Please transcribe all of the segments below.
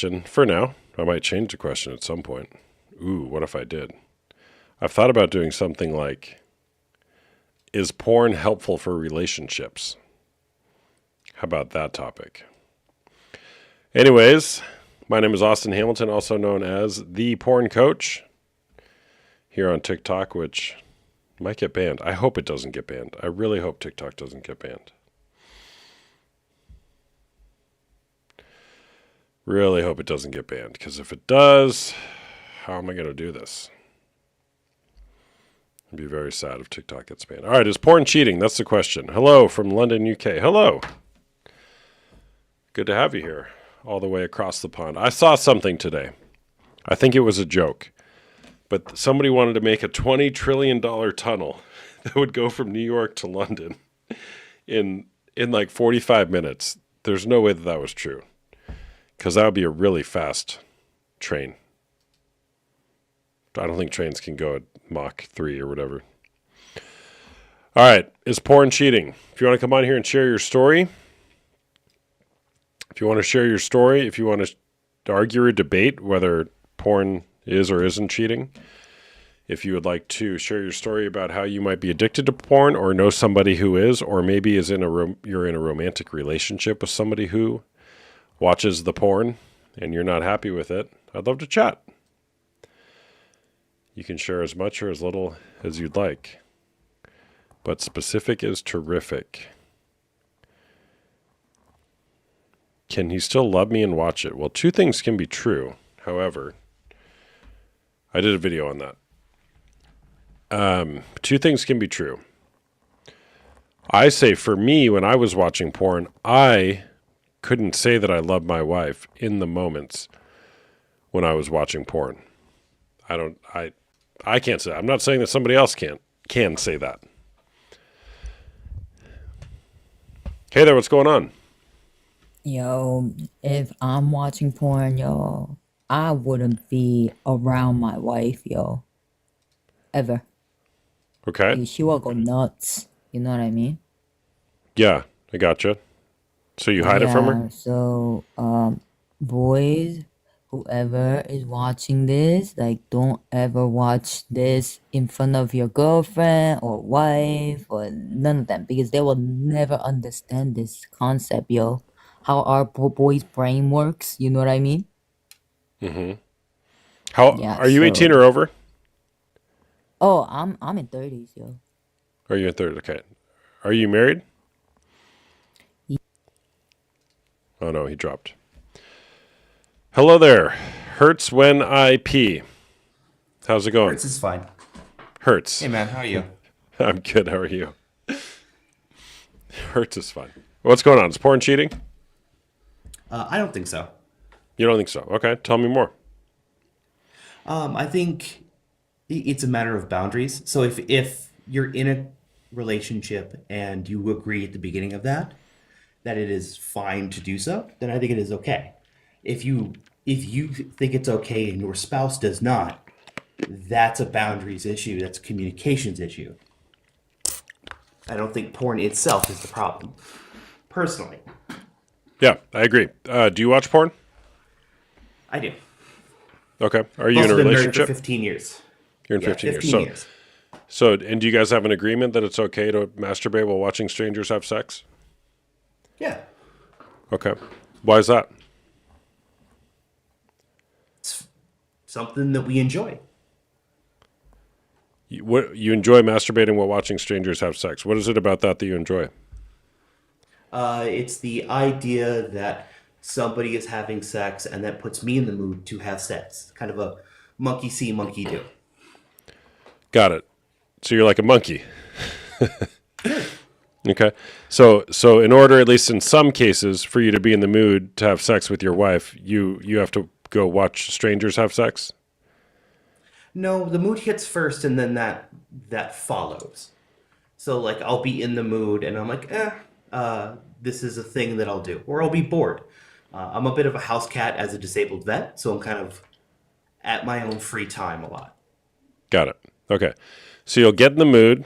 question for now. I might change the question at some point. Ooh, what if I did? I've thought about doing something like, is porn helpful for relationships? How about that topic? Anyways, my name is Austin Hamilton, also known as The Porn Coach, here on TikTok, which might get banned. I hope it doesn't get banned. I really hope TikTok doesn't get banned. Really hope it doesn't get banned, because if it does, how am I going to do this? I'd be very sad if TikTok gets banned. All right, is porn cheating? That's the question. Hello from London, UK. Hello. Good to have you here, all the way across the pond. I saw something today. I think it was a joke, but somebody wanted to make a $20 trillion tunnel that would go from New York to London in like 45 minutes. There's no way that that was true, because that would be a really fast train. I don't think trains can go at Mach 3 or whatever. All right, is porn cheating? If you want to come on here and share your story, if you want to argue or debate whether porn is or isn't cheating, if you would like to share your story about how you might be addicted to porn or know somebody who is, or maybe you're in a romantic relationship with somebody who watches the porn and you're not happy with it, I'd love to chat. You can share as much or as little as you'd like, but specific is terrific. Can he still love me and watch it? Well, two things can be true. However, I did a video on that. Two things can be true. I say for me, when I was watching porn, I couldn't say that I loved my wife in the moments when I was watching porn. I can't say that. I'm not saying that somebody else can say that. Hey there, what's going on? Yo, if I'm watching porn, yo, I wouldn't be around my wife, yo, ever. Okay. Like, she will go nuts. You know what I mean? Yeah, I gotcha. So you hide it from her? Yeah, so, boys, whoever is watching this, like, don't ever watch this in front of your girlfriend or wife or none of them, because they will never understand this concept, yo. How our boy's brain works, you know what I mean? Mm-hmm. How Yeah, are you 18 so, or over? oh, I'm in 30s, yo. Or are you in 30? Okay. Are you married? Ye- Oh no, he dropped. Hello there. Hurts when I pee. How's it going? Hurts is fine. Hurts. Hey man, how are you? I'm good. How are you? Hurts is fun. What's going on? Is porn cheating? I don't think so. You don't think so? Okay. Tell me more. I think it's a matter of boundaries. So if you're in a relationship and you agree at the beginning of that it is fine to do so, then I think it is okay. If you think it's okay and your spouse does not, that's a boundaries issue. That's a communications issue. I don't think porn itself is the problem, personally. Yeah, I agree. Do you watch porn? I do. Okay. Are I've you in a also been married for relationship? 15 years. You're in Yeah, 15 years. 15 years. And do you guys have an agreement that it's okay to masturbate while watching strangers have sex? Yeah. Okay. Why is that? It's something that we enjoy. You enjoy masturbating while watching strangers have sex. What is it about that you enjoy? It's the idea that somebody is having sex and that puts me in the mood to have sex. Kind of a monkey see, monkey do. Got it. So you're like a monkey. Okay. So in order, at least in some cases, for you to be in the mood to have sex with your wife, you have to go watch strangers have sex? No, the mood hits first and then that follows. So like I'll be in the mood and I'm like, this is a thing that I'll do. Or I'll be bored. I'm a bit of a house cat as a disabled vet, so I'm kind of at my own free time a lot. Got it. Okay. So you'll get in the mood,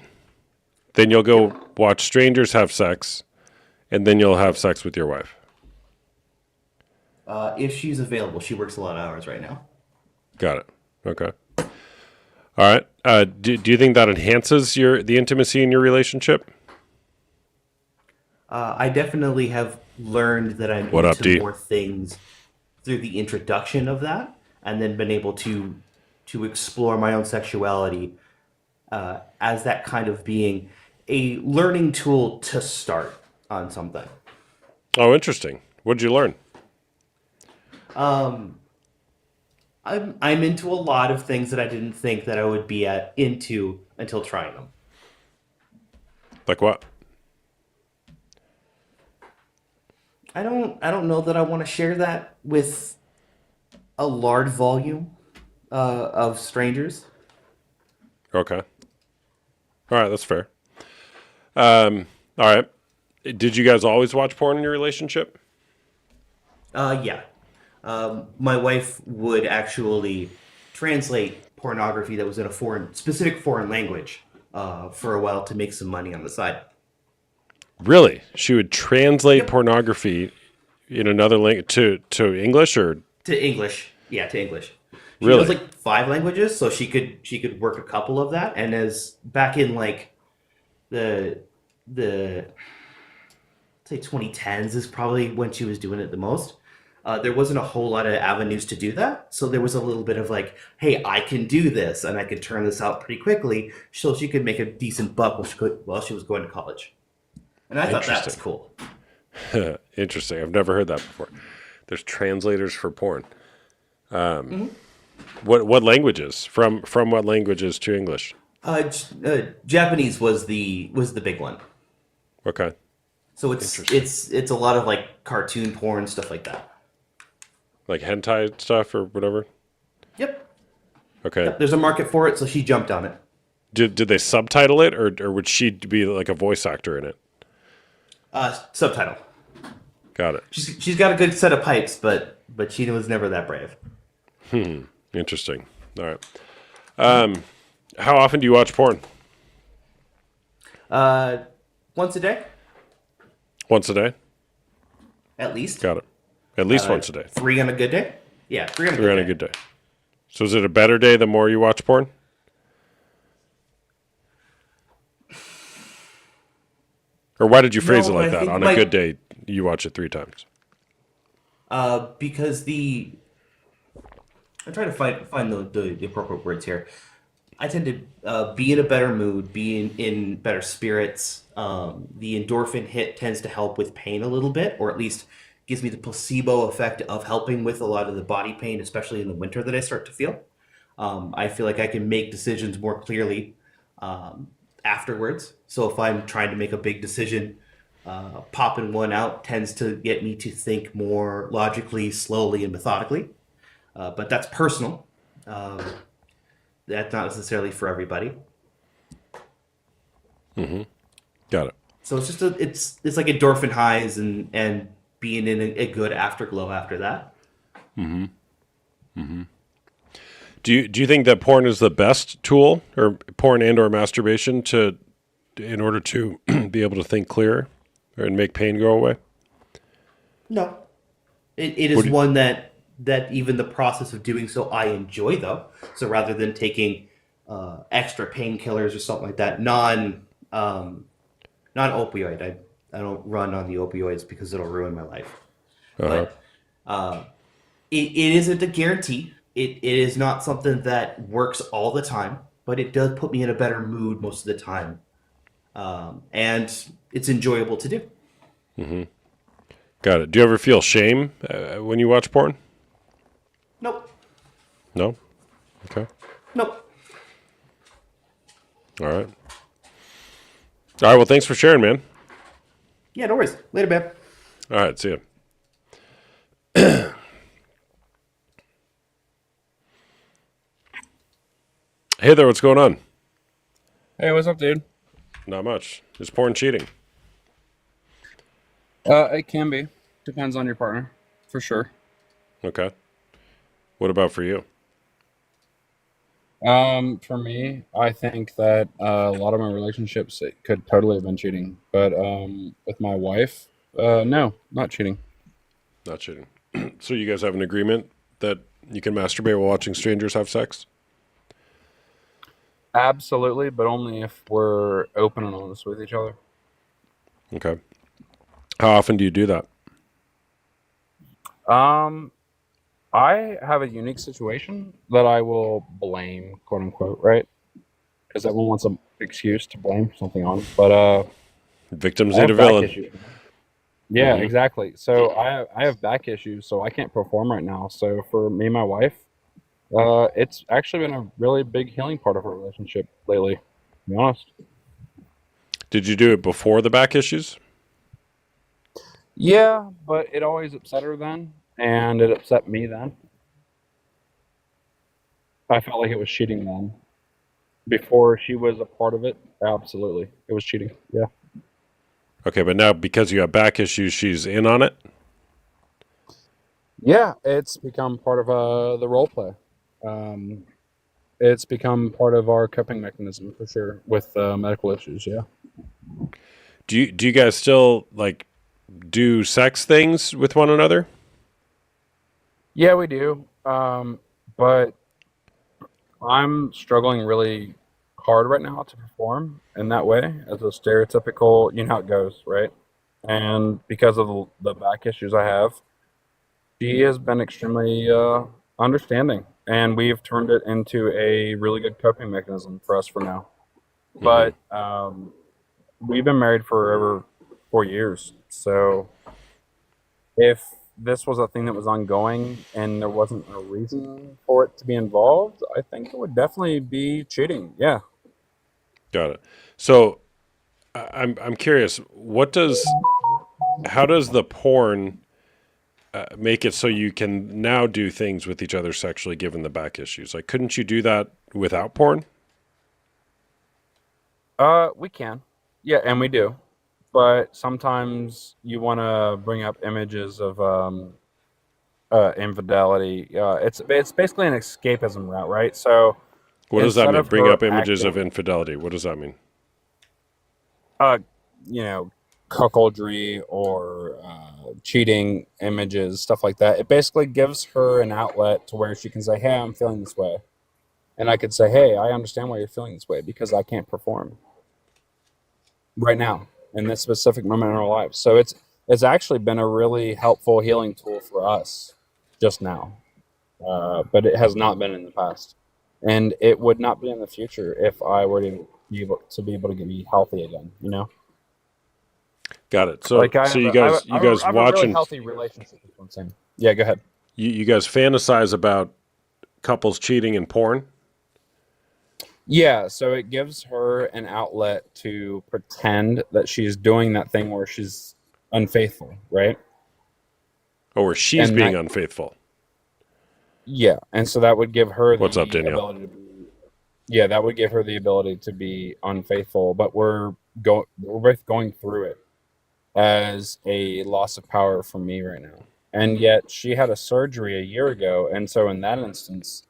then you'll go watch strangers have sex, and then you'll have sex with your wife. If she's available, she works a lot of hours right now. Got it. Okay. All right. Do you think that enhances the intimacy in your relationship? I definitely have learned that I'm What up, into D? more things through the introduction of that, and then been able to explore my own sexuality as that kind of being a learning tool to start on something. Oh, interesting. What did you learn? I'm into a lot of things that I didn't think that I would be into until trying them. Like what? I don't know that I want to share that with a large volume of strangers. Okay. All right, that's fair. All right. Did you guys always watch porn in your relationship? Yeah. My wife would actually translate pornography that was in a specific foreign language, for a while to make some money on the side. Really? She would translate Yep. pornography in another language to English, or To English. Yeah, to English. She knows really? like 5 languages, so she could work a couple of that. And as back in like the say 2010s is probably when she was doing it the most. There wasn't a whole lot of avenues to do that, so there was a little bit of like, "Hey, I can do this, and I could turn this out pretty quickly," so she could make a decent buck while she was going to college. And I thought that was Interesting. cool. Interesting. I've never heard that before. There's translators for porn. What languages? From what languages to English? Japanese was the big one. Okay. So it's Interesting. it's a lot of like cartoon porn stuff like that. Like hentai stuff or whatever. Yep. Okay. Yep. There's a market for it, so she jumped on it. Did they subtitle it, or would she be like a voice actor in it? Subtitle. Got it. She's got a good set of pipes, but she was never that brave. Interesting. All right. How often do you watch porn? Once a day, Once a day. at least. Got it. At least once a day. Three on a good day. Yeah, three on a Three good on day. a good day. So is it a better day the more you watch porn? Or why did you phrase it No, like I that? think On a good day, you watch it 3 times. Because I'm trying to find the appropriate words here. I tend to be in a better mood, be in better spirits. The endorphin hit tends to help with pain a little bit, or at least gives me the placebo effect of helping with a lot of the body pain, especially in the winter that I start to feel. I feel like I can make decisions more clearly afterwards. So if I'm trying to make a big decision, popping one out tends to get me to think more logically, slowly, and methodically. But that's personal. That's not necessarily for everybody. Got it. So it's just it's like endorphin highs and being in a good afterglow after that. Do you think that porn is the best tool, or porn and or masturbation, in order to be able to think clearer and make pain go away? No, it is Would you, one that even the process of doing so I enjoy though. So rather than taking extra painkillers or something like that, non opioid. I don't run on the opioids because it'll ruin my life. uh-huh. But it isn't a guarantee. It is not something that works all the time, but it does put me in a better mood most of the time, and it's enjoyable to do. Got it. Do you ever feel shame when you watch porn? Nope, No. Okay. nope. All right. All right. Well, thanks for sharing, man. Yeah, no worries. Later, man. All right. See you. Hey there. What's going on? Hey, what's up, dude? Not much. Is porn cheating? It can be. Depends on your partner, for sure. Okay. What about for you? For me, I think that a lot of my relationships it could totally have been cheating, but with my wife, no, not cheating. Not cheating. So you guys have an agreement that you can masturbate while watching strangers have sex? Absolutely, but only if we're open and honest with each other. Okay. How often do you do that? Um, I have a unique situation that I will blame, quote unquote, right? Because everyone wants an excuse to blame something on. But Victims I need a have back villain. issues. Yeah, Hmm. exactly. So I have back issues, so I can't perform right now. So for me and my wife, it's actually been a really big healing part of our relationship lately. To be honest. Did you do it before the back issues? Yeah, but it always upset her then, and it upset me then. I felt like it was cheating then. Before she was a part of it, absolutely, it was cheating. Yeah. Okay, but now because you have back issues, she's in on it? Yeah, it's become part of the role play. Um, it's become part of our coping mechanism for sure with medical issues. Yeah. Do you guys still like do sex things with one another? Yeah, we do. But I'm struggling really hard right now to perform in that way as a stereotypical, you know how it goes, right? And because of the back issues I have, she has been extremely understanding, and we've turned it into a really good coping mechanism for us for now. Hmm. But we've been married for over 4 years, so if this was a thing that was ongoing and there wasn't a reason for it to be involved, I think it would definitely be cheating. Yeah. Got it. So I'm curious. How does the porn make it so you can now do things with each other sexually, given the back issues? Like, couldn't you do that without porn? We can. Yeah, and we do. But sometimes you want to bring up images of infidelity. It's basically an escapism route, right? So What does that instead mean? of Bring her up images of acting, infidelity. What does that mean? uh, you know, cuckoldry or cheating images, stuff like that, it basically gives her an outlet to where she can say, "Hey, I'm feeling this way," and I could say, "Hey, I understand why you're feeling this way because I can't perform right now in this specific moment in our lives." So it's actually been a really helpful healing tool for us just now, but it has not been in the past, and it would not be in the future if I were to be able to be healthy again. You know, Got it. So like I so have you a, I have a, guys I you have a, guys I have a really watching healthy relationship with what I'm saying. Yeah, go ahead. you guys fantasize about couples cheating in porn? Yeah, so it gives her an outlet to pretend that she's doing that thing where she's unfaithful, right? Or she's And being that, unfaithful? yeah, and so that would give her What's up, the Danielle? ability to be, yeah, that would give her the ability to be unfaithful, but we're both going through it as a loss of power for me right now. And yet she had a surgery a year ago, and so in that instance,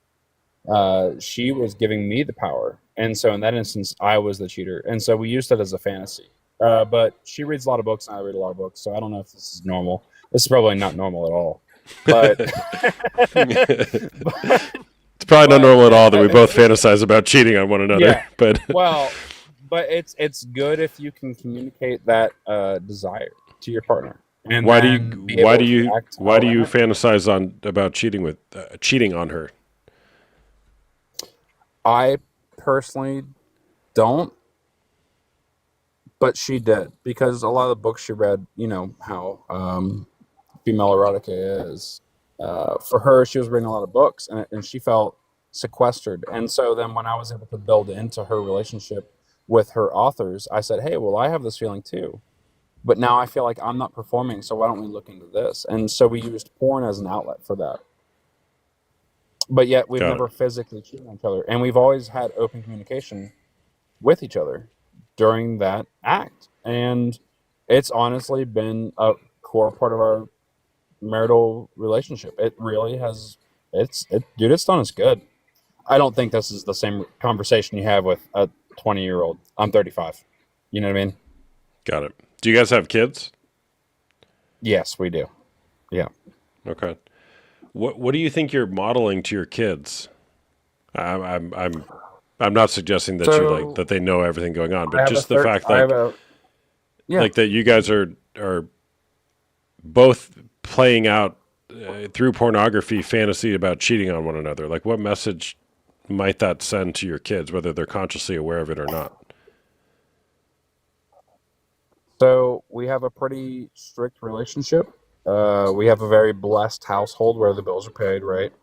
she was giving me the power. And so in that instance, I was the cheater. And so we used that as a fantasy. But she reads a lot of books, and I read a lot of books. So I don't know if this is normal. This is probably not normal at all. But, It's probably not normal at all that we both it's fantasize about cheating on one another. yeah. But Well, but it's good if you can communicate that desire to your partner, and why do you then be able to act why do out in you it. fantasize on about cheating on her? I personally don't, but she did because a lot of the books she read, you know how female erotica is. For her, she was reading a lot of books, and she felt sequestered. And so then, when I was able to build into her relationship with her authors, I said, "Hey, well, I have this feeling too, but now I feel like I'm not performing. So why don't we look into this?" And so we used porn as an outlet for that. But yet, we've Got it. never physically cheated on each other, and we've always had open communication with each other during that act. And it's honestly been a core part of our marital relationship. It really has. Dude, it's done us good. I don't think this is the same conversation you have with a 20-year-old. I'm 35. You know what I mean? Got it. Do you guys have kids? Yes, we do. Yeah. Okay. What do you think you're modeling to your kids? I'm not suggesting that you like So that they know everything going on, I but have a just the fact I have a yeah. like that you guys are both playing out through pornography fantasy about cheating on one another. Like, what message might that send to your kids, whether they're consciously aware of it or not? So we have a pretty strict relationship. We have a very blessed household where the bills are paid, right?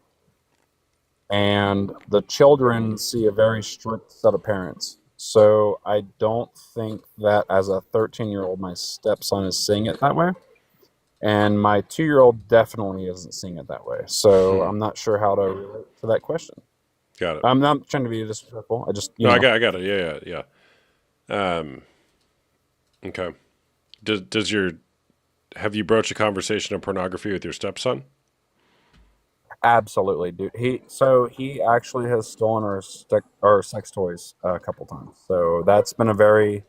And the children see a very strict set of parents. So I don't think that as a 13-year-old, my stepson is seeing it that way. And my 2-year-old definitely isn't seeing it that way. So I'm not sure how to relate to that question. Got it. I'm not trying to be disrespectful. I just, No, I got it. Yeah. Okay. Does your have you broached a conversation of pornography with your stepson? absolutely, dude. He actually has stolen our sex toys a couple times. So that's been a very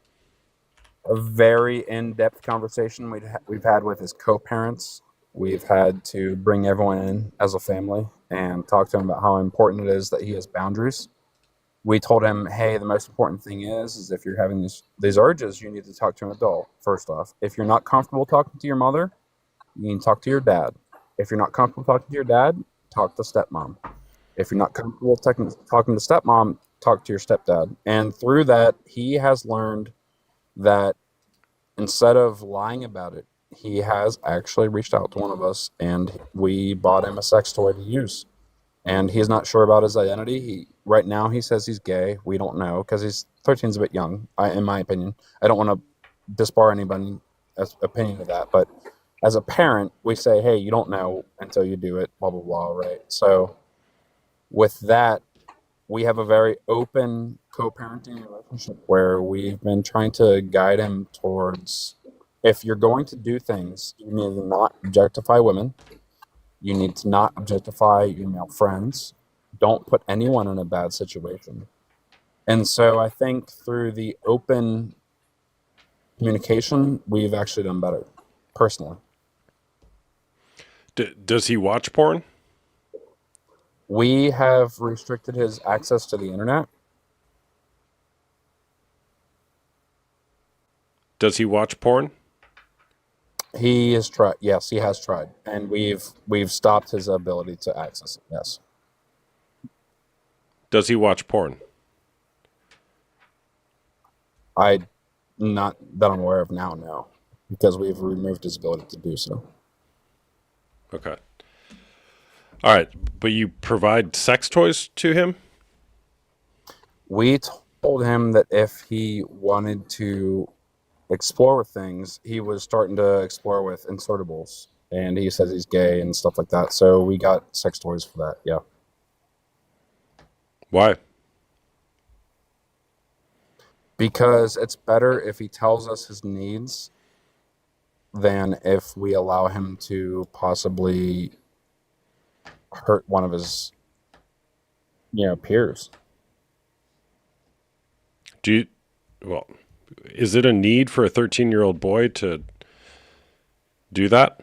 in-depth conversation we've had with his co-parents. We've had to bring everyone in as a family and talk to him about how important it is that he has boundaries. We told him, hey, the most important thing is if you're having these urges, you need to talk to an adult first off. If you're not comfortable talking to your mother, you need to talk to your dad. If you're not comfortable talking to your dad, talk to stepmom. If you're not comfortable talking to stepmom, talk to your stepdad. And through that, he has learned that instead of lying about it, he has actually reached out to one of us and we bought him a sex toy to use. And he's not sure about his identity. Right now he says he's gay. We don't know because he's 13 is a bit young, in my opinion. I don't want to disbar anybody's opinion of that, but as a parent, we say, hey, you don't know until you do it, blah, blah, blah, right? So with that, we have a very open co-parenting relationship where we've been trying to guide him towards if you're going to do things, you need to not objectify women. You need to not objectify your male friends. Don't put anyone in a bad situation. And so I think through the open communication, we've actually done better, personally. Does he watch porn? We have restricted his access to the internet. Does he watch porn? He has tried. Yes, he has tried, and we've stopped his ability to access it. Yes. Does he watch porn? I not that I'm aware of now, no, because we've removed his ability to do so. Okay. All right, but you provide sex toys to him? We told him that if he wanted to explore with things, he was starting to explore with insertables, and he says he's gay and stuff like that. So we got sex toys for that. Yeah. Why? Because it's better if he tells us his needs than if we allow him to possibly hurt one of his, peers. Well, is it a need for a 13-year-old boy to do that?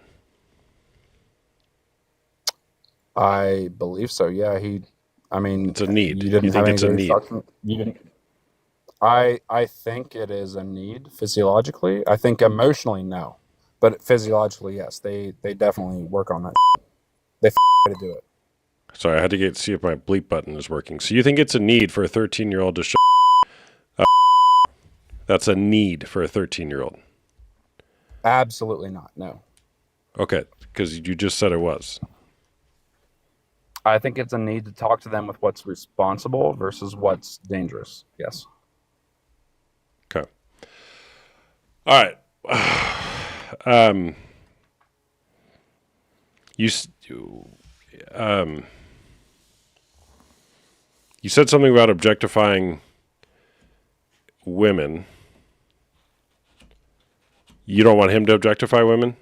I believe so. Yeah, It's a need. you didn't You have think any it's a good need? instruction. You didn't. I think it is a need physiologically. I think emotionally, no, but physiologically, yes. They definitely work on that. They to do it. Sorry, I had to see if my bleep button is working. So you think it's a need for a 13-year-old to show? That's a need for a 13-year-old. Absolutely not. No. Okay, because you just said it was. I think it's a need to talk to them with what's responsible versus what's dangerous. Yes. Okay. All right. You you said something about objectifying women. You don't want him to objectify women?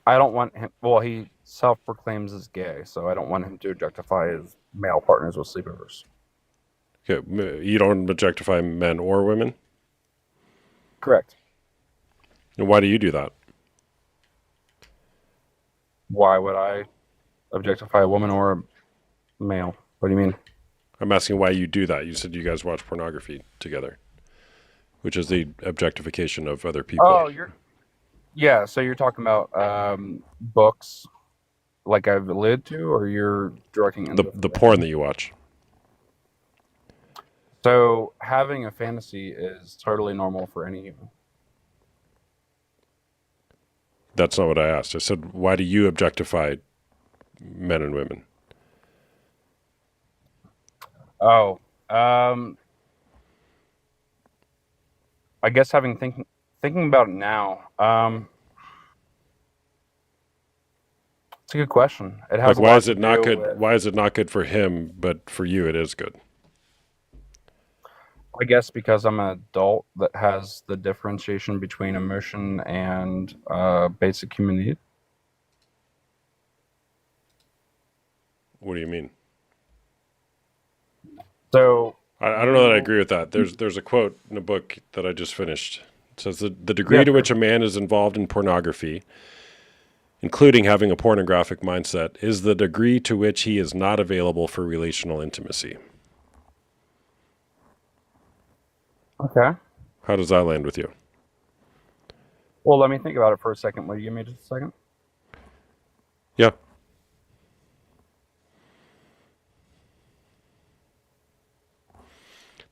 I don't want him. Well, he self-proclaims as gay, so I don't want him to objectify his male partners with sleepovers. Okay. You don't objectify men or women? Correct. And why do you do that? Why would I objectify a woman or a male? What do you mean? I'm asking why you do that. You said you guys watch pornography together, which is the objectification of other people. Oh, yeah. So you're talking about books, like I've alluded to, or you're directing The into the porn that you watch. So having a fantasy is totally normal for any human. That's not what I asked. I said, why do you objectify men and women? Oh, I guess thinking about it now, it's a good question. It has Like, a why lot is to it not do good? with, Why is it not good for him, but for you it is good? I guess, because I'm an adult that has the differentiation between emotion and basic human need. What do you mean? So I don't know that I you, agree with that. There's a quote in a book that I just finished. It says the yeah, degree to sure. which a man is involved in pornography, including having a pornographic mindset, is the degree to which he is not available for relational intimacy. Okay. How does that land with you? Well, let me think about it for a second. Will you give me just a second? Yeah.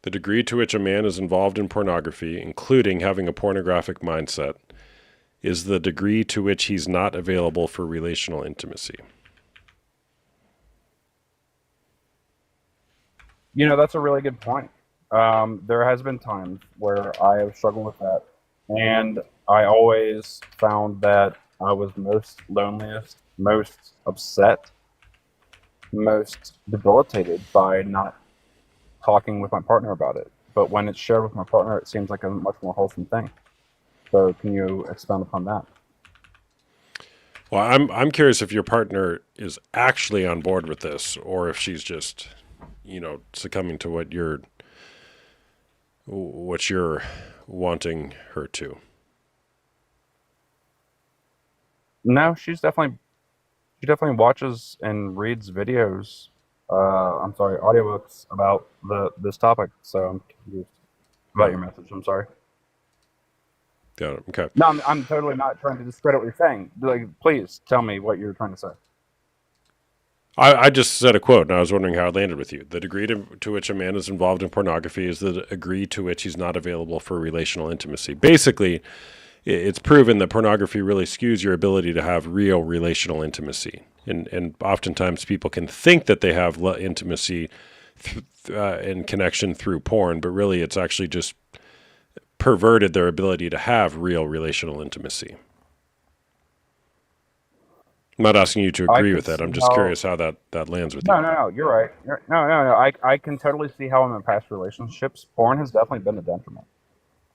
The degree to which a man is involved in pornography, including having a pornographic mindset, is the degree to which he's not available for relational intimacy. That's a really good point. There has been times where I have struggled with that, and I always found that I was most loneliest, most upset, most debilitated by not talking with my partner about it. But when it's shared with my partner, it seems like a much more wholesome thing. So, can you expound upon that? Well, I'm curious if your partner is actually on board with this, or if she's just, succumbing to what you're wanting her to. No, she definitely watches and reads videos. I'm sorry, audiobooks about this topic. So I'm confused about Yeah, your message. I'm sorry. got it. Okay. No, I'm totally not trying to discredit what you're saying. Like, please tell me what you're trying to say. I just said a quote, and I was wondering how it landed with you. The degree to which a man is involved in pornography is the degree to which he's not available for relational intimacy. Basically, it's proven that pornography really skews your ability to have real relational intimacy. And oftentimes people can think that they have intimacy and connection through porn, but really it's actually just perverted their ability to have real relational intimacy. I'm not asking you to I agree can with that. see I'm just how. curious how that lands with you. No, no, no. You're right. No. I can totally see how in past relationships, porn has definitely been a detriment.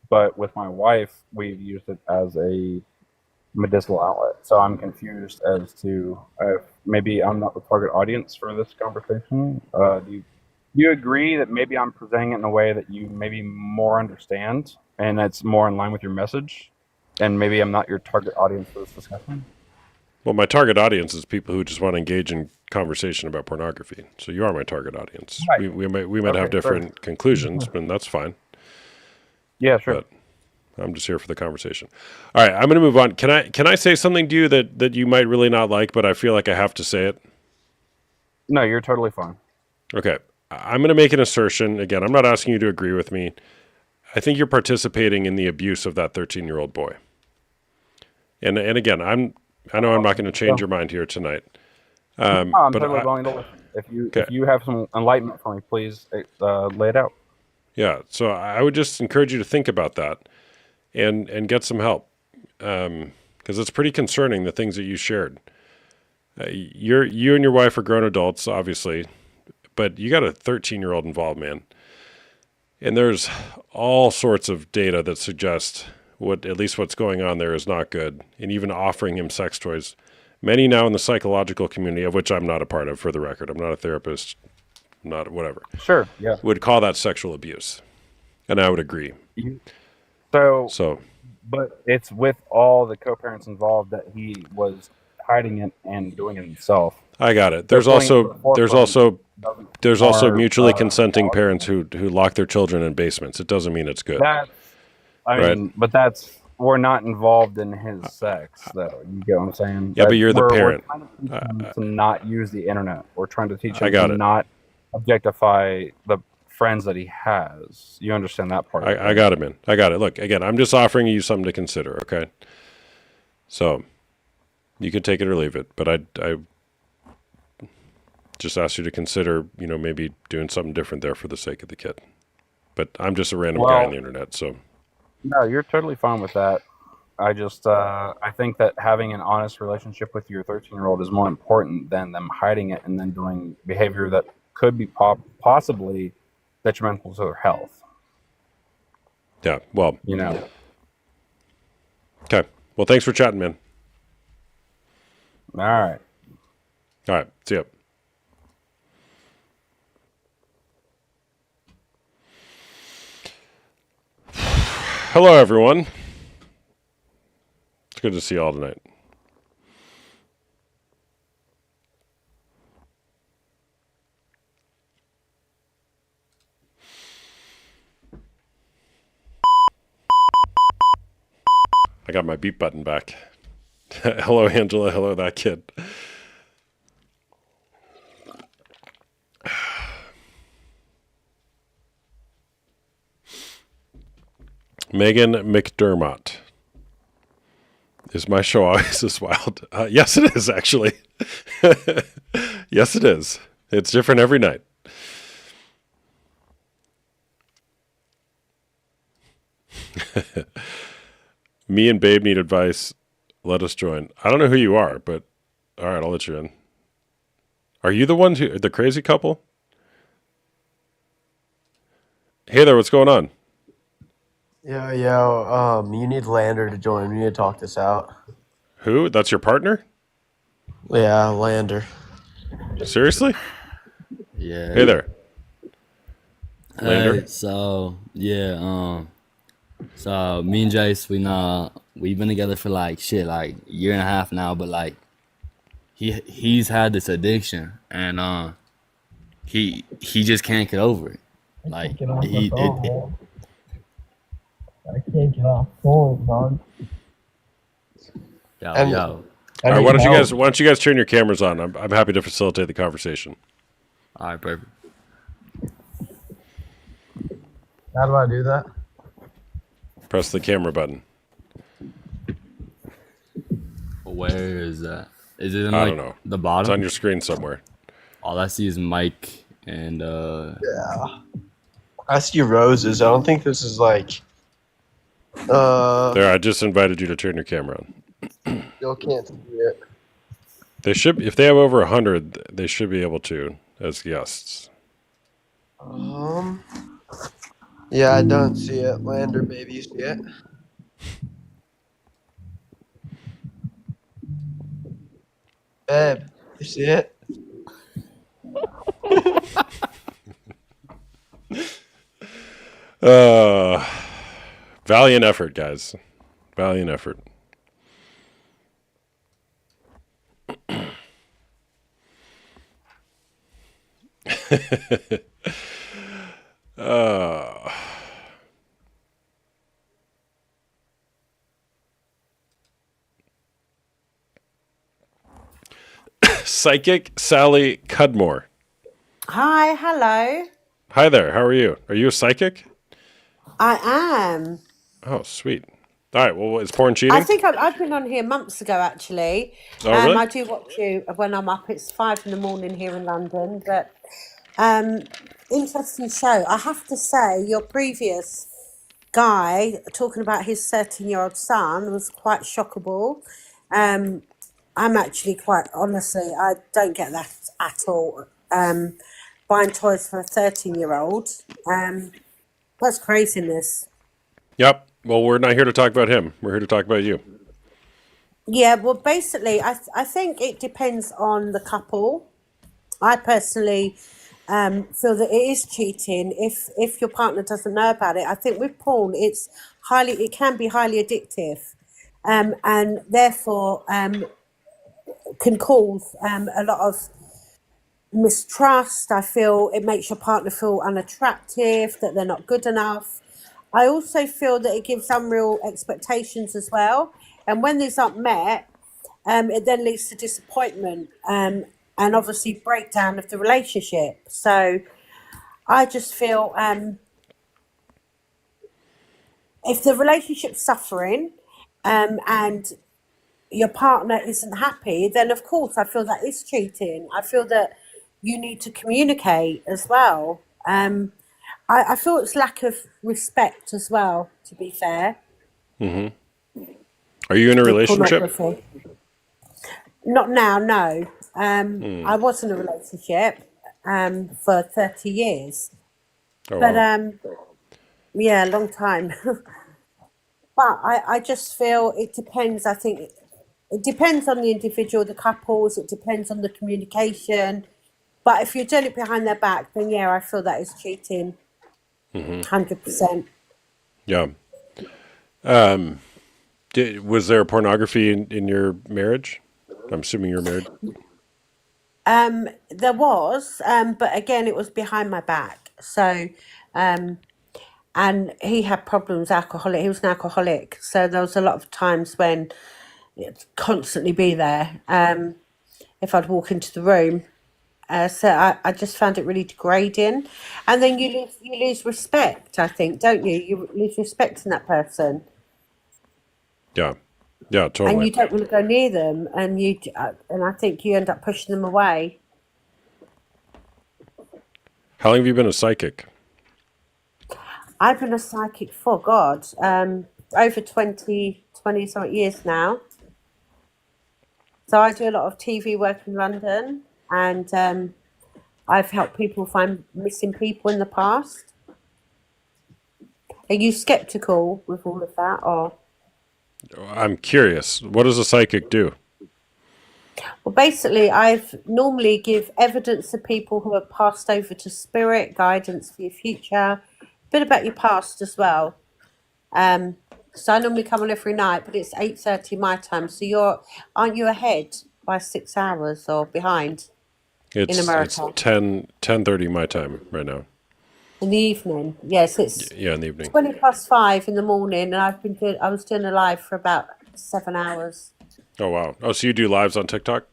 But with my wife, we've used it as a medicinal outlet. So I'm confused as to if maybe I'm not the target audience for this conversation. Do you agree that maybe I'm presenting it in a way that you maybe more understand and it's more in line with your message? And maybe I'm not your target audience for this discussion? Well, my target audience is people who just want to engage in conversation about pornography. So you are my target audience. Right. We might have Okay, sure. different conclusions, and that's fine. Yeah, sure. But I'm just here for the conversation. All right, I'm going to move on. Can I say something to you that you might really not like, but I feel like I have to say it? No, you're totally fine. Okay. I'm going to make an assertion. Again, I'm not asking you to agree with me. I think you're participating in the abuse of that 13-year-old boy. And again, I know I'm not going to change So, your mind here tonight. no, I'm But totally willing to listen. If you okay. if you have some enlightenment for me, please lay it out. Yeah. So I would just encourage you to think about that and get some help, because it's pretty concerning, the things that you shared. You and your wife are grown adults, obviously, but you got a 13-year-old involved, man. And there's all sorts of data that suggest at least what's going on there is not good. And even offering him sex toys, many now in the psychological community, of which I'm not a part of, for the record, I'm not a therapist, not whatever, Sure. Yeah. would call that sexual abuse. And I would agree. You- So, So but it's with all the co-parents involved that he was hiding it and doing it himself. I got it. They're There's putting it also to the there's forefront. also there's also Are, mutually consenting parents who lock their children in basements. It doesn't mean it's good. That I Right. mean, but we're not involved in his sex, though. You get what I'm saying? Yeah, but you're the We're parent. trying to teach him to not use the internet. We're trying to teach I him got to it. not objectify the friends that he has. You understand that part? of it, I got it, man. I got it. Look, again, I'm just offering you something to consider, okay? So you can take it or leave it, but I just asked you to consider, maybe doing something different there for the sake of the kid. But I'm just a random guy on the internet, so No, you're totally fine with that. I just I think that having an honest relationship with your 13-year-old is more important than them hiding it and then doing behavior that could be possibly detrimental to their health. yeah. Well, okay. Well, thanks for chatting, man. All right. All right. See ya. Hello, everyone. It's good to see you all tonight. I got my beep button back. Hello, Angela. Hello, that kid. Megan McDermott. Is my show always this wild? Yes, it is, actually. Yes, it is. It's different every night. Me and Babe need advice. Let us join. I don't know who you are, but all right, I'll let you in. Are you the ones the crazy couple? Hey there, what's going on? You need Lander to join. We need to talk this out. Who? That's your partner? Yeah, Lander. Seriously? Yeah. Hey there. Lander? Hey, so me and Jace, we've been together for like a year and a half now, but like he's had this addiction and he just can't get over it. Like I can't get off phone, dog. yo, And- yo. All right, why don't you guys turn your cameras on? I'm happy to facilitate the conversation. All right, perfect. How do I do that? Press the camera button. Where is that? Is it in I like don't know. the It's bottom? on your screen somewhere. All I see is Mike and Yeah. I see roses. I don't think this is like. There, I just invited you to turn your camera on. Still can't see it. They should, if they have over 100, they should be able to as guests. Yeah, I don't see it. Lander, baby, you see it? Babe, you see it? Valiant effort, guys. Valiant effort. Psychic Sally Cudmore. Hi, hello. Hi there. How are you? Are you a psychic? I am. Oh, sweet. All right. Well, is porn cheating? I think I've been on here months ago, actually. Oh, really? I do watch you when I'm up. It's 5 a.m. here in London. But interesting show. I have to say, your previous guy talking about his 13-year-old son was quite shockable. I'm actually quite honestly, I don't get that at all. Buying toys for a 13-year-old. That's craziness. Yep. Well, we're not here to talk about him. We're here to talk about you. Yeah, well, basically, I think it depends on the couple. I personally feel that it is cheating if your partner doesn't know about it. I think with porn, it can be highly addictive, and therefore, can cause a lot of mistrust. I feel it makes your partner feel unattractive, that they're not good enough. I also feel that it gives unreal expectations as well. And when these aren't met, it then leads to disappointment and obviously breakdown of the relationship. So I just feel if the relationship's suffering and your partner isn't happy, then of course I feel that is cheating. I feel that you need to communicate as well. I feel it's lack of respect as well, to be fair, Are you in a with relationship? pornography. Not now, no. I was in a relationship for 30 years. Oh, But wow. yeah, a long time. But I just feel it depends. I think it depends on the individual, the couples, it depends on the communication. But if you're doing it behind their back, then yeah, I feel that is cheating, 100%. Yeah. Was there pornography in your marriage? I'm assuming you're married. There was, but again, it was behind my back. So, um, and he had problems, alcoholic. He was an alcoholic. So there was a lot of times when it'd constantly be there. If I'd walk into the room. So I just found it really degrading. And then you lose respect, I think, don't you? You lose respect in that person. Yeah. Yeah, And totally. you don't want to go near them. And I think you end up pushing them away. How long have you been a psychic? I've been a psychic for God, over 20 something years now. So I do a lot of TV work in London, and I've helped people find missing people in the past. Are you skeptical with all of that, or? I'm curious. What does a psychic do? Well, basically, I've normally give evidence to people who have passed over to spirit, guidance for your future, a bit about your past as well. So I normally come on every night, but it's 8:30 my time. So aren't you ahead by 6 hours or behind in It's America 10:30 my time right now. in the evening? Yes, it's Yeah, in the evening. 5:20 in the morning, and I was doing a live for about 7 hours. Oh, wow. Oh, so you do lives on TikTok?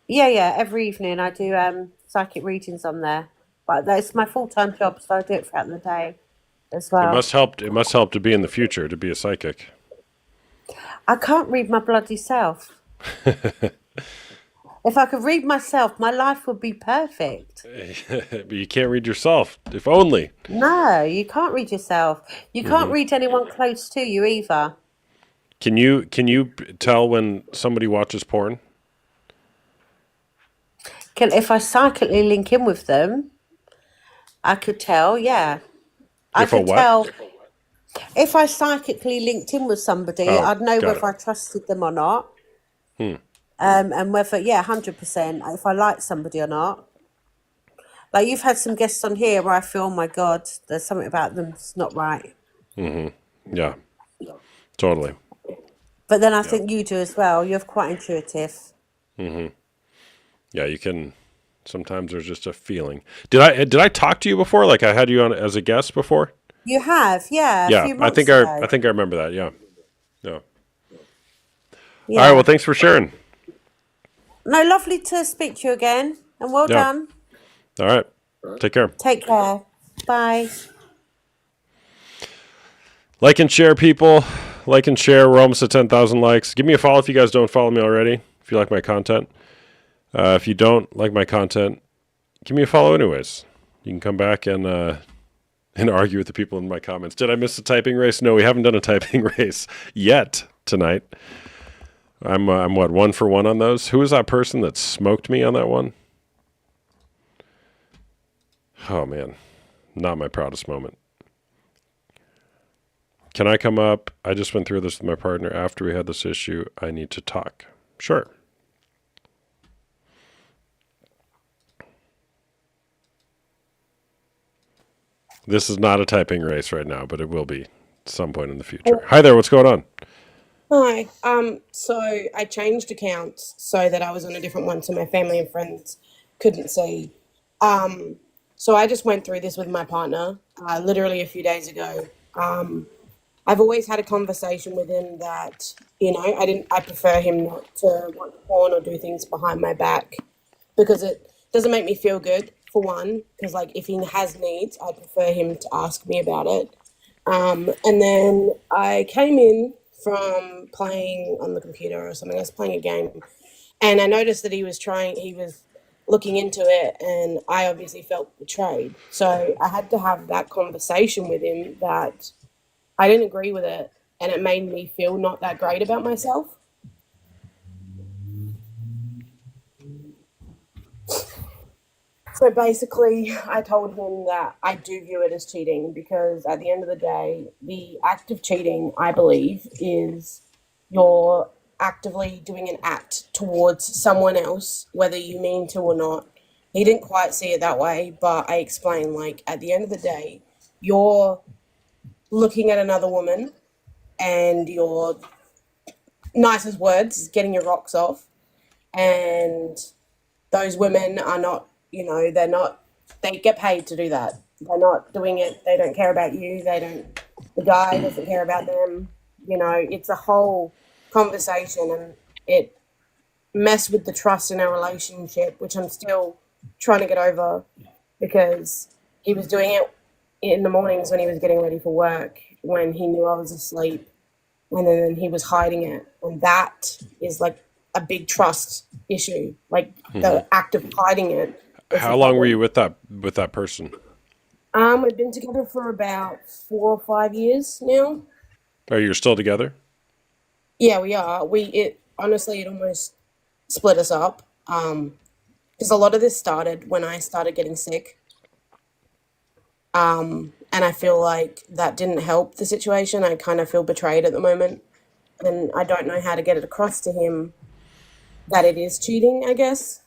Yeah, every evening I do psychic readings on there. But that's my full-time job, so I do it throughout the day as It well. must help. It must help to be in the future to be a psychic. I can't read my bloody self. If I could read myself, my life would be perfect. But you can't read yourself. If only. No, you can't read yourself. You can't read anyone close to you either. Can you tell when somebody watches porn? If I psychically link in with them, I could tell, yeah. I If a could what? tell if I psychically linked in with somebody, Oh, I'd know got whether it. I trusted them or not. And whether, yeah, 100%, if I like somebody or not. Like you've had some guests on here where I feel, oh my God, there's something about them that's not right. Yeah, totally. But then I Yeah, think you do as well. You're quite intuitive. yeah. You can. Sometimes there's just a feeling. Did I talk to you before? Like I had you on as a guest before? You have, yeah, a Yeah, few months I ago. think I remember that. Yeah. Yeah. All right. Well, Yeah. thanks for sharing. No, lovely to speak to you again. And well Yeah. done. All right. Take care. Take care. Bye. Like and share, people. Like and share. We're almost at 10,000 likes. Give me a follow if you guys don't follow me already. If you like my content. If you don't like my content, give me a follow anyways. You can come back and argue with the people in my comments. Did I miss a typing race? No, we haven't done a typing race yet tonight. I'm what, 1 for 1 on those? Who was that person that smoked me on that one? Oh man, not my proudest moment. Can I come up? I just went through this with my partner after we had this issue. I need to talk. Sure. This is not a typing race right now, but it will be at some point in the future. Hi there, what's going on? Hi. So I changed accounts so that I was on a different one so my family and friends couldn't see. Um, so I just went through this with my partner, literally a few days ago. Um, I've always had a conversation with him that, I prefer him not to watch porn or do things behind my back because it doesn't make me feel good, for one, because like if he has needs, I prefer him to ask me about it. And then I came in from playing on the computer or something. I was playing a game, and I noticed that he was looking into it, and I obviously felt betrayed. So I had to have that conversation with him that I didn't agree with it, and it made me feel not that great about myself. So basically, I told him that I do view it as cheating because at the end of the day, the act of cheating, I believe, is you're actively doing an act towards someone else, whether you mean to or not. He didn't quite see it that way, but I explained like at the end of the day, you're looking at another woman and your nicest words is getting your rocks off, and those women are not, they're not, they get paid to do that. They're not doing it, they don't care about you, the guy doesn't care about them. It's a whole conversation, and it messed with the trust in our relationship, which I'm still trying to get over because he was doing it in the mornings when he was getting ready for work, when he knew I was asleep, and then he was hiding it. And that is like a big trust issue. Like the act of hiding it is the How long were problem. you with that person? We've been together for about 4 or 5 years now. Are you still together? Yeah, we are. It honestly, it almost split us up. Because a lot of this started when I started getting sick. And I feel like that didn't help the situation. I kind of feel betrayed at the moment. And I don't know how to get it across to him that it is cheating, I guess.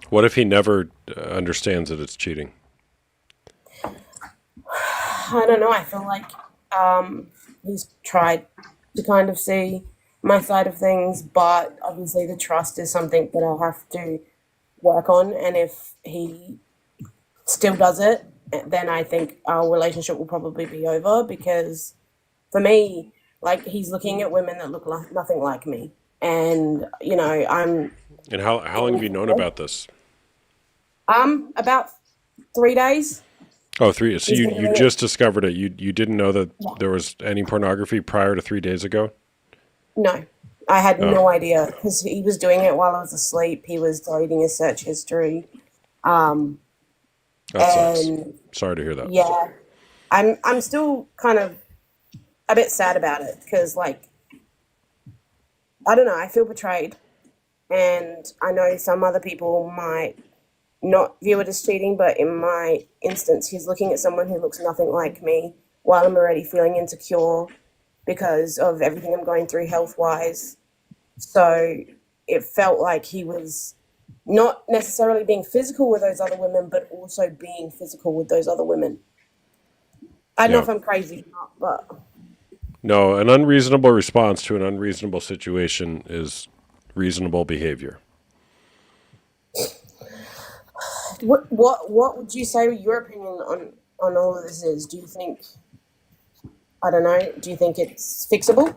What if he never understands that it's cheating? I don't know. I feel like he's tried to kind of see my side of things, but obviously the trust is something that I'll have to work on. And if he still does it, then I think our relationship will probably be over because for me, like he's looking at women that look like nothing like me. And, I'm And how long have you known about this? about 3 days. Oh, three. So He's you doing it. just discovered it. You didn't know that Yeah. there was any pornography prior to 3 days ago? No, I had Oh, no idea because he was doing it while I was asleep. He was deleting his search history. Um, that sucks. and Sorry to hear that. yeah, I'm still kind of a bit sad about it because, like, I don't know, I feel betrayed, and I know some other people might not view it as cheating, but in my instance, he's looking at someone who looks nothing like me while I'm already feeling insecure because of everything I'm going through health wise. So it felt like he was not necessarily being physical with those other women, but also being physical with those other women. I don't know Yeah. if I'm crazy or not, but No, an unreasonable response to an unreasonable situation is reasonable behavior. what would you say your opinion on all of this is? Do you think, I don't know, do you think it's fixable?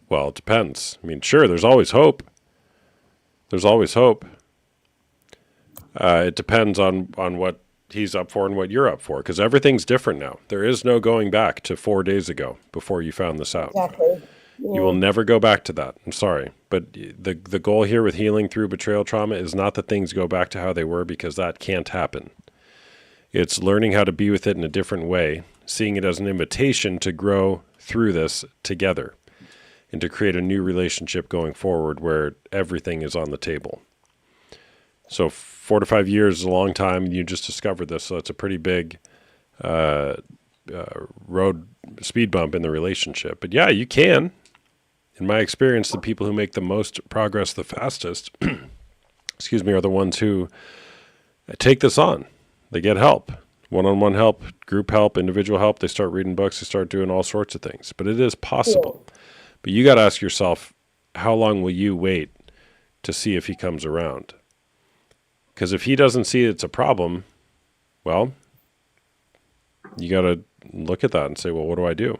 Well, it depends. I mean, sure, there's always hope. There's always hope. It depends on what he's up for and what you're up for, because everything's different now. There is no going back to 4 days ago before you found this out. Exactly. You will Yeah. never go back to that. I'm sorry, but the goal here with healing through betrayal trauma is not that things go back to how they were, because that can't happen. It's learning how to be with it in a different way, seeing it as an invitation to grow through this together and to create a new relationship going forward where everything is on the table. So 4 to 5 years is a long time. You just discovered this, so it's a pretty big road speed bump in the relationship. But yeah, you can. In my experience, the people who make the most progress the fastest, excuse me, are the ones who take this on. They get help, one-on-one help, group help, individual help. They start reading books. They start doing all sorts of things. But it is possible. But you got to ask yourself, how long will you wait to see if he comes around? Because if he doesn't see it's a problem, well, you got to look at that and say, well, what do I do?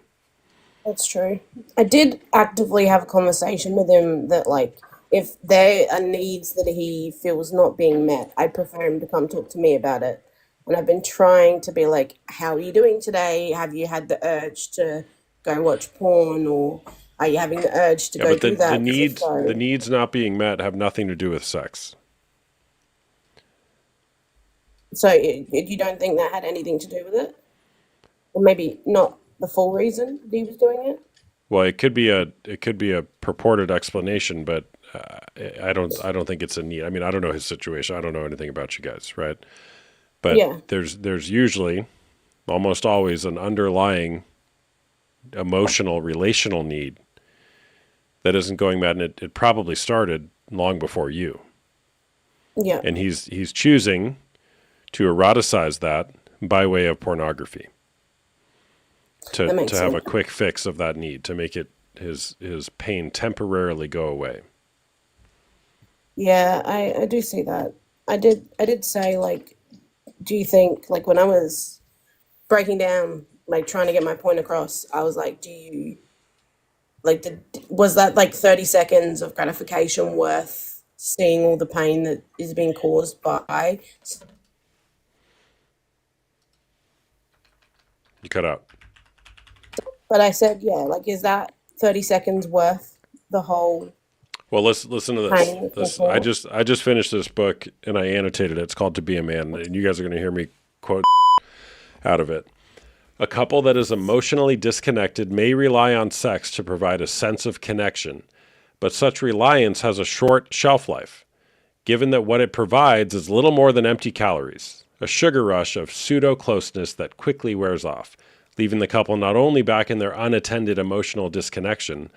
That's true. I did actively have a conversation with him that, like, if there are needs that he feels not being met, I prefer him to come talk to me about it. And I've been trying to be like, how are you doing today? Have you had the urge to go watch porn, or are you having the urge to Yeah, go but do that? the 'Cause if needs so, the needs not being met have nothing to do with sex. so you don't think that had anything to do with it? Or maybe not the full reason that he was doing it? Well, it could be a purported explanation, but I don't think it's a need. I mean, I don't know his situation. I don't know anything about you guys, right? But Yeah. there's usually, almost always, an underlying emotional, relational need that isn't going met, and it probably started long before you. Yeah. And he's choosing to eroticize that by way of pornography. That To makes have a sense. quick fix of that need, to make it his pain temporarily go away. Yeah, I do see that. I did say, like, do you think, like, when I was breaking down, like, trying to get my point across, I was like, do you, like, was that like 30 seconds of gratification worth seeing all the pain that is being caused by? You cut out. But I said, yeah, like, is that 30 seconds worth the whole Well, listen to this. pain This before? I just finished this book and I annotated it. It's called To Be a Man, and you guys are going to hear me quote out of it. A couple that is emotionally disconnected may rely on sex to provide a sense of connection, but such reliance has a short shelf life, given that what it provides is little more than empty calories, a sugar rush of pseudo-closeness that quickly wears off, leaving the couple not only back in their unattended emotional disconnection,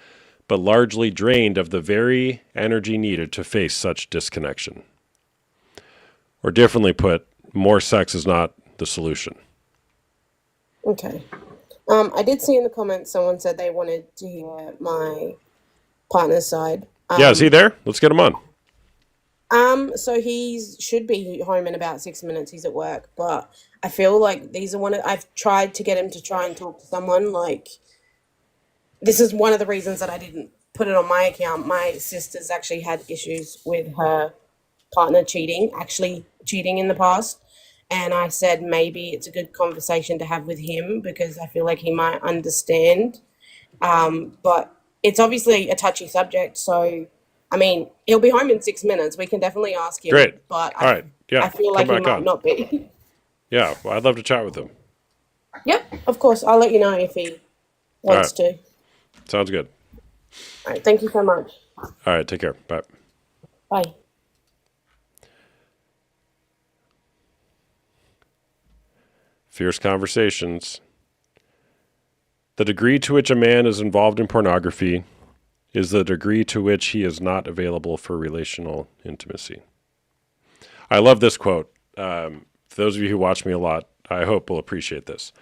but largely drained of the very energy needed to face such disconnection. Or differently put, more sex is not the solution. Okay. I did see in the comments someone said they wanted to hear my partner's side. Yeah, is he there? Let's get him on. So he should be home in about 6 minutes. He's at work, but I feel like these are I've tried to get him to try and talk to someone. Like, this is one of the reasons that I didn't put it on my account. My sister's actually had issues with her partner actually cheating in the past. And I said maybe it's a good conversation to have with him because I feel like he might understand. But it's obviously a touchy subject. So, I mean, he'll be home in 6 minutes. We can definitely ask him. Great. But All right. Yeah. I feel Come like he back might on. not be. Yeah. Well, I'd love to chat with him. Yep, of course. I'll let you know if he wants to. Sounds good. All right. Thank you so much. All right. Take care. Bye. Bye. Fierce conversations. The degree to which a man is involved in pornography is the degree to which he is not available for relational intimacy. I love this quote. For those of you who watch me a lot, I hope will appreciate this.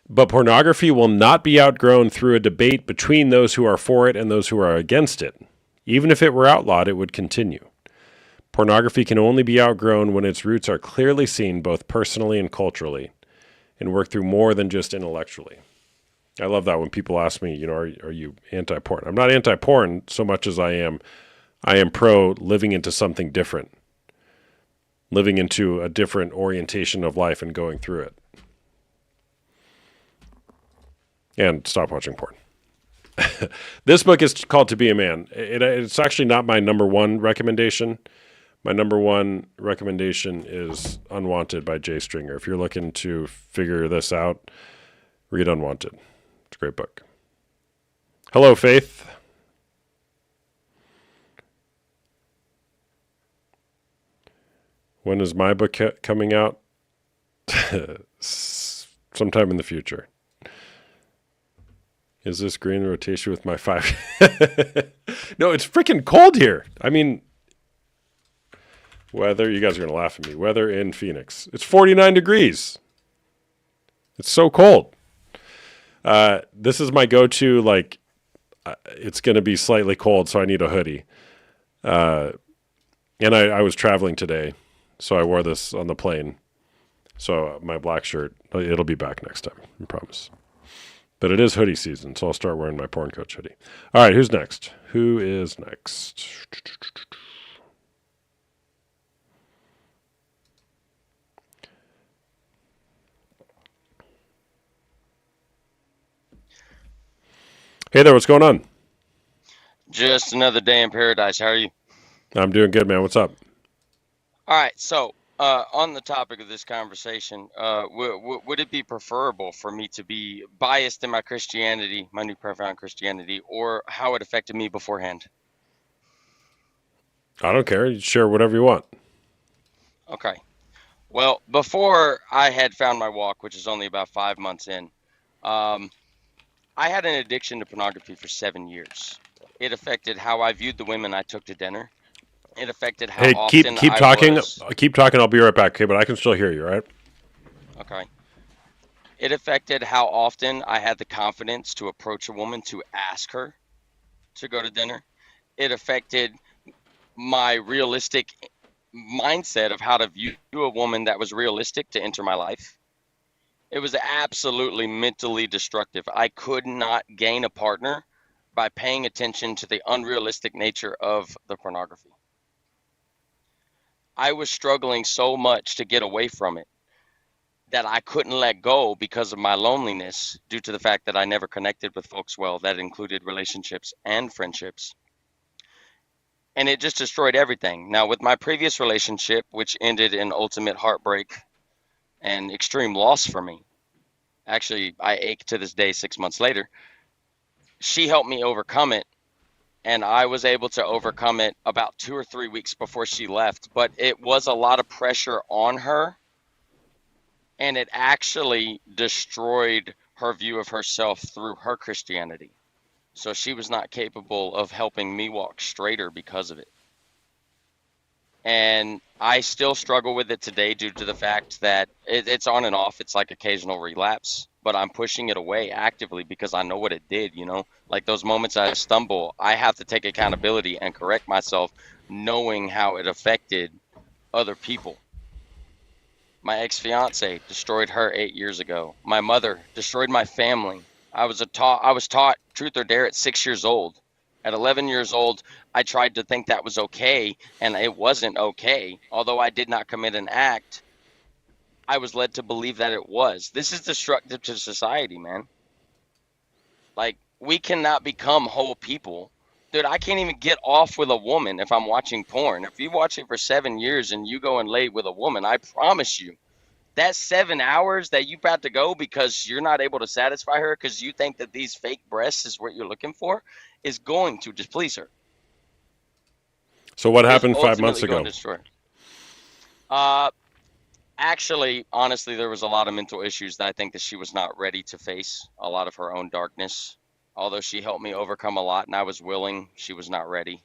But pornography will not be outgrown through a debate between those who are for it and those who are against it. Even if it were outlawed, it would continue. Pornography can only be outgrown when its roots are clearly seen both personally and culturally, and work through more than just intellectually. I love that when people ask me, are you anti-porn? I'm not anti-porn so much as I am pro living into something different, living into a different orientation of life and going through it. And stop watching porn. This book is called To Be a Man. It's actually not my number one recommendation. My number one recommendation is Unwanted by Jay Stringer. If you're looking to figure this out, read Unwanted. It's a great book. Hello, Faith. When is my book coming out? Sometime in the future. Is this green rotation with my 5? No, it's freaking cold here. I mean, weather, you guys are going to laugh at me. Weather in Phoenix. It's 49 degrees. It's so cold. This is my go-to. Like, it's going to be slightly cold, so I need a hoodie. And I was traveling today, so I wore this on the plane. So my black shirt, it'll be back next time, I promise. But it is hoodie season, so I'll start wearing my Porn Coach hoodie. All right, who's next? Who is next? Hey there, what's going on? Just another day in paradise. How are you? I'm doing good, man. What's up? All right. So, on the topic of this conversation, would it be preferable for me to be biased in my Christianity, my new profound Christianity, or how it affected me beforehand? I don't care. You share whatever you want. Okay. Well, before I had found my walk, which is only about 5 months in, I had an addiction to pornography for 7 years. It affected how I viewed the women I took to dinner. It affected how Hey, often keep I talking. was. Keep talking. I'll be right back. Okay, but I can still hear you, right? Okay. It affected how often I had the confidence to approach a woman to ask her to go to dinner. It affected my realistic mindset of how to view a woman that was realistic to enter my life. It was absolutely mentally destructive. I could not gain a partner by paying attention to the unrealistic nature of the pornography. I was struggling so much to get away from it that I couldn't let go because of my loneliness due to the fact that I never connected with folks well. That included relationships and friendships. And it just destroyed everything. Now, with my previous relationship, which ended in ultimate heartbreak and extreme loss for me, actually, I ache to this day 6 months later, she helped me overcome it. And I was able to overcome it about 2 or 3 weeks before she left. But it was a lot of pressure on her. And it actually destroyed her view of herself through her Christianity. So she was not capable of helping me walk straighter because of it. And I still struggle with it today due to the fact that it's on and off. It's like occasional relapse, but I'm pushing it away actively because I know what it did, you know? Like those moments I stumble, I have to take accountability and correct myself, knowing how it affected other people. My ex-fiance destroyed her 8 years ago. My mother destroyed my family. I was taught truth or dare at 6 years old. At 11 years old, I tried to think that was okay, and it wasn't okay. Although I did not commit an act, I was led to believe that it was. This is destructive to society, man. Like, we cannot become whole people. Dude, I can't even get off with a woman if I'm watching porn. If you watch it for 7 years and you go and lay with a woman, I promise you, that 7 hours that you about to go because you're not able to satisfy her because you think that these fake breasts is what you're looking for is going to displease her. So what It's happened 5 months ultimately going ago? to destroy her. Actually, honestly, there was a lot of mental issues that I think that she was not ready to face, a lot of her own darkness. Although she helped me overcome a lot and I was willing, she was not ready.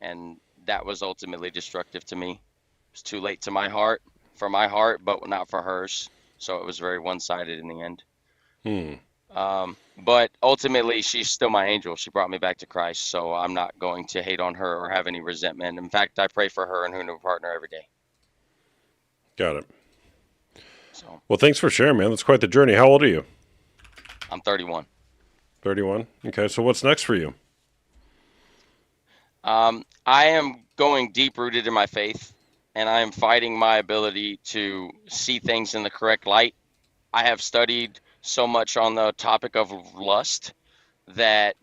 And that was ultimately destructive to me. It was too late for my heart, but not for hers. So it was very one-sided in the end. But ultimately, she's still my angel. She brought me back to Christ. So I'm not going to hate on her or have any resentment. In fact, I pray for her and her new partner every day. Got it. So Well, thanks for sharing, man. That's quite the journey. How old are you? I'm 31. 31. Okay, so what's next for you? I am going deep rooted in my faith, and I am fighting my ability to see things in the correct light. I have studied so much on the topic of lust that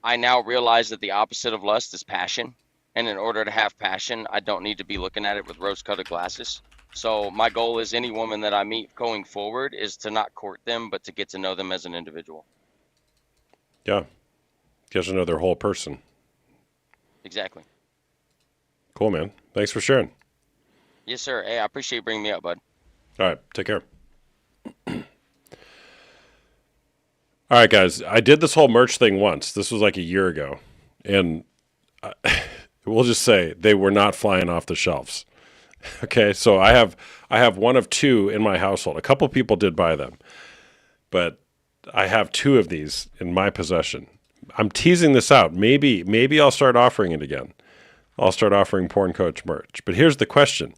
I now realize that the opposite of lust is passion. And in order to have passion, I don't need to be looking at it with rose-colored glasses. So my goal is any woman that I meet going forward is to not court them, but to get to know them as an individual. Yeah. Get to know their whole person. Exactly. Cool, man. Thanks for sharing. Yes, sir. Hey, I appreciate you bringing me up, bud. All right, take care. All right, guys. I did this whole merch thing once. This was like a year ago. And we'll just say they were not flying off the shelves. Okay, so I have one of two in my household. A couple people did buy them. but I have 2 of these in my possession. I'm teasing this out. Maybe I'll start offering it again. I'll start offering Porn Coach merch. But here's the question.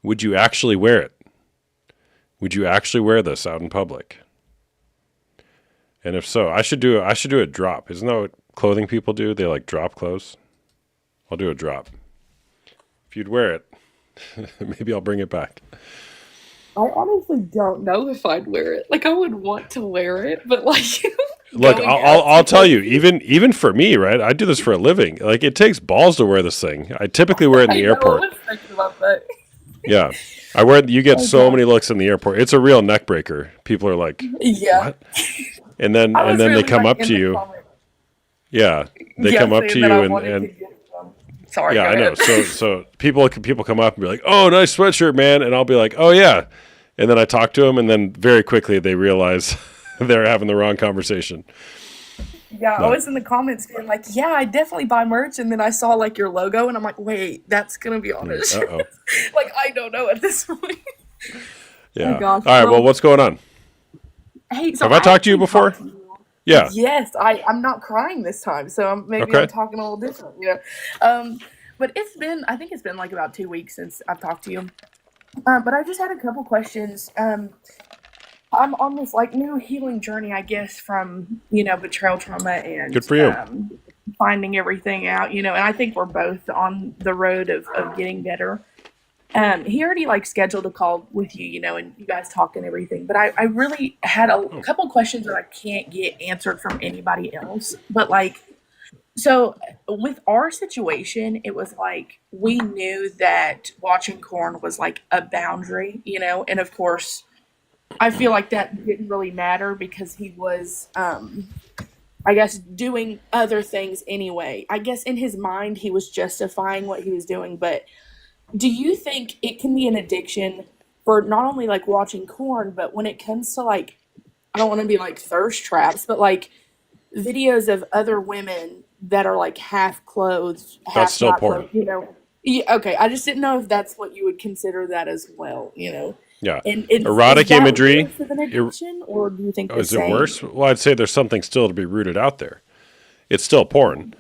Would you actually wear it? Would you actually wear this out in public? And if so, I should do a drop. Isn't that what clothing people do? They like drop clothes. I'll do a drop. If you'd wear it, maybe I'll bring it back. I honestly don't know if I'd wear it. Like, I would want to wear it, but like, Look, going I'll out tell you, even for me, right? I do this for a living. Like, it takes balls to wear this thing. I typically wear it in the I know, airport. I was thinking about that. Yeah, you get so many looks in the airport. It's a real neck breaker. People are like, Yeah. what? And then I was they really, come like, up in to the you. comments. Yeah, they Yeah, come up saying to that I you wanted to and get some. Sorry, yeah, go I know. ahead. So people come up and be like, "Oh, nice sweatshirt, man," and I'll be like, "Oh yeah," and then I talk to them, and then very quickly they realize they're having the wrong conversation. Yeah, I But was in the comments being like, yeah, I definitely buy merch, and then I saw like your logo, and I'm like, wait, that's gonna be on his uh-oh. shirt. Like, I don't know at this point. Yeah. Oh gosh. All right. Well, Well, what's going on? hey, so Have I I talked to you actually before? talked to you. Yeah. Yes, I'm not crying this time, so maybe Okay. I'm talking a little different, But I think it's been like about 2 weeks since I've talked to you. But I just had a couple questions. I'm on this like new healing journey, I guess, from betrayal trauma and Good for you. finding everything out, and I think we're both on the road of getting better. He already like scheduled a call with you, and you guys talk and everything. But I really had a couple questions that I can't get answered from anybody else. But like, so with our situation, it was like we knew that watching corn was like a boundary, and of course, I feel like that didn't really matter because he was, I guess, doing other things anyway. I guess in his mind, he was justifying what he was doing. But do you think it can be an addiction for not only like watching corn, but when it comes to like, I don't want to be like thirst traps, but like videos of other women that are like half clothed, That's half still not porn. clothed, Yeah, okay, I just didn't know if that's what you would consider that as well, Yeah. And Erotic is that imagery. worse of an addiction, or do you think the Is it same? worse? Well, I'd say there's something still to be rooted out there. It's still porn.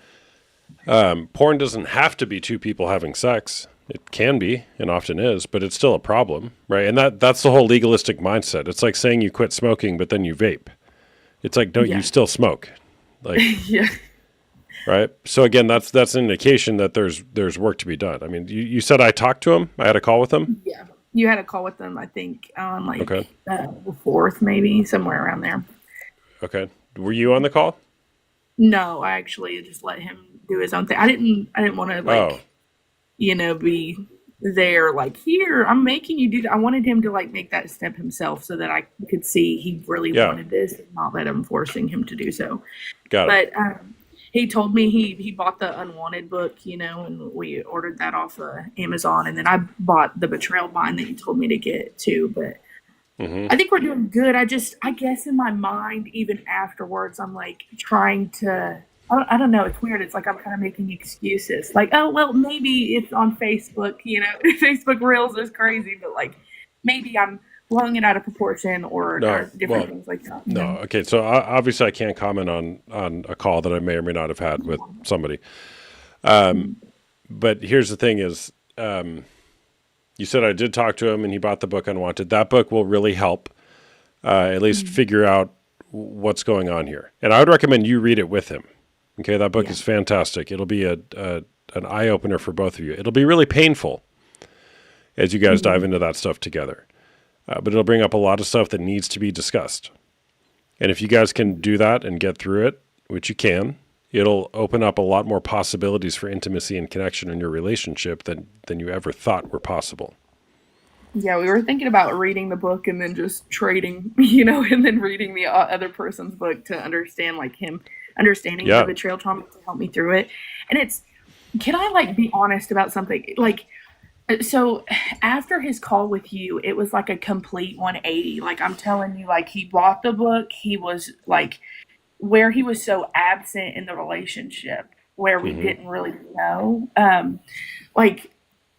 Porn doesn't have to be 2 people having sex. It can be, and often is, but it's still a problem, right? And that's the whole legalistic mindset. It's like saying you quit smoking, but then you vape. It's like, no, Yeah. you still smoke. Like, Yeah. right? So again, that's an indication that there's work to be done. I mean, you said I talked to him. I had a call with him. Yeah. You had a call with them, I think, on like Okay. the 4th, maybe somewhere around there. Okay. Were you on the call? No, I actually just let him do his own thing. I didn't want to Oh, be there like, here, I'm making you do that. I wanted him to like make that step himself so that I could see he really yeah. wanted this and not that I'm forcing him to do so. Got it. But he told me he bought the Unwanted book, and we ordered that off Amazon, and then I bought the Betrayal bind that you told me to get too. But Hmm. I think we're doing good. I guess in my mind, even afterwards, I'm like trying to. I don't know. It's weird. It's like I'm kind of making excuses. Like, oh well, maybe it's on Facebook. Facebook Reels is crazy, but like maybe I'm blowing it out of proportion or No. different Well, things like that. no. Okay. So obviously I can't comment on a call that I may or may not have had with somebody. But here's the thing is, you said I did talk to him and he bought the book Unwanted. That book will really help at least figure out what's going on here. And I would recommend you read it with him. Okay, that book Yeah. is fantastic. It'll be an eye opener for both of you. It'll be really painful as you guys dive into that stuff together, but it'll bring up a lot of stuff that needs to be discussed. And if you guys can do that and get through it, which you can, it'll open up a lot more possibilities for intimacy and connection in your relationship than you ever thought were possible. Yeah, we were thinking about reading the book and then just trading, and then reading the other person's book to understand, like him understanding Yeah. the betrayal trauma to help me through it. And can I like be honest about something? Like, so after his call with you, it was like a complete 180. Like I'm telling you, like he bought the book. He was like, where he was so absent in the relationship, where we Mhm. didn't really know. Like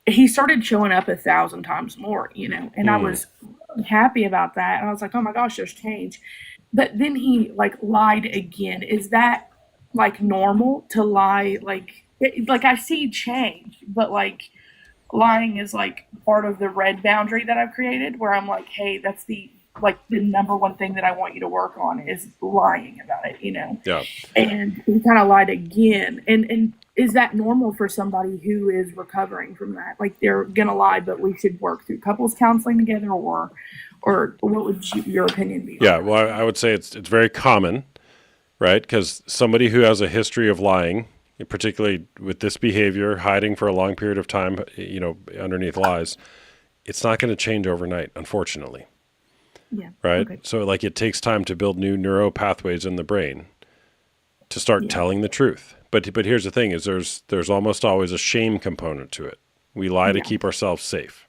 he started showing up 1,000 times more, and I Mm. was happy about that. And I was like, oh my gosh, there's change. but then he like lied again. Is that like normal to lie? Like I see change, but like lying is like part of the red boundary that I've created where I'm like, hey, that's the number one thing that I want you to work on is lying about it, you know. Yeah. And he kind of lied again. And is that normal for somebody who is recovering from that? Like they're gonna lie, but we should work through couples counseling together, or what would your opinion be? Yeah. Well, I would say it's very common, right? Because somebody who has a history of lying, particularly with this behavior, hiding for a long period of time, you know, underneath lies, it's not going to change overnight, unfortunately. Yeah. Right. Okay. So like it takes time to build new neural pathways in the brain to start telling the truth. But here's the thing: is there's almost always a shame component to it. We lie to keep ourselves safe.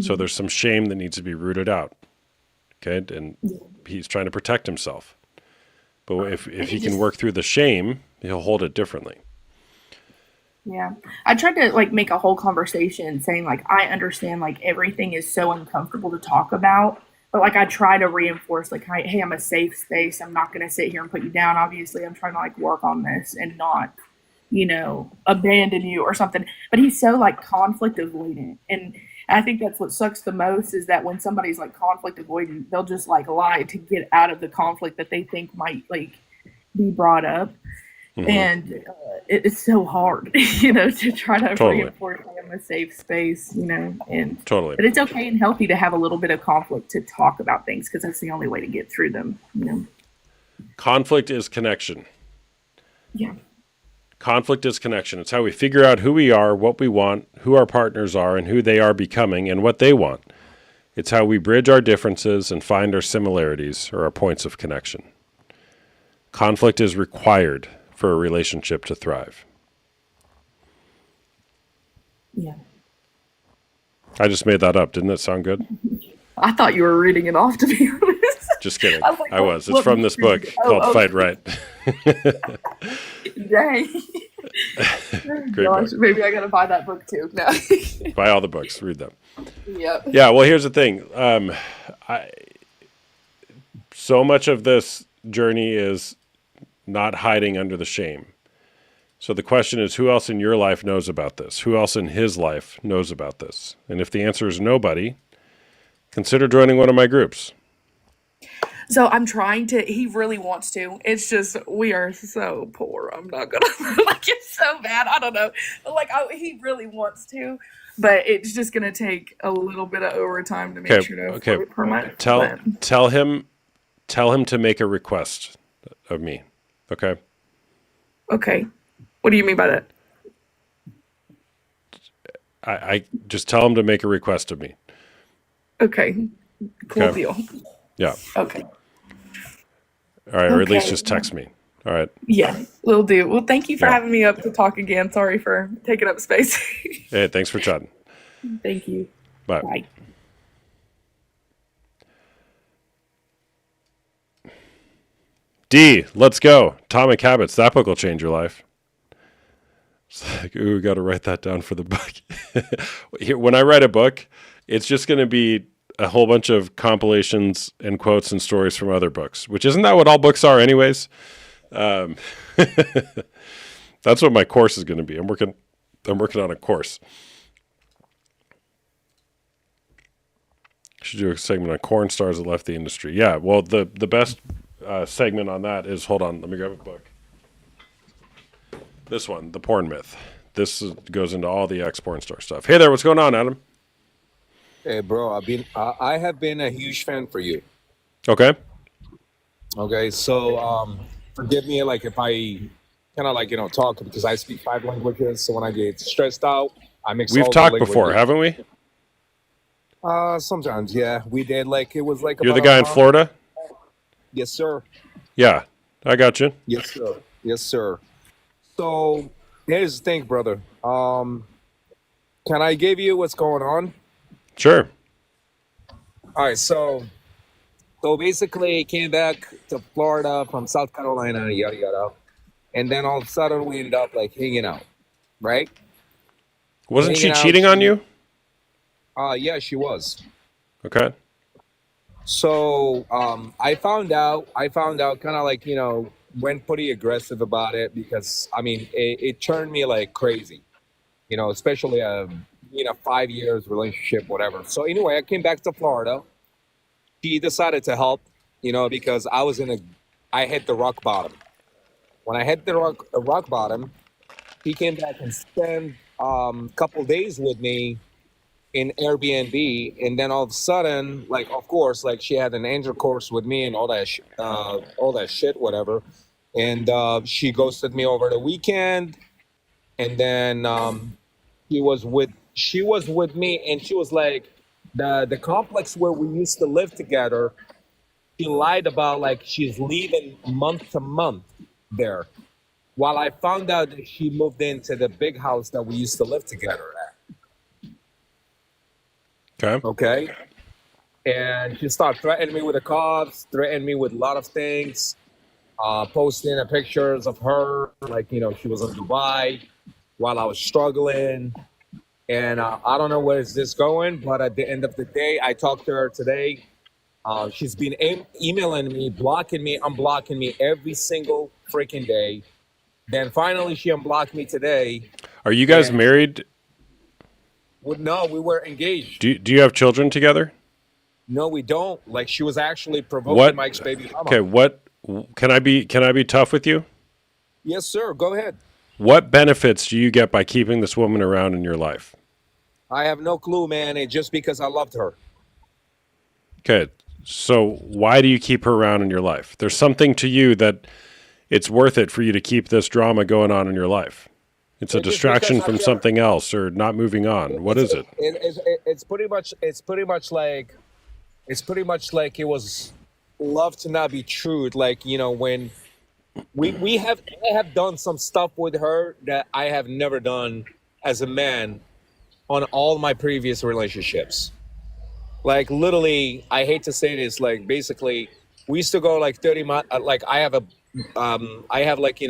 So there's some shame that needs to be rooted out. Okay, and he's trying to protect himself. But if he can work through the shame, he'll hold it differently. Yeah. I tried to like make a whole conversation saying like I understand like everything is so uncomfortable to talk about, but like I try to reinforce like hey, I'm a safe space. I'm not going to sit here and put you down. Obviously, I'm trying to like work on this and not, you know, abandon you or something. But he's so like conflict avoidant, and I think that's what sucks the most is that when somebody's like conflict avoidant, they'll just like lie to get out of the conflict that they think might like be brought up. And it's so hard, you know, to try to reinforce I'm a safe space, you know, and but it's okay and healthy to have a little bit of conflict to talk about things because that's the only way to get through them, you know. Conflict is connection. Yeah. Conflict is connection. It's how we figure out who we are, what we want, who our partners are, and who they are becoming, and what they want. It's how we bridge our differences and find our similarities or our points of connection. Conflict is required for a relationship to thrive. Yeah. I just made that up. Didn't it sound good? I thought you were reading it off, to be honest. Just kidding. I was. It's from this book called Fight Right. Dang. Great Gosh, book. maybe I gotta buy that book too. No. Buy all the books. Read them. Yep. Yeah, well, here's the thing. So much of this journey is not hiding under the shame. So the question is, who else in your life knows about this? Who else in his life knows about this? And if the answer is nobody, consider joining one of my groups. So I'm trying to, he really wants to. It's just, we are so poor. I'm not gonna, like, it's so bad. I don't know. Like, he really wants to, but it's just gonna take a little bit of overtime to make sure to afford it per month. Tell him to make a request of me. Okay. Okay. What do you mean by that? I just tell him to make a request of me. Okay. Cool deal. Yeah. Okay. All right. Or at least just text me. All right. Yeah, will do. Well, thank you for having me up to talk again. Sorry for taking up space. Hey, thanks for chatting. Thank you. Bye. Bye. D, let's go. Atomic Habits. That book will change your life. It's like, ooh, got to write that down for the book. When I write a book, it's just going to be a whole bunch of compilations and quotes and stories from other books, which isn't that what all books are anyways? That's what my course is going to be. I'm working on a course. Should do a segment on corn stars that left the industry. Yeah, well, the best segment on that is, hold on, let me grab a book. This one, The Porn Myth. This goes into all the ex-porn star stuff. Hey there, what's going on, Adam? Hey, bro, I have been a huge fan for you. Okay. Okay, so forgive me, like if I kind of like talk because I speak 5 languages. So when I get stressed out, I mix. We've talked before, haven't we? Sometimes, yeah, we did. Like it was like. You're the guy in Florida? Yes, sir. Yeah, I got you. Yes, sir. Yes, sir. So here's the thing, brother. Can I give you what's going on? Sure. All right, so basically came back to Florida from South Carolina, yada yada, and then all of a sudden we ended up like hanging out, right? Wasn't she cheating on you? Yeah, she was. Okay. So I found out kind of like, went pretty aggressive about it because I mean, it turned me like crazy, especially 5 years relationship, whatever. So anyway, I came back to Florida. She decided to help, because I hit the rock bottom. When I hit the rock bottom, he came back and spent a couple days with me in Airbnb, and then all of a sudden, like, of course, like she had an angel course with me and all that shit, whatever. And she ghosted me over the weekend, and then she was with me, and she was like, the complex where we used to live together. She lied about like she's leaving month to month there. While I found out that she moved into the big house that we used to live together at. Okay. Okay. And she started threatening me with the cops, threatening me with a lot of things, posting pictures of her, like, she was in Dubai while I was struggling. And I don't know where is this going, but at the end of the day, I talked to her today. She's been emailing me, blocking me, unblocking me every single freaking day. Then finally, she unblocked me today. Are you guys And married? no, we were engaged. Do you have children together? No, we don't. Like, she was actually provoking What? my ex-baby mama. Okay. What can I be tough with you? Yes, sir. Go ahead. What benefits do you get by keeping this woman around in your life? I have no clue, man. It's just because I loved her. Okay. So why do you keep her around in your life? There's something to you that it's worth it for you to keep this drama going on in your life. It's a It's just distraction because I from feel something else or not moving on. What is it? it's pretty much like it was love to not be true. Like, when I have done some stuff with her that I have never done as a man on all my previous relationships. Like, literally, I hate to say this, like, basically, we used to go like 30 miles. Like, I have like,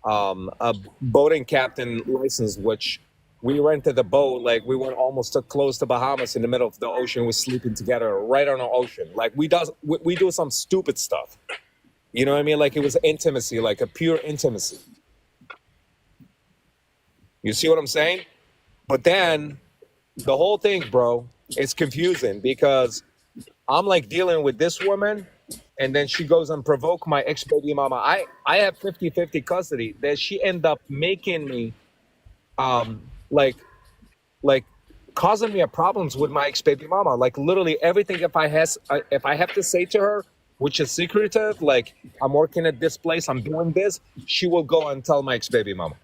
a boating captain license, which we rented the boat. Like, we went almost to close to Bahamas in the middle of the ocean. We're sleeping together right on the ocean. Like, we do some stupid stuff. You know what I mean? Like, it was intimacy, like a pure intimacy. You see what I'm saying? But then the whole thing, bro, it's confusing because I'm like dealing with this woman, and then she goes and provoke my ex-baby mama. I have 50-50 custody. That she end up making me like causing me a problems with my ex-baby mama. Like, literally everything, if I have to say to her, which is secretive, like, I'm working at this place, I'm doing this, she will go and tell my ex-baby mama.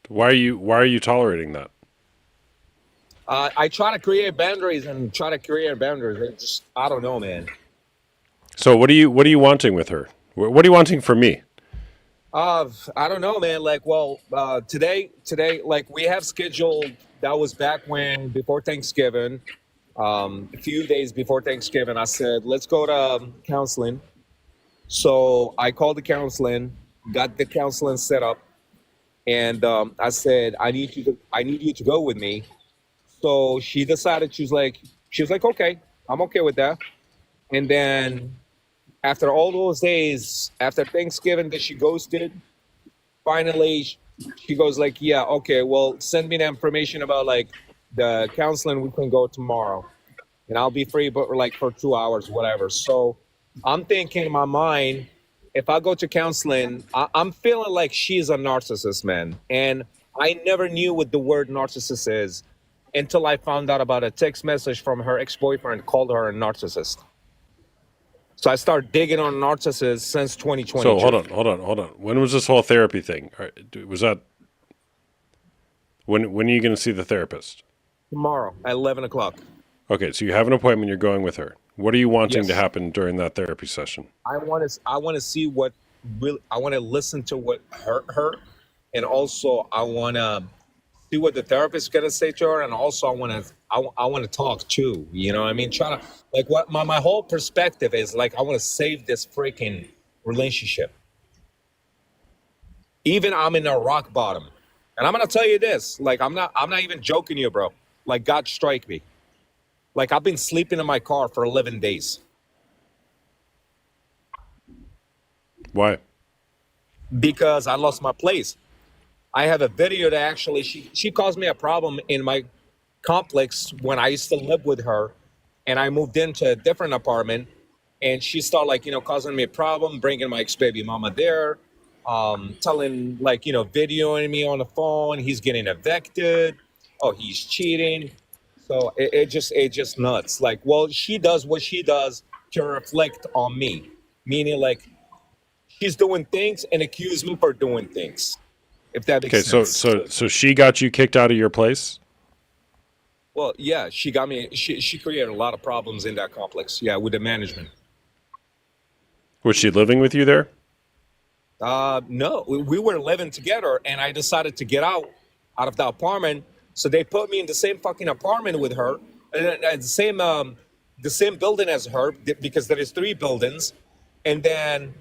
Why are you tolerating that? I try to create boundaries and try to create boundaries. I don't know, man. So what are you wanting with her? What are you wanting from me? I don't know, man. Like, well, today, like, we have scheduled. That was back when before Thanksgiving, a few days before Thanksgiving. I said, let's go to counseling. So I called the counseling, got the counseling set up, and I said, I need you to go with me. So she decided, she was like, okay, I'm okay with that. And then after all those days, after Thanksgiving that she ghosted, finally she goes like, yeah, okay, well, send me the information about like the counseling. We can go tomorrow, and I'll be free, but like for 2 hours, whatever. So I'm thinking in my mind, if I go to counseling, I'm feeling like she's a narcissist, man. And I never knew what the word narcissist is until I found out about a text message from her ex-boyfriend called her a narcissist. So I started digging on narcissists since 2022. So hold on. When was this whole therapy thing? Was that when are you going to see the therapist? Tomorrow at 11 o'clock. Okay, so you have an appointment. You're going with her. What are you wanting to Yes. happen during that therapy session? I want to see what really. I want to listen to what hurt her, and also I want to see what the therapist is gonna say to her, and also I want to talk too. You know what I mean? Try to, like, what my whole perspective is, like, I want to save this freaking relationship. Even I'm in a rock bottom, and I'm gonna tell you this. Like, I'm not even joking you, bro. Like, God strike me. Like I've been sleeping in my car for 11 days Why? because I lost my place. I have a video that actually she caused me a problem in my complex when I used to live with her, and I moved into a different apartment, and she started like causing me a problem, bringing my ex baby mama there, telling like videoing me on the phone. He's getting evicted. Oh, he's cheating. So it just nuts. Like, well, she does what she does to reflect on me, meaning like she's doing things and accuse me for doing things. If that makes Okay, so sense. so she got you kicked out of your place? Well, yeah, she got me. She created a lot of problems in that complex. Yeah, with the management. Was she living with you there? No, we were living together, and I decided to get out of the apartment. So they put me in the same fucking apartment with her, and the same building as her, because there is 3 buildings. And then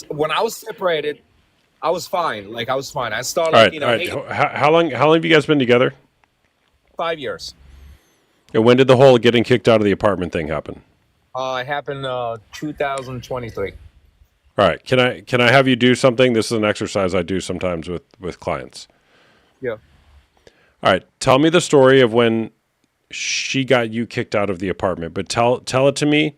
when I was separated, I was fine. Like I was fine. I started All like right, all right. hey, How long have you guys been together? 5 years. And when did the whole getting kicked out of the apartment thing happen? It happened 2023. All right. Can I have you do something? This is an exercise I do sometimes with clients. Yeah. All right. Tell me the story of when she got you kicked out of the apartment, but tell it to me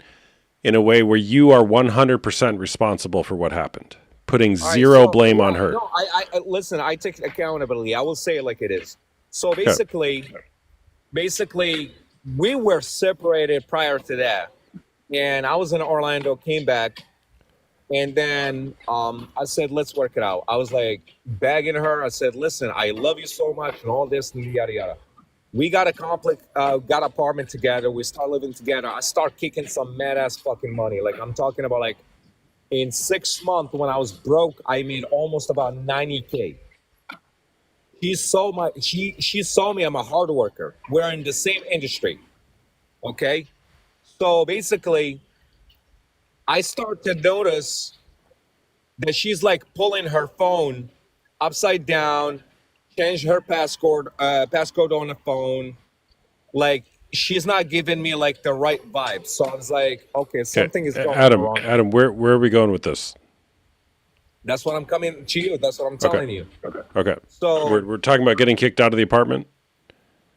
in a way where you are 100% responsible for what happened, putting All right, zero so blame on yeah, her. no, I listen. I take accountability. I will say it like it is. So Okay. basically, we were separated prior to that, and I was in Orlando, came back, and then I said, let's work it out. I was like begging her. I said, listen, I love you so much, and all this and yada yada. We got a got apartment together. We start living together. I start kicking some mad ass fucking money. Like I'm talking about like in 6 months when I was broke, I made almost about 90K. She saw me. I'm a hard worker. We're in the same industry. Okay. So basically, I start to notice that she's like pulling her phone upside down, change her passcode on the phone. Like she's not giving me like the right vibe. So I was like, okay, Okay. something is going Adam, wrong. where are we going with this? That's what I'm coming to you. That's what I'm Okay. telling you. Okay. So, We're talking about getting kicked out of the apartment?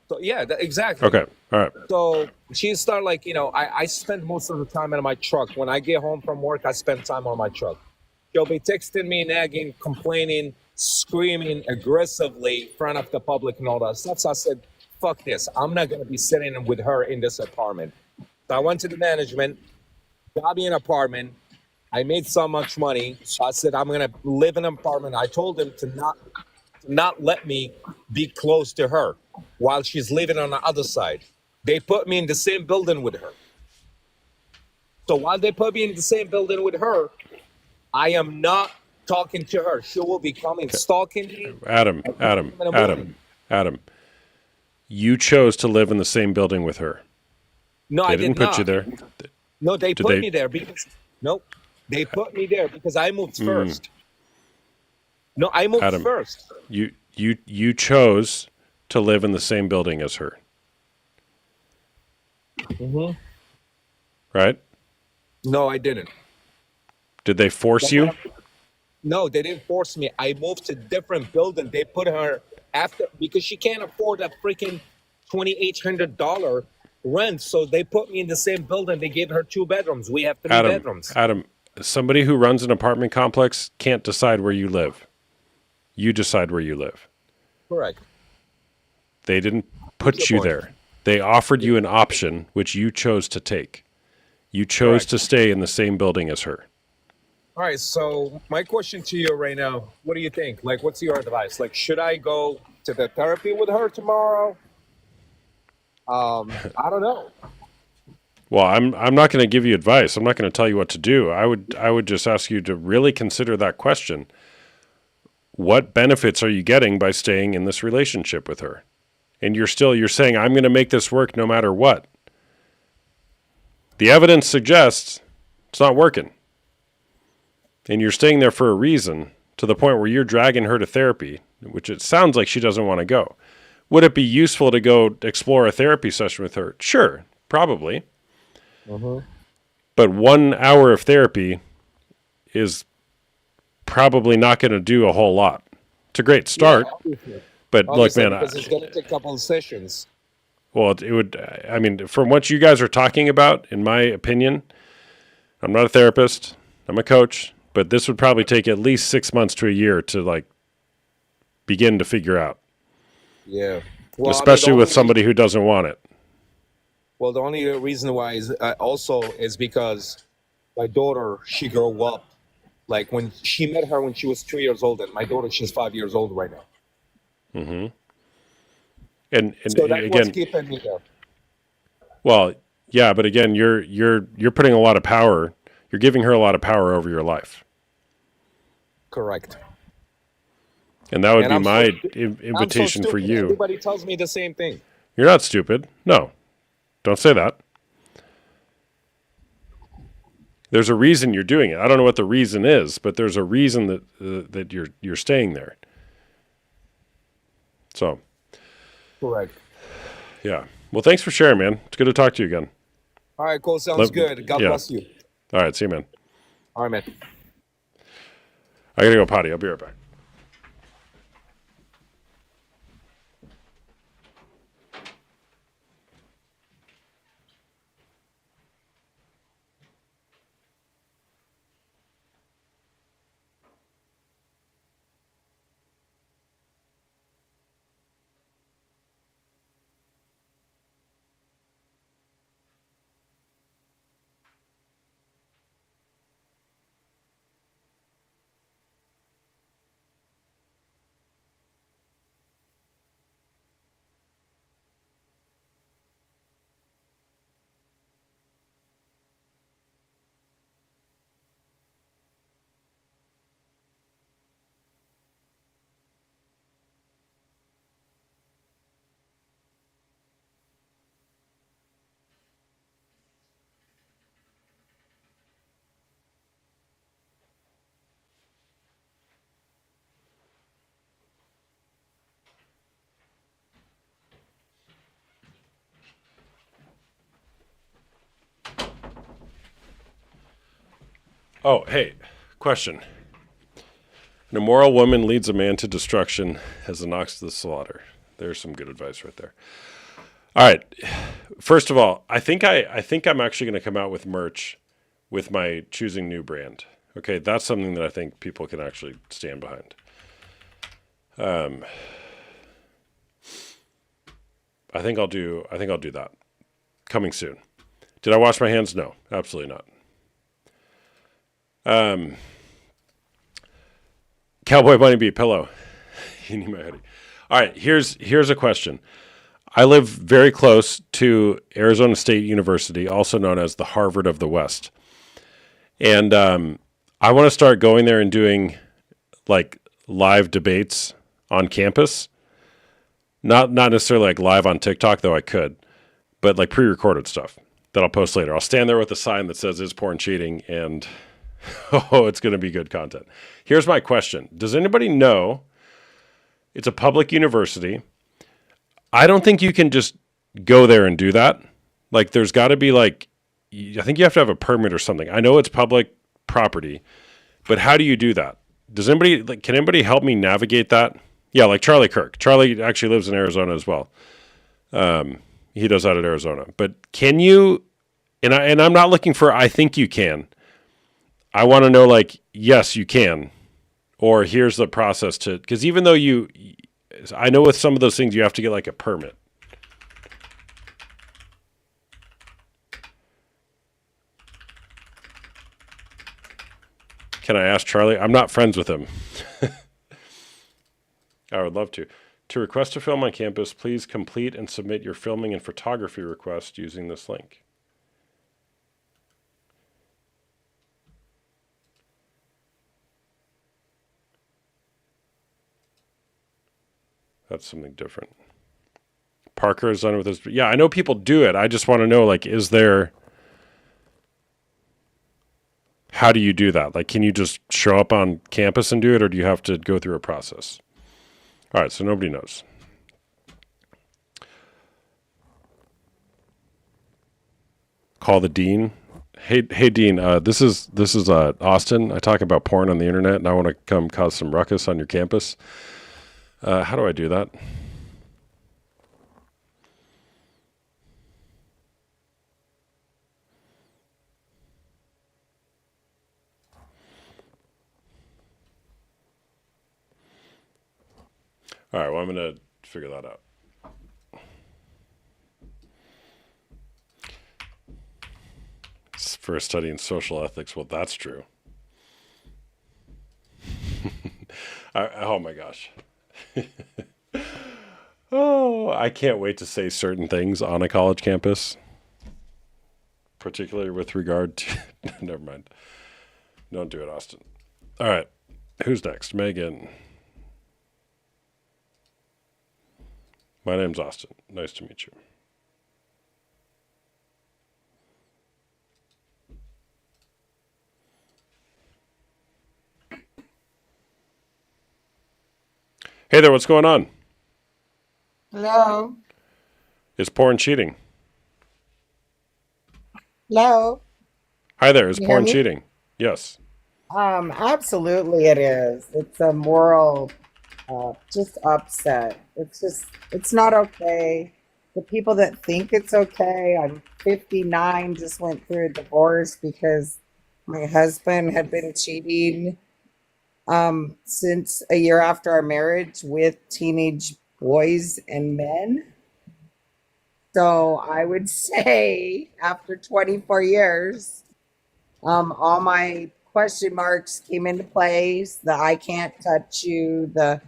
so yeah, exactly. Okay. All right. So she started like, I spend most of the time in my truck. When I get home from work, I spend time on my truck. She'll be texting me, nagging, complaining, screaming aggressively in front of the public and all that stuff. So I said, fuck this. I'm not going to be sitting with her in this apartment. So I went to the management, got me an apartment. I made so much money. So I said, I'm going to live in an apartment. I told them to not let me be close to her while she's living on the other side. They put me in the same building with her. So while they put me in the same building with her, I am not talking to her. She will be coming, stalking me. Adam, in the morning. Adam. You chose to live in the same building with her. No, They I didn't did put you not. there. No, they Did put they? me there because nope. They put me there because I moved first. No, I moved Adam, first. you chose to live in the same building as her, Mm-hmm. right? No, I didn't. Did they force you? No, they didn't force me. I moved to different building. They put her after because she can't afford that freaking $2,800 rent. So they put me in the same building. They gave her 2 bedrooms. We have 3 bedrooms. Adam, somebody who runs an apartment complex can't decide where you live. You decide where you live. Correct. They didn't put Good you point. there. They offered you an option which you chose to take. You chose Correct. to stay in the same building as her. All right. So my question to you right now, what do you think? Like, what's your advice? Like, should I go to the therapy with her tomorrow? I don't know. Well, I'm not going to give you advice. I'm not going to tell you what to do. I would just ask you to really consider that question. What benefits are you getting by staying in this relationship with her? And you're saying I'm going to make this work no matter what. The evidence suggests it's not working. And you're staying there for a reason, to the point where you're dragging her to therapy, which it sounds like she doesn't want to go. Would it be useful to go explore a therapy session with her? Sure, probably. But 1 hour of therapy is probably not going to do a whole lot. It's a great start, Obviously. but look, Obviously, man, because it's going to take a couple of sessions. well, it would, I mean, from what you guys are talking about, in my opinion, I'm not a therapist, I'm a coach, but this would probably take at least 6 months to a year to like begin to figure out, Yeah. Well, I mean, especially the with only somebody who doesn't want it. well, the only reason why is also is because my daughter, she grew up like when she met her when she was 2 years old, and my daughter, she's 5 years old right now. Hmm. And So that's what's again, keeping me there. well, yeah, but again, you're putting a lot of power. You're giving her a lot of power over your life, Correct. and that would And be I'm so my I'm so invitation for stupid. you. Everybody tells me the same thing. You're not stupid. No, don't say that. There's a reason you're doing it. I don't know what the reason is, but there's a reason that you're staying there. So, Correct. yeah. Well, thanks for sharing, man. It's good to talk to you again. All right, cool. Sounds Let- good. God yeah. bless you. All right, see you, man. All right, man. I gotta go potty. I'll be right back. Oh, hey, question. An immoral woman leads a man to destruction as an ox to the slaughter. There's some good advice right there. All right. First of all, I think I'm actually going to come out with merch with my choosing new brand. Okay, that's something that I think people can actually stand behind. I think I'll do that. Coming soon. Did I wash my hands? No, absolutely not. Cowboy Bunny Bee pillow. You need my hoodie. All right, here's a question. I live very close to Arizona State University, also known as the Harvard of the West. And I want to start going there and doing like live debates on campus. Not necessarily like live on TikTok, though I could, but like pre-recorded stuff that I'll post later. I'll stand there with a sign that says "Is porn cheating?" and oh, it's going to be good content. Here's my question. Does anybody know it's a public university? I don't think you can just go there and do that. Like there's got to be like, I think you have to have a permit or something. I know it's public property, but how do you do that? Does anybody, like, can anybody help me navigate that? Yeah, like Charlie Kirk. Charlie actually lives in Arizona as well. He does out at Arizona. But can you, and I'm not looking for I think you can. I want to know like, yes, you can. Or here's the process to, because even though I know with some of those things you have to get like a permit. Can I ask Charlie? I'm not friends with him. I would love to. To request to film on campus, please complete and submit your filming and photography request using this link. That's something different. Parker is done with his. Yeah, I know people do it. I just want to know, like, is there. How do you do that? Like, can you just show up on campus and do it, or do you have to go through a process? All right, so nobody knows. call the dean. Hey, Dean. This is Austin. I talk about porn on the internet, and I want to come cause some ruckus on your campus. How do I do that? All right. Well, I'm gonna figure that out. For a study in social ethics. Well, that's true. Oh my gosh. Oh, I can't wait to say certain things on a college campus, particularly with regard to. Never mind. Don't do it, Austin. All right. Who's next? Megan. My name's Austin. Nice to meet you. Hey there, what's going on? Hello. Is porn cheating? Hello. Hi there, is Can you hear porn me? cheating? Yes. Absolutely it is. It's a moral just upset. It's not okay. The people that think it's okay, I'm 59, just went through a divorce because my husband had been cheating since a year after our marriage with teenage boys and men. So I would say after 24 years, all my question marks came into place. The I can't touch you, the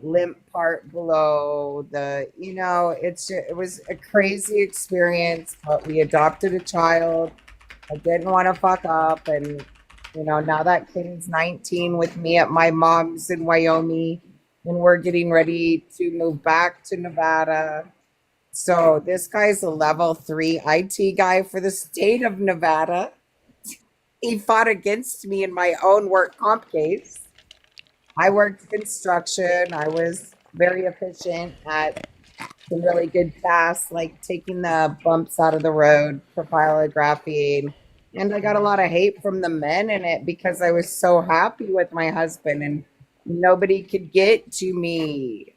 limp part below, it was a crazy experience, but we adopted a child. I didn't want to fuck up, and now that kid's 19 with me at my mom's in Wyoming, and we're getting ready to move back to Nevada. So this guy's a level 3 IT guy for the state of Nevada. He fought against me in my own work comp case. I worked construction. I was very efficient at some really good tasks, like taking the bumps out of the road, profilographing. And I got a lot of hate from the men in it because I was so happy with my husband and nobody could get to me.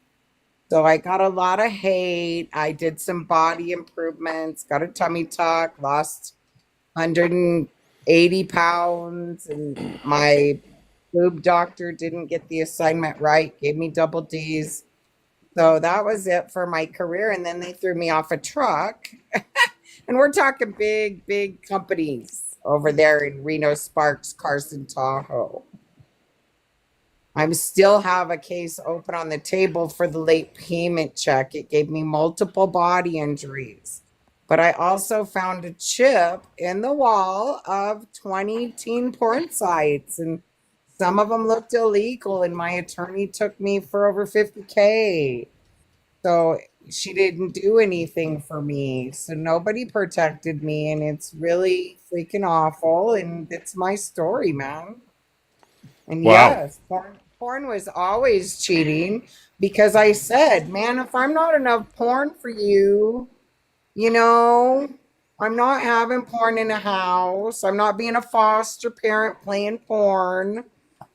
So I got a lot of hate. I did some body improvements, got a tummy tuck, lost 180 pounds, and my boob doctor didn't get the assignment right, gave me double D's. So that was it for my career. And then they threw me off a truck. And we're talking big, big companies over there in Reno, Sparks, Carson, Tahoe. I still have a case open on the table for the late payment check. It gave me multiple body injuries. But I also found a chip in the wall of 20 teen porn sites. And some of them looked illegal. And my attorney took me for over $50K. So she didn't do anything for me. So nobody protected me. And it's really freaking awful. And it's my story, man. And Wow. yes, porn was always cheating because I said, man, if I'm not enough porn for you, I'm not having porn in a house. I'm not being a foster parent playing porn.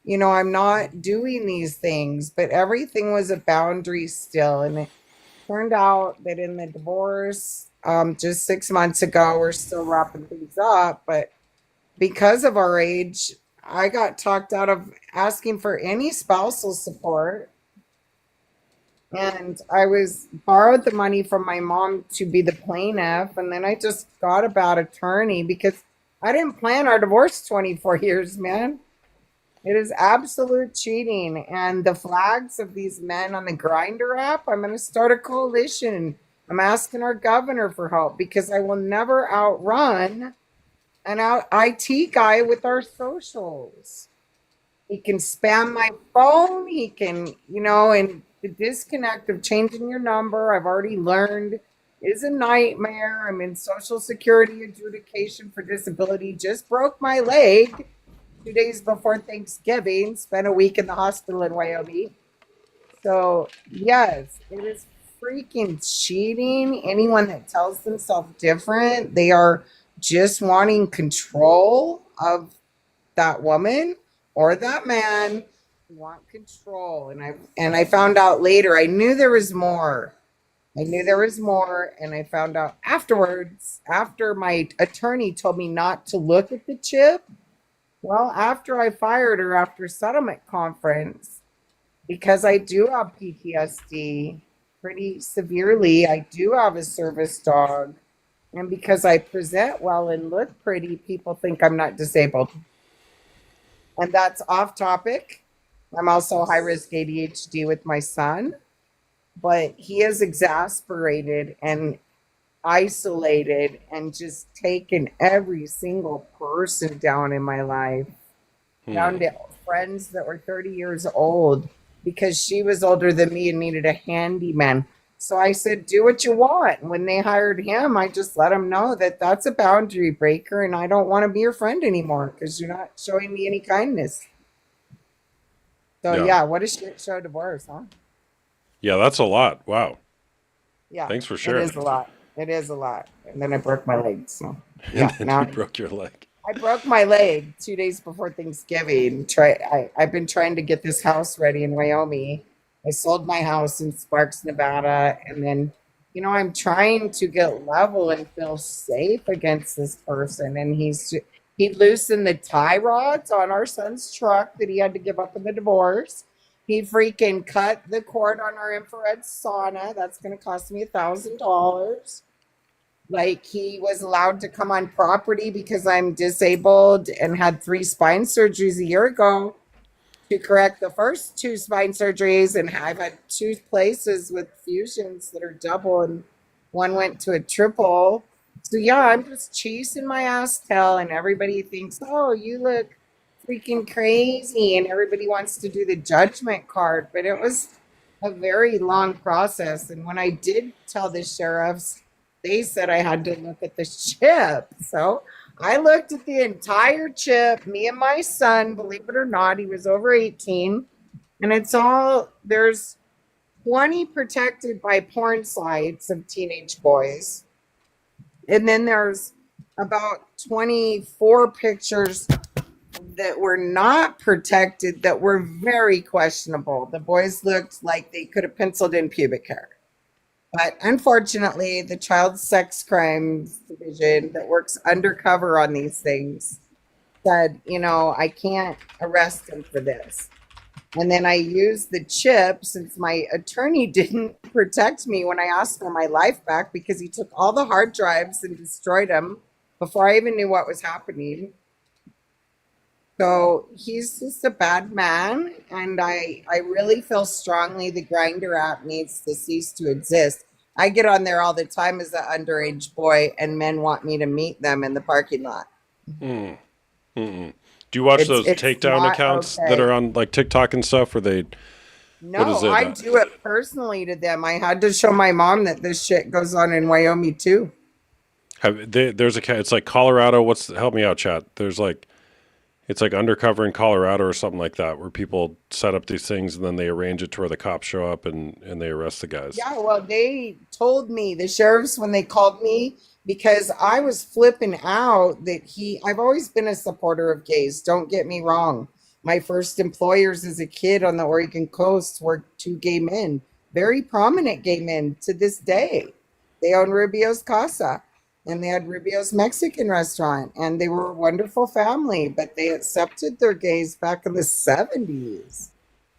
I'm not doing these things, but everything was a boundary still. And it turned out that in the divorce, just 6 months ago, we're still wrapping things up. But because of our age, I got talked out of asking for any spousal support. And I borrowed the money from my mom to be the plaintiff. And then I just got a bad attorney because I didn't plan our divorce 24 years, man. It is absolute cheating. And the flags of these men on the Grindr app, I'm going to start a coalition. I'm asking our governor for help because I will never outrun an IT guy with our socials. He can spam my phone. He can, and the disconnect of changing your number, I've already learned, is a nightmare. I'm in Social Security adjudication for disability. Just broke my leg 2 days before Thanksgiving. Spent a week in the hospital in Wyoming. So, yes, it is freaking cheating. Anyone that tells themselves different, they are just wanting control of that woman or that man. You want control. And I found out later, I knew there was more. I knew there was more, and I found out afterwards, after my attorney told me not to look at the chip. Well, after I fired her after settlement conference, because I do have PTSD pretty severely, I do have a service dog, and because I present well and look pretty, people think I'm not disabled. And that's off topic. I'm also high risk ADHD with my son, but he is exasperated and isolated and just taken every single person down in my life, down to friends that were 30 years old, because she was older than me and needed a handyman. So I said, do what you want. And when they hired him, I just let him know that that's a boundary breaker and I don't want to be your friend anymore because you're not showing me any kindness. So yeah, what a shit show divorce, huh? Yeah, that's a lot. Wow. Yeah. Thanks for sharing. It is a lot. It is a lot. And then I broke my leg. So And yeah, then now you broke your leg. I broke my leg 2 days before Thanksgiving. I've been trying to get this house ready in Wyoming. I sold my house in Sparks, Nevada, and then, I'm trying to get level and feel safe against this person. And he loosened the tie rods on our son's truck that he had to give up in the divorce. He freaking cut the cord on our infrared sauna. That's going to cost me $1,000. Like, he was allowed to come on property because I'm disabled and had 3 spine surgeries a year ago to correct the first 2 spine surgeries. And I've had 2 places with fusions that are double and one went to a triple. So yeah, I'm just chasing my ass tail and everybody thinks, oh, you look freaking crazy. And everybody wants to do the judgment card. But it was a very long process. And when I did tell the sheriffs, they said I had to look at the chip. So I looked at the entire chip, me and my son, believe it or not, he was over 18. And there's 20 protected by porn sites of teenage boys. And then there's about 24 pictures that were not protected that were very questionable. The boys looked like they could have penciled in pubic hair. But unfortunately, the Child Sex Crimes Division that works undercover on these things said, I can't arrest him for this. And then I used the chip since my attorney didn't protect me when I asked for my life back because he took all the hard drives and destroyed them before I even knew what was happening. So he's just a bad man, and I really feel strongly the Grindr app needs to cease to exist. I get on there all the time as an underage boy, and men want me to meet them in the parking lot. Do you watch those takedown accounts that are on like TikTok and stuff where they... No, I do it personally to them. I had to show my mom that this shit goes on in Wyoming too. There's it's like Colorado. Help me out, chat. It's like undercover in Colorado or something like that, where people set up these things and then they arrange it to where the cops show up and they arrest the guys. Yeah, well, they told me, the sheriffs, when they called me, because I was flipping out that I've always been a supporter of gays. Don't get me wrong. My first employers as a kid on the Oregon coast were 2 gay men, very prominent gay men to this day. They own Rubio's Casa. And they had Rubio's Mexican restaurant, and they were a wonderful family, but they accepted their gays back in the 70s.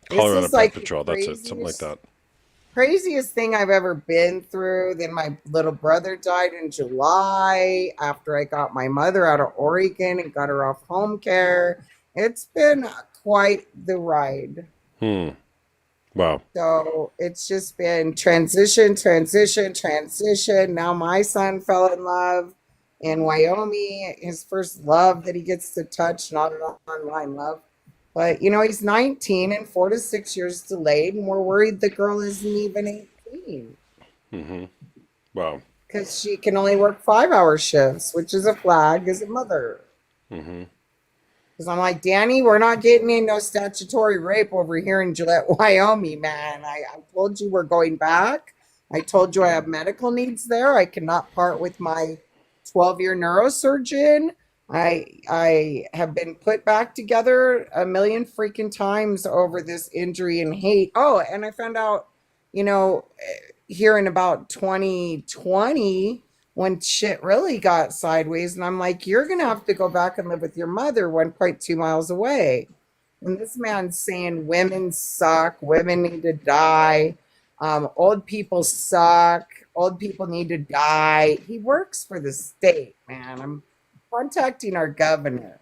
Colorado Pet Patrol, that's it, something like that. Craziest thing I've ever been through. Then my little brother died in July after I got my mother out of Oregon and got her off home care. It's been quite the ride. Wow. So it's just been transition. Now my son fell in love in Wyoming, his first love that he gets to touch, not an online love. But, he's 19 and 4 to 6 years delayed, and we're worried the girl isn't even 18. Wow. Because she can only work 5-hour shifts, which is a flag as a mother. Because I'm like, Danny, we're not getting in no statutory rape over here in Gillette, Wyoming, man. I told you we're going back. I told you I have medical needs there. I cannot part with my 12-year neurosurgeon. I have been put back together a million freaking times over this injury and hate. Oh, and I found out, here in about 2020 when shit really got sideways, and I'm like, you're gonna have to go back and live with your mother 1.2 miles away. And this man's saying women suck, women need to die, old people suck, old people need to die. He works for the state, man. I'm contacting our governor.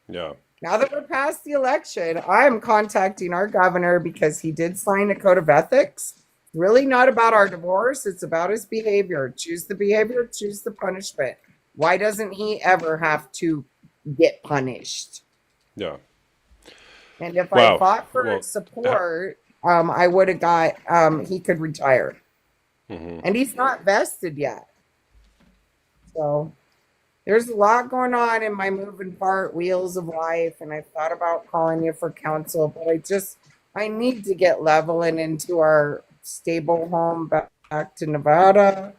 Yeah. Now that we're past the election, I'm contacting our governor because he did sign a code of ethics. Really not about our divorce. It's about his behavior. Choose the behavior, choose the punishment. Why doesn't he ever have to get punished? Yeah. And if Wow. I fought for Well, support, I would have got, he could retire. Mhm. And he's not vested yet. So there's a lot going on in my moving part wheels of life. And I thought about calling you for counsel, but I need to get level and into our stable home back to Nevada.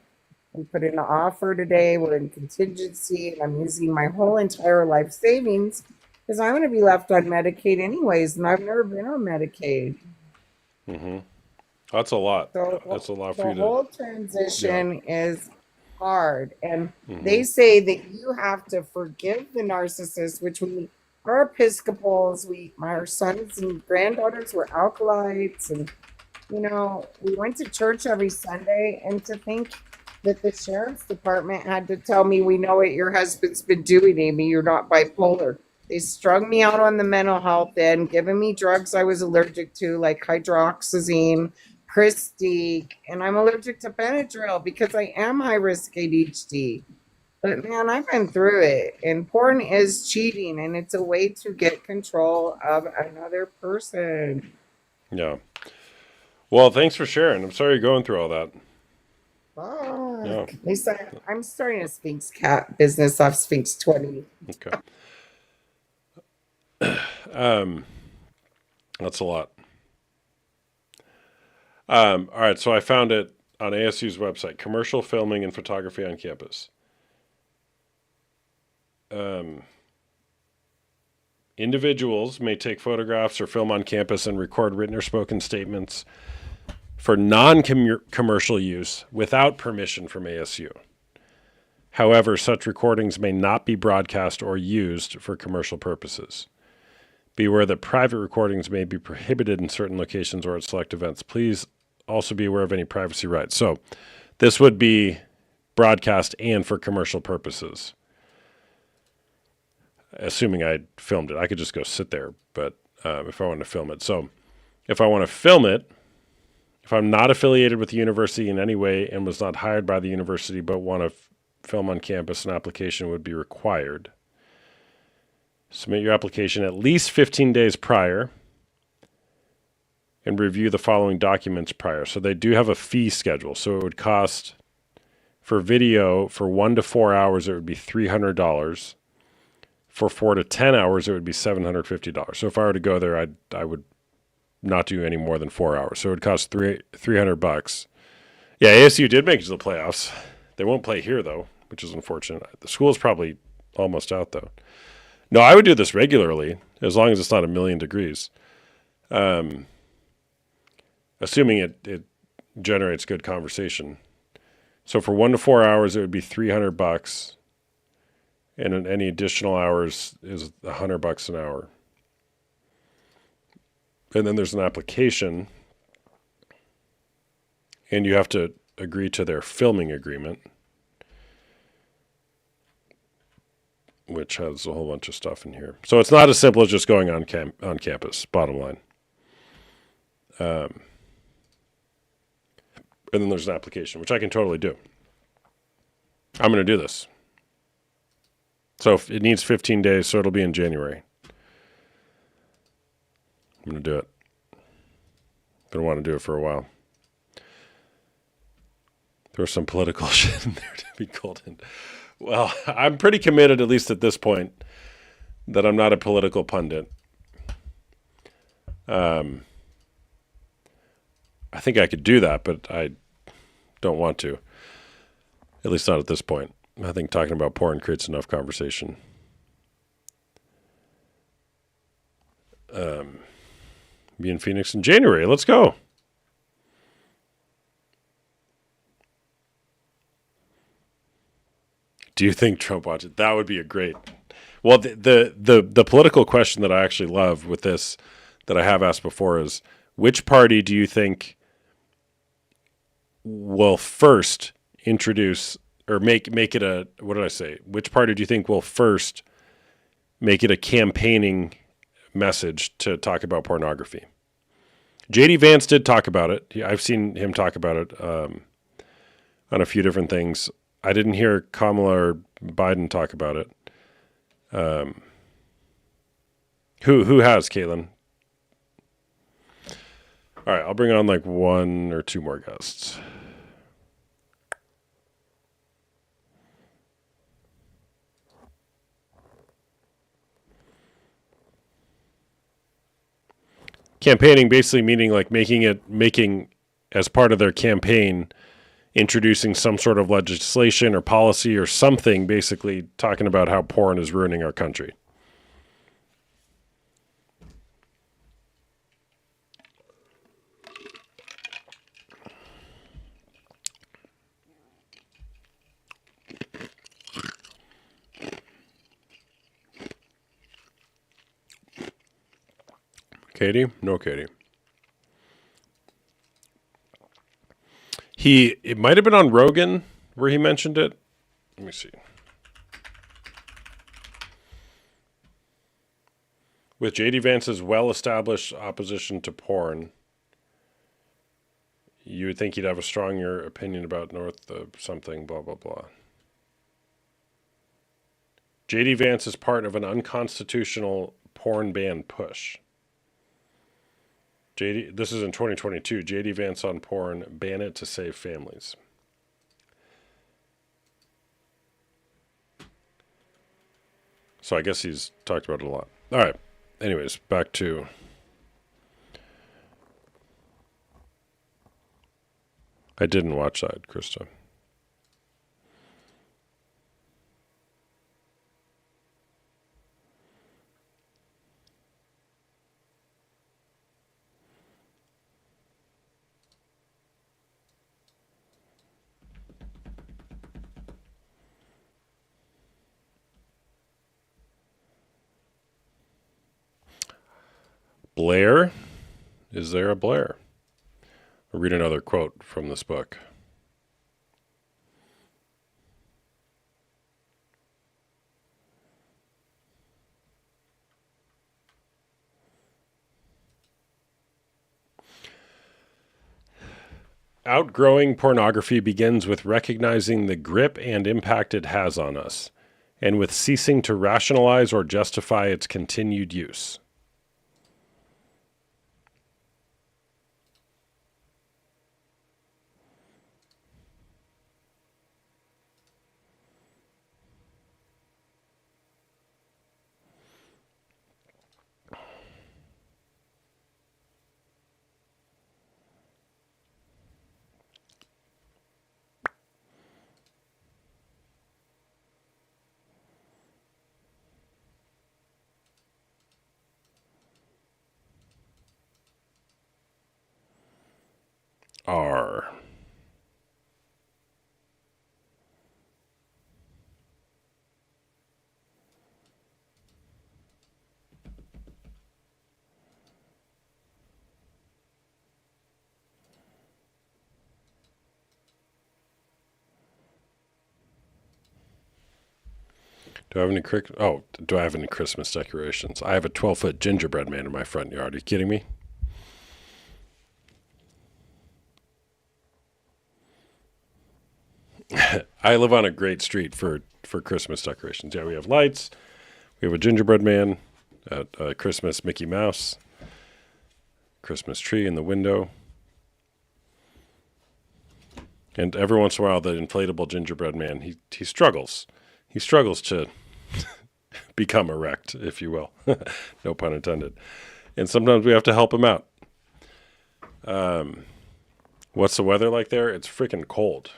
We put in an offer today. We're in contingency, and I'm using my whole entire life savings because I'm going to be left on Medicaid anyways, and I've never been on Medicaid. Mhm. That's a lot. So That's a lot the for you to. whole transition is hard, and they Mhm. say that you have to forgive the narcissist, which we are Episcopals. Our sons and granddaughters were alkalites, and we went to church every Sunday, and to think that the sheriff's department had to tell me, we know what your husband's been doing, Amy, you're not bipolar. They strung me out on the mental health end, giving me drugs I was allergic to, like hydroxyzine, Pristiq, and I'm allergic to Benadryl because I am high risk ADHD. But man, I've been through it, and porn is cheating, and it's a way to get control of another person. Yeah. Well, thanks for sharing. I'm sorry you're going through all that. Fuck. Yeah. At least I'm starting a Sphinx cat business off Sphinx 20. Okay. That's a lot. All right, so I found it on ASU's website, commercial filming and photography on campus. Individuals may take photographs or film on campus and record written or spoken statements for non-commercial use without permission from ASU. However, such recordings may not be broadcast or used for commercial purposes. Be aware that private recordings may be prohibited in certain locations or at select events. Please also be aware of any privacy rights. So this would be broadcast and for commercial purposes. Assuming I filmed it. I could just go sit there, but if I want to film it. So if I want to film it, if I'm not affiliated with the university in any way and was not hired by the university but want to film on campus, an application would be required. Submit your application at least 15 days prior and review the following documents prior. So they do have a fee schedule. So it would cost, for video, for 1 to 4 hours, it would be $300. For 4 to 10 hours, it would be $750. So if I were to go there, I would not do any more than 4 hours. So it would cost $300. Yeah, ASU did make it to the playoffs. They won't play here, though, which is unfortunate. The school's probably almost out, though. No, I would do this regularly, as long as it's not 1,000,000 degrees. Assuming it generates good conversation. So for 1 to 4 hours, it would be $300, and any additional hours is $100 an hour. And then there's an application, and you have to agree to their filming agreement, which has a whole bunch of stuff in here. So it's not as simple as just going on campus, bottom line. And then there's an application, which I can totally do. I'm going to do this. So if it needs 15 days, so it'll be in January. I'm going to do it. Been wanting to do it for a while. There's some political shit in there to be golden. Well, I'm pretty committed, at least at this point, that I'm not a political pundit. I think I could do that, but I don't want to. At least not at this point. I think talking about porn creates enough conversation. Be in Phoenix in January. Let's go. Do you think Trump watches? That would be a great. Well, the political question that I actually love with this that I have asked before is, which party do you think will first introduce or make it a, what did I say? Which party do you think will first make it a campaigning message to talk about pornography? JD Vance did talk about it. I've seen him talk about it on a few different things. I didn't hear Kamala or Biden talk about it. Who has, Caitlin? All right, I'll bring on like one or two more guests. Campaigning basically meaning like making as part of their campaign, introducing some sort of legislation or policy or something, basically talking about how porn is ruining our country. Katie? No, Katie. It might have been on Rogan where he mentioned it. Let me see. With JD Vance's well-established opposition to porn, you would think he'd have a stronger opinion about North something, blah, blah, blah. JD Vance is part of an unconstitutional porn ban push. This is in 2022. JD Vance on porn, ban it to save families. So I guess he's talked about it a lot. All right. Anyways, back to... I didn't watch that, Krista. Blair? Is there a Blair? I'll read another quote from this book. Outgrowing pornography begins with recognizing the grip and impact it has on us, and with ceasing to rationalize or justify its continued use. R. Do I have any Christmas decorations? I have a 12-foot gingerbread man in my front yard. Are you kidding me? I live on a great street for Christmas decorations. Yeah, we have lights. We have a gingerbread man, a Christmas Mickey Mouse, Christmas tree in the window. And every once in a while, the inflatable gingerbread man, he struggles. He struggles to become erect, if you will. No pun intended. And sometimes we have to help him out. What's the weather like there? It's freaking cold.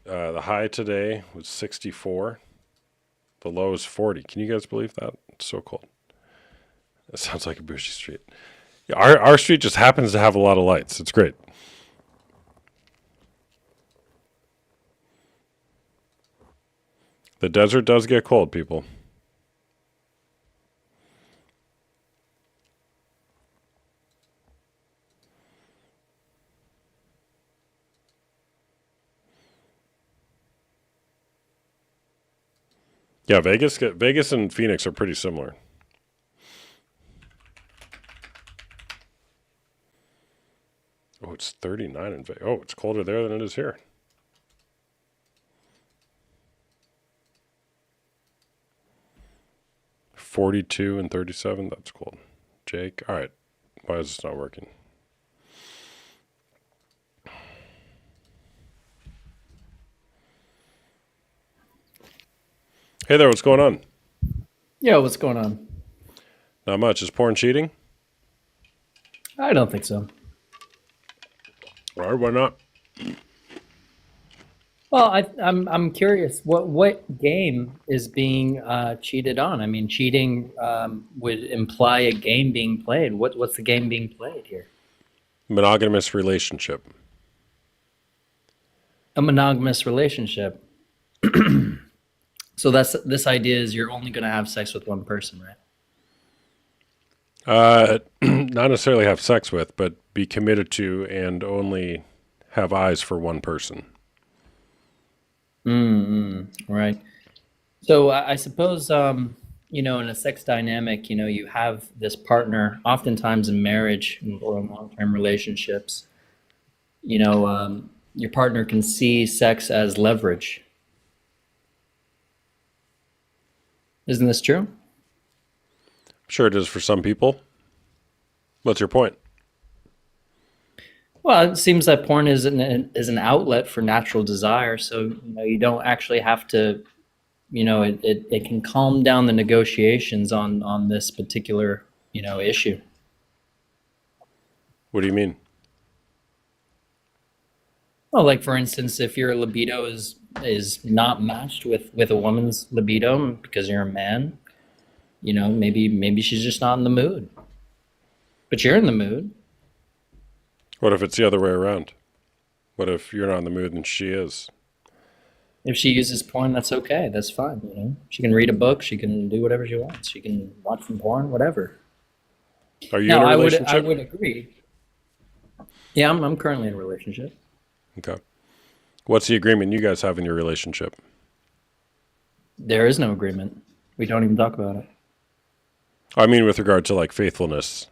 The high today was 64. The low is 40. Can you guys believe that? It's so cold. That sounds like a bushy street. Yeah, our street just happens to have a lot of lights. It's great. The desert does get cold, people. Yeah, Vegas and Phoenix are pretty similar. Oh, it's 39 in Vegas. Oh, it's colder there than it is here. $42 and 37. That's cold. Jake, all right. Why is this not working? Hey there, what's going on? Yeah, what's going on? Not much. Is porn cheating? I don't think so. All right, why not? Well, I'm curious. What game is being cheated on? I mean, cheating would imply a game being played. What's the game being played here? Monogamous relationship. A monogamous relationship. So this idea is you're only going to have sex with one person, right? Not necessarily have sex with, but be committed to and only have eyes for one person. Right. So I suppose, in a sex dynamic, you have this partner, oftentimes in marriage or in long-term relationships, your partner can see sex as leverage. Isn't this true? Sure it is for some people. What's your point? Well, it seems that porn is an outlet for natural desire, so you don't actually have to, it can calm down the negotiations on this particular issue. What do you mean? Well, like for instance, if your libido is not matched with a woman's libido because you're a man, maybe she's just not in the mood, but you're in the mood. What if it's the other way around? What if you're not in the mood and she is? If she uses porn, that's okay. That's fine. She can read a book. She can do whatever she wants. She can watch some porn, whatever. Are you in a relationship? I would agree. Yeah, I'm currently in a relationship. Okay. What's the agreement you guys have in your relationship? There is no agreement. We don't even talk about it. I mean, with regard to like faithfulness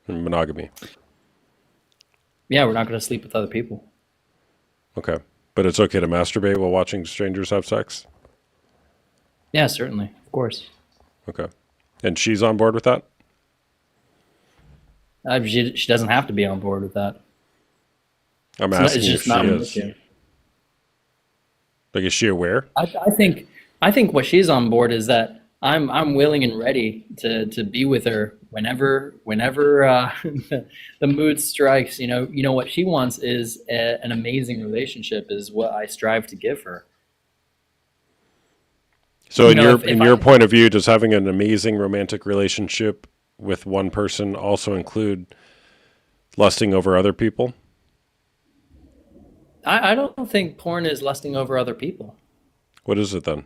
and monogamy. Yeah, we're not going to sleep with other people. Okay. But it's okay to masturbate while watching strangers have sex? Yeah, certainly. Of course. Okay. And she's on board with that? She doesn't have to be on board with that. I'm asking if she is. Issue. Like, is she aware? I think what she's on board is that I'm willing and ready to be with her whenever the mood strikes. What she wants is an amazing relationship is what I strive to give her. So in your point of view, does having an amazing romantic relationship with one person also include lusting over other people? I don't think porn is lusting over other people. What is it then?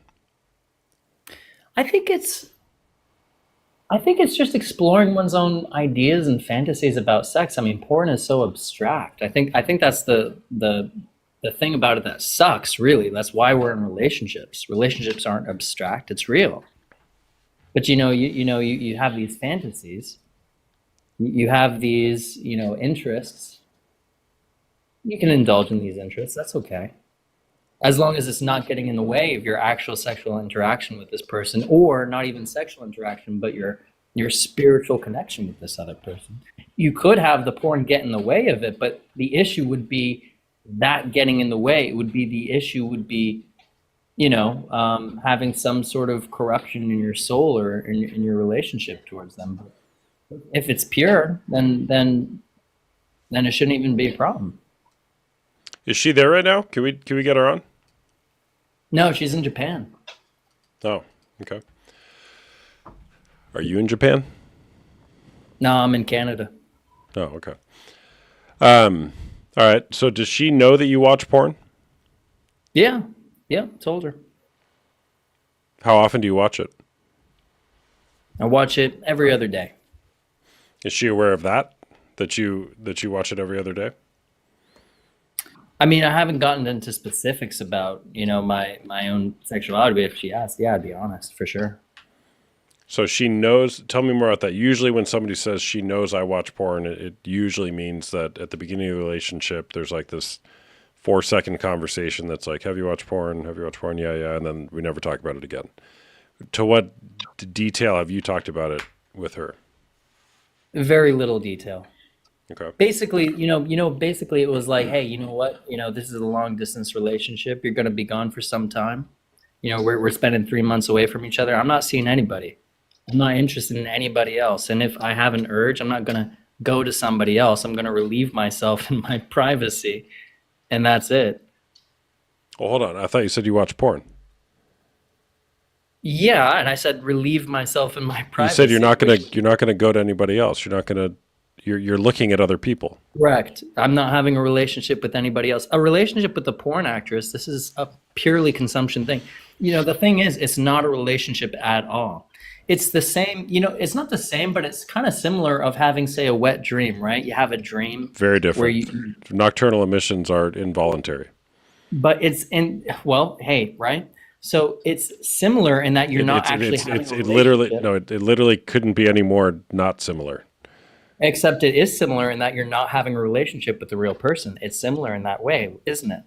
I think it's just exploring one's own ideas and fantasies about sex. I mean, porn is so abstract. I think that's the thing about it that sucks, really. That's why we're in relationships. Relationships aren't abstract, it's real. But you have these fantasies. You have these, interests. You can indulge in these interests. That's okay. As long as it's not getting in the way of your actual sexual interaction with this person, or not even sexual interaction, but your spiritual connection with this other person. You could have the porn get in the way of it, but the issue would be that getting in the way. The issue would be, having some sort of corruption in your soul or in your relationship towards them. But if it's pure, then it shouldn't even be a problem. Is she there right now? Can we get her on? No, she's in Japan. Oh, okay. Are you in Japan? No, I'm in Canada. Oh, okay. All right. So does she know that you watch porn? Yeah, yeah, told her. How often do you watch it? I watch it every other day. Is she aware of that? That you watch it every other day? I mean, I haven't gotten into specifics about, my own sexuality, but if she asked, yeah, I'd be honest, for sure. So she knows. Tell me more about that. Usually, when somebody says she knows I watch porn, it usually means that at the beginning of the relationship, there's like this 4-second conversation that's like, "Have you watched porn? Have you watched porn? Yeah, yeah," and then we never talk about it again. To what detail have you talked about it with her? Very little detail. Okay. Basically, basically it was like, hey, you know what? This is a long distance relationship. You're going to be gone for some time. We're spending 3 months away from each other. I'm not seeing anybody. I'm not interested in anybody else. And if I have an urge, I'm not going to go to somebody else. I'm going to relieve myself in my privacy. And that's it. Well, hold on. I thought you said you watch porn. Yeah, and I said relieve myself in my privacy. You said you're not gonna go to anybody else. You're looking at other people. Correct. I'm not having a relationship with anybody else. A relationship with the porn actress, this is a purely consumption thing. The thing is, it's not a relationship at all. It's the same, it's not the same, but it's kind of similar of having, say, a wet dream, right? You have a dream. Very different. Where Nocturnal emissions are involuntary. But it's hey, right? So it's similar in that you're not actually having a relationship. It literally couldn't be any more not similar. Except it is similar in that you're not having a relationship with the real person. It's similar in that way, isn't it?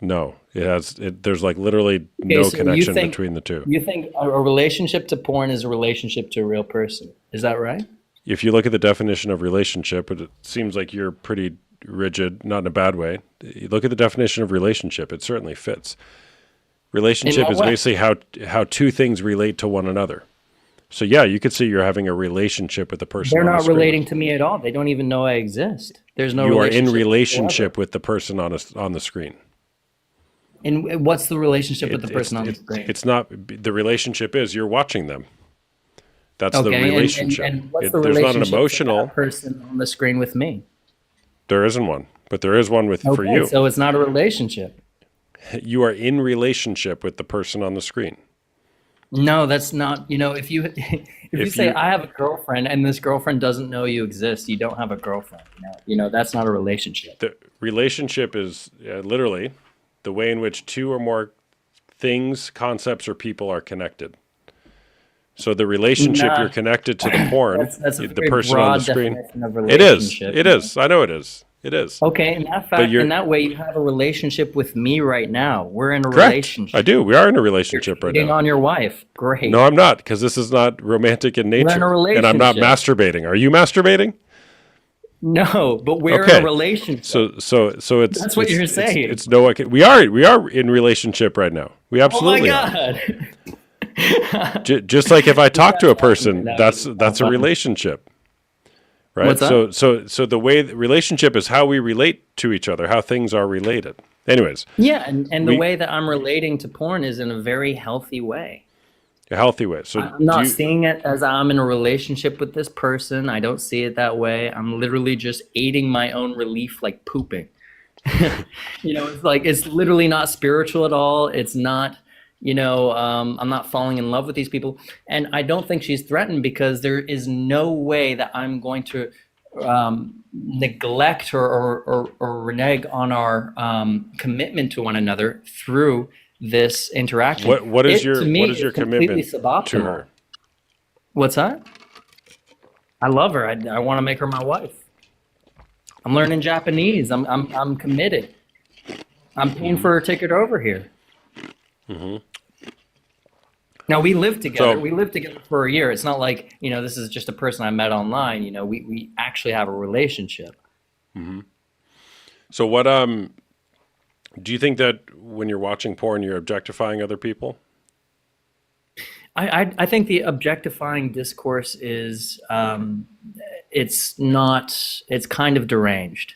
No, there's like literally no connection between the two. You think a relationship to porn is a relationship to a real person. Is that right? If you look at the definition of relationship, it seems like you're pretty rigid, not in a bad way. You look at the definition of relationship, it certainly fits. Relationship is basically how two things relate to one another. So yeah, you could say you're having a relationship with the person. They're on not the screen. relating to me at all. They don't even know I exist. There's no. You are in relationship relationship with the person on the screen. And what's the relationship with the person on the screen? It's not the relationship is you're watching them. That's the Okay, relationship. and what's the There's not an relationship emotional with that person on the screen with me? There isn't one, but there is one for you. So it's not a relationship. You are in relationship with the person on the screen. No, that's not. If you say I have a girlfriend and this girlfriend doesn't know you exist, you don't have a girlfriend. That's not a relationship. The relationship is literally the way in which two or more things, concepts, or people are connected. So the relationship, you're connected to the porn, that's a the very person on the broad screen. definition of It is. relationship. It is. I know it is. It is. Okay, in that way, you have a relationship with me right now. We're in a Correct. relationship. I do. We are in a relationship right Cheating now. on your wife. Great. No, I'm not, because this is not romantic in nature. And I'm not masturbating. Are you masturbating? No, but we're in a relationship. So it's That's what you're it's- saying. It's no. We are in relationship right now. We absolutely Oh are. my God. Just like if I talk to a person, that's a relationship, right? What's that? So the way relationship is how we relate to each other, how things are related. Anyways, Yeah, and the way that I'm relating to porn is in a very healthy way. a healthy way. So I'm not seeing it as I'm in a relationship with this person. I don't see it that way. I'm literally just aiding my own relief like pooping. It's literally not spiritual at all. It's not, I'm not falling in love with these people. And I don't think she's threatened because there is no way that I'm going to neglect or renege on our commitment to one another through this interaction. what is To me, your it's completely commitment to suboptimal. her? What's that? I love her. I want to make her my wife. I'm learning Japanese. I'm committed. I'm paying for her ticket over here. Mm-hmm. Now we live together. So- We lived together for a year. It's not like this is just a person I met online. We actually have a relationship. Mm-hmm. So what do you think that when you're watching porn, you're objectifying other people? I think the objectifying discourse is it's kind of deranged.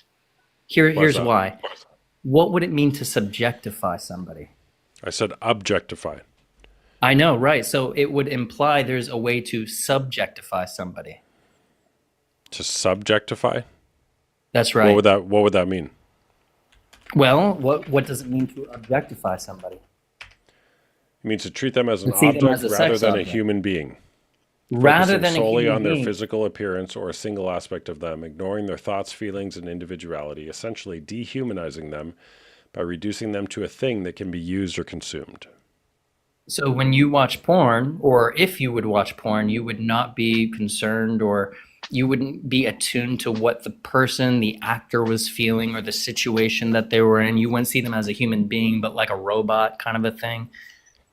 Here's that? why. What would it mean to subjectify somebody? I said objectify. I know, right? So it would imply there's a way to subjectify somebody. To subjectify? That's right. What would that mean? Well, what does it mean to objectify somebody? It means to treat them as an To see them object as a rather sex than object. a human being. Rather Focusing than a solely human on their being. physical appearance or a single aspect of them, ignoring their thoughts, feelings, and individuality, essentially dehumanizing them by reducing them to a thing that can be used or consumed. So when you watch porn, or if you would watch porn, you would not be concerned, or you wouldn't be attuned to what the person, the actor was feeling, or the situation that they were in. You wouldn't see them as a human being, but like a robot kind of a thing.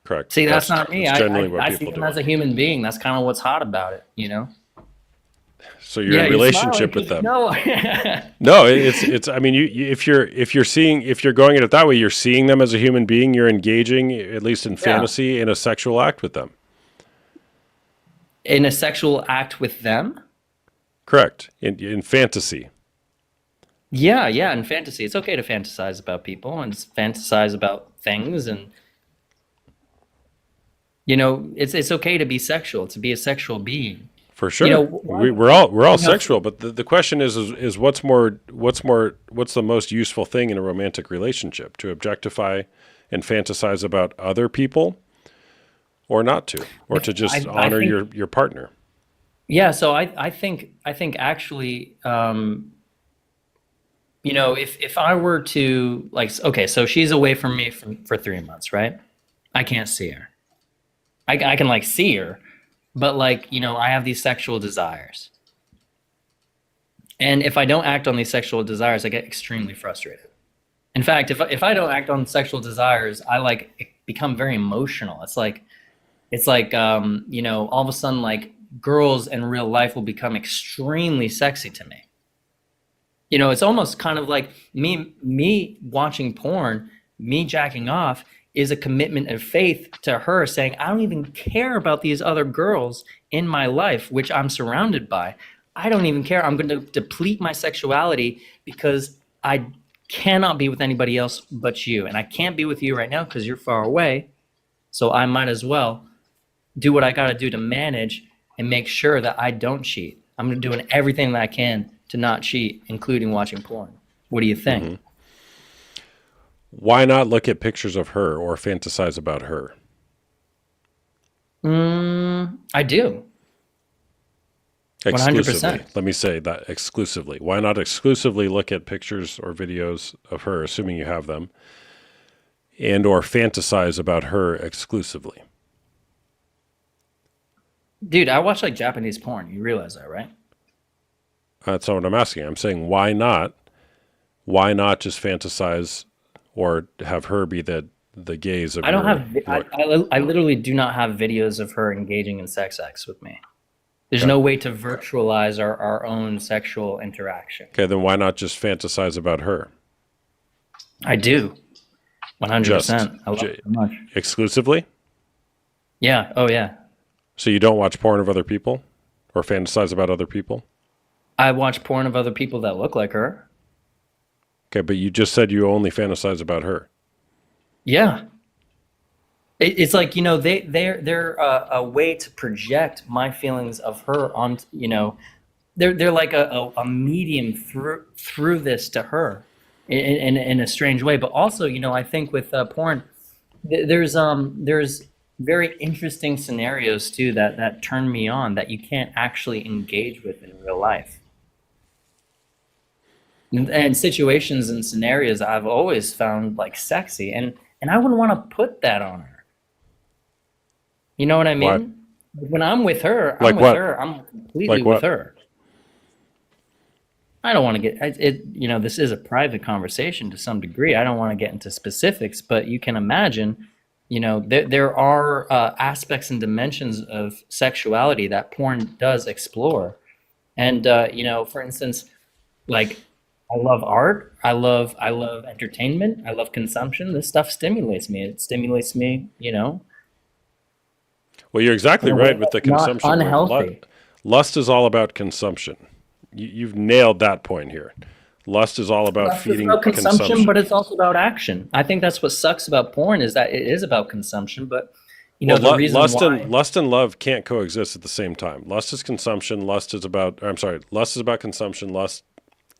Correct. See, that's not me. That's generally what I see people them do. as a human being. That's kind of what's hot about it, you know? So you're Yeah, in you're relationship smiling with 'cause them. you know. No, it's. I mean, if you're going at it that way, you're seeing them as a human being. You're engaging, at least in fantasy, in a sexual act with them. In a sexual act with them? Correct. In fantasy. Yeah, in fantasy. It's okay to fantasize about people and fantasize about things, and you know, it's okay to be sexual, to be a sexual being. For sure, You know, we're all you know, sexual, but the question is what's the most useful thing in a romantic relationship? To objectify and fantasize about other people, or not to, or to just I honor think- your partner? Yeah, so I think actually, you know, if I were to like, okay, so she's away from me for 3 months, right? I can't see her. I can like see her, but like, you know, I have these sexual desires. And if I don't act on these sexual desires, I get extremely frustrated. In fact, if I don't act on sexual desires, I like become very emotional. It's like, you know, all of a sudden, like girls in real life will become extremely sexy to me. You know, it's almost kind of like me watching porn, me jacking off is a commitment of faith to her, saying, I don't even care about these other girls in my life, which I'm surrounded by. I don't even care. I'm going to deplete my sexuality because I cannot be with anybody else but you. And I can't be with you right now because you're far away. So I might as well do what I got to do to manage and make sure that I don't cheat. I'm doing everything that I can to not cheat, including watching porn. What do you think? Mm-hmm. Why not look at pictures of her or fantasize about her? I do. Exclusively. 100%. Let me say that exclusively. Why not exclusively look at pictures or videos of her, assuming you have them, and or fantasize about her exclusively? Dude, I watch like Japanese porn. You realize that, right? That's not what I'm asking. I'm saying why not? Why not just fantasize or have her be the gaze of I don't your, have. I literally do not have videos of her engaging in sex acts with me. There's Okay. no way to virtualize our own sexual interaction. Okay, then why not just fantasize about her? I do. 100%. I love Ju- it so much. Exclusively? Yeah. Oh, yeah. So you don't watch porn of other people or fantasize about other people? I watch porn of other people that look like her. Okay, but you just said you only fantasize about her. Yeah. It's like, you know, they're a way to project my feelings of her on, you know, they're like a medium through this to her in a strange way. But also, you know, I think with porn, there's very interesting scenarios too that turn me on that you can't actually engage with in real life. And situations and scenarios I've always found like sexy, and I wouldn't want to put that on her. You know what I mean? When I'm with her, Like what? I'm completely Like what? with her. I don't want to get it. You know, this is a private conversation to some degree. I don't want to get into specifics, but you can imagine, you know, there are aspects and dimensions of sexuality that porn does explore. And you know, for instance, like I love art, I love entertainment, I love consumption. This stuff stimulates me. It stimulates me, you know. Well, you're exactly In a way right with the that's not consumption. word. unhealthy. Lust is all about consumption. You've nailed that point here. Lust is all about Lust is feeding about consumption, consumption. but it's also about action. I think that's what sucks about porn is that it is about consumption, but you know Well, the reason why. lust and love can't coexist at the same time. Lust is consumption. Lust is about. Lust is about consumption.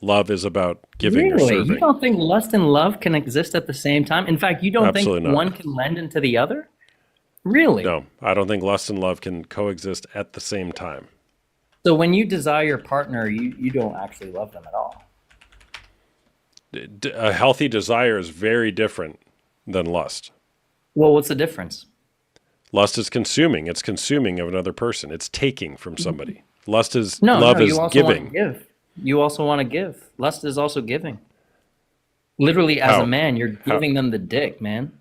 Love is about giving or Really, you serving. don't think lust and love can exist at the same time? In fact, you don't Absolutely think not. one can lend into the other? Really? No, I don't think lust and love can coexist at the same time. So when you desire your partner, you don't actually love them at all. A healthy desire is very different than lust. Well, what's the difference? Lust is consuming. It's consuming of another person. It's taking from somebody. Lust is No, love no, is you also want to giving. give. You also want to give. Lust is also giving. Literally, as How? a man, you're How? giving them the dick, man.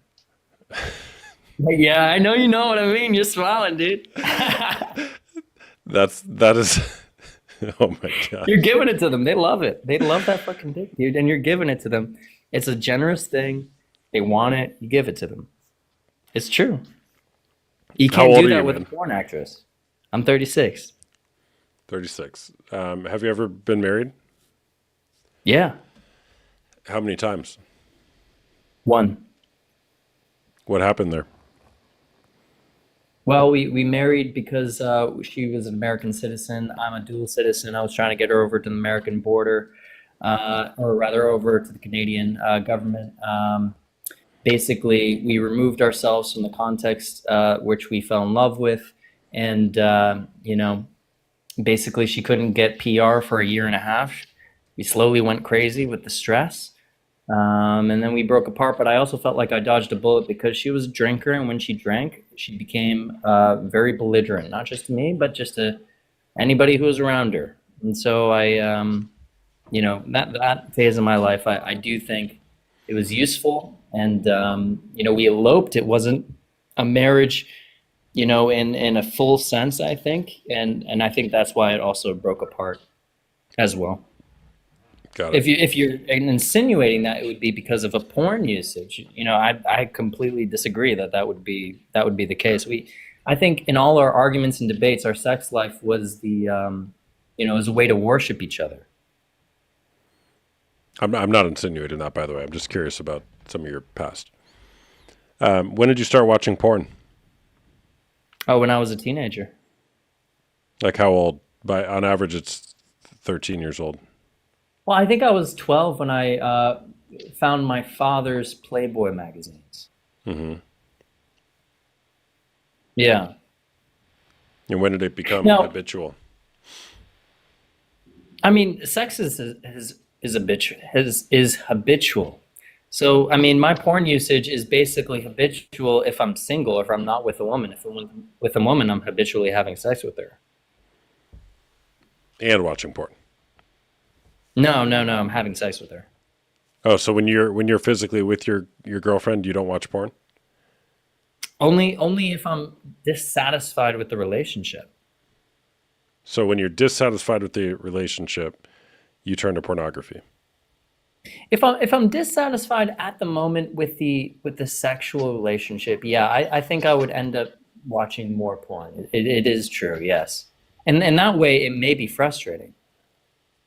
Yeah, I know you know what I mean. You're smiling, dude. That is. Oh my god. You're giving it to them. They love it. They love that fucking dick, dude. And you're giving it to them. It's a generous thing. They want it. You give it to them. It's true. You How can't old do are that you, with man? a porn actress. I'm 36. 36. Have you ever been married? Yeah. How many times? One. What happened there? Well, we married because she was an American citizen. I'm a dual citizen. I was trying to get her over to the American border, or rather over to the Canadian government. Basically, we removed ourselves from the context which we fell in love with. And, you know, basically she couldn't get PR for a year and a half. We slowly went crazy with the stress. And then we broke apart, but I also felt like I dodged a bullet because she was a drinker, and when she drank, she became very belligerent, not just to me, but just to anybody who was around her. And so I, you know, that phase of my life, I do think it was useful. And, you know, we eloped. It wasn't a marriage, you know, in a full sense, I think. And I think that's why it also broke apart as well. Got it. If you're insinuating that it would be because of a porn usage, you know, I completely disagree that would be the case. I think in all our arguments and debates, our sex life was the you know, as a way to worship each other. I'm not insinuating that, by the way. I'm just curious about some of your past. When did you start watching porn? Oh, when I was a teenager. Like how old? On average, it's 13 years old. Well, I think I was 12 when I found my father's Playboy magazines. Mm-hmm. Yeah. And when did it become Now- habitual? I mean, sex is habitual. So, I mean, my porn usage is basically habitual if I'm single or if I'm not with a woman. If I'm with a woman, I'm habitually having sex with her. And watching porn. No, I'm having sex with her. Oh, so when you're physically with your girlfriend, you don't watch porn? Only if I'm dissatisfied with the relationship. So when you're dissatisfied with the relationship, you turn to pornography. If I'm dissatisfied at the moment with the sexual relationship, yeah, I think I would end up watching more porn. It is true, yes. And that way it may be frustrating.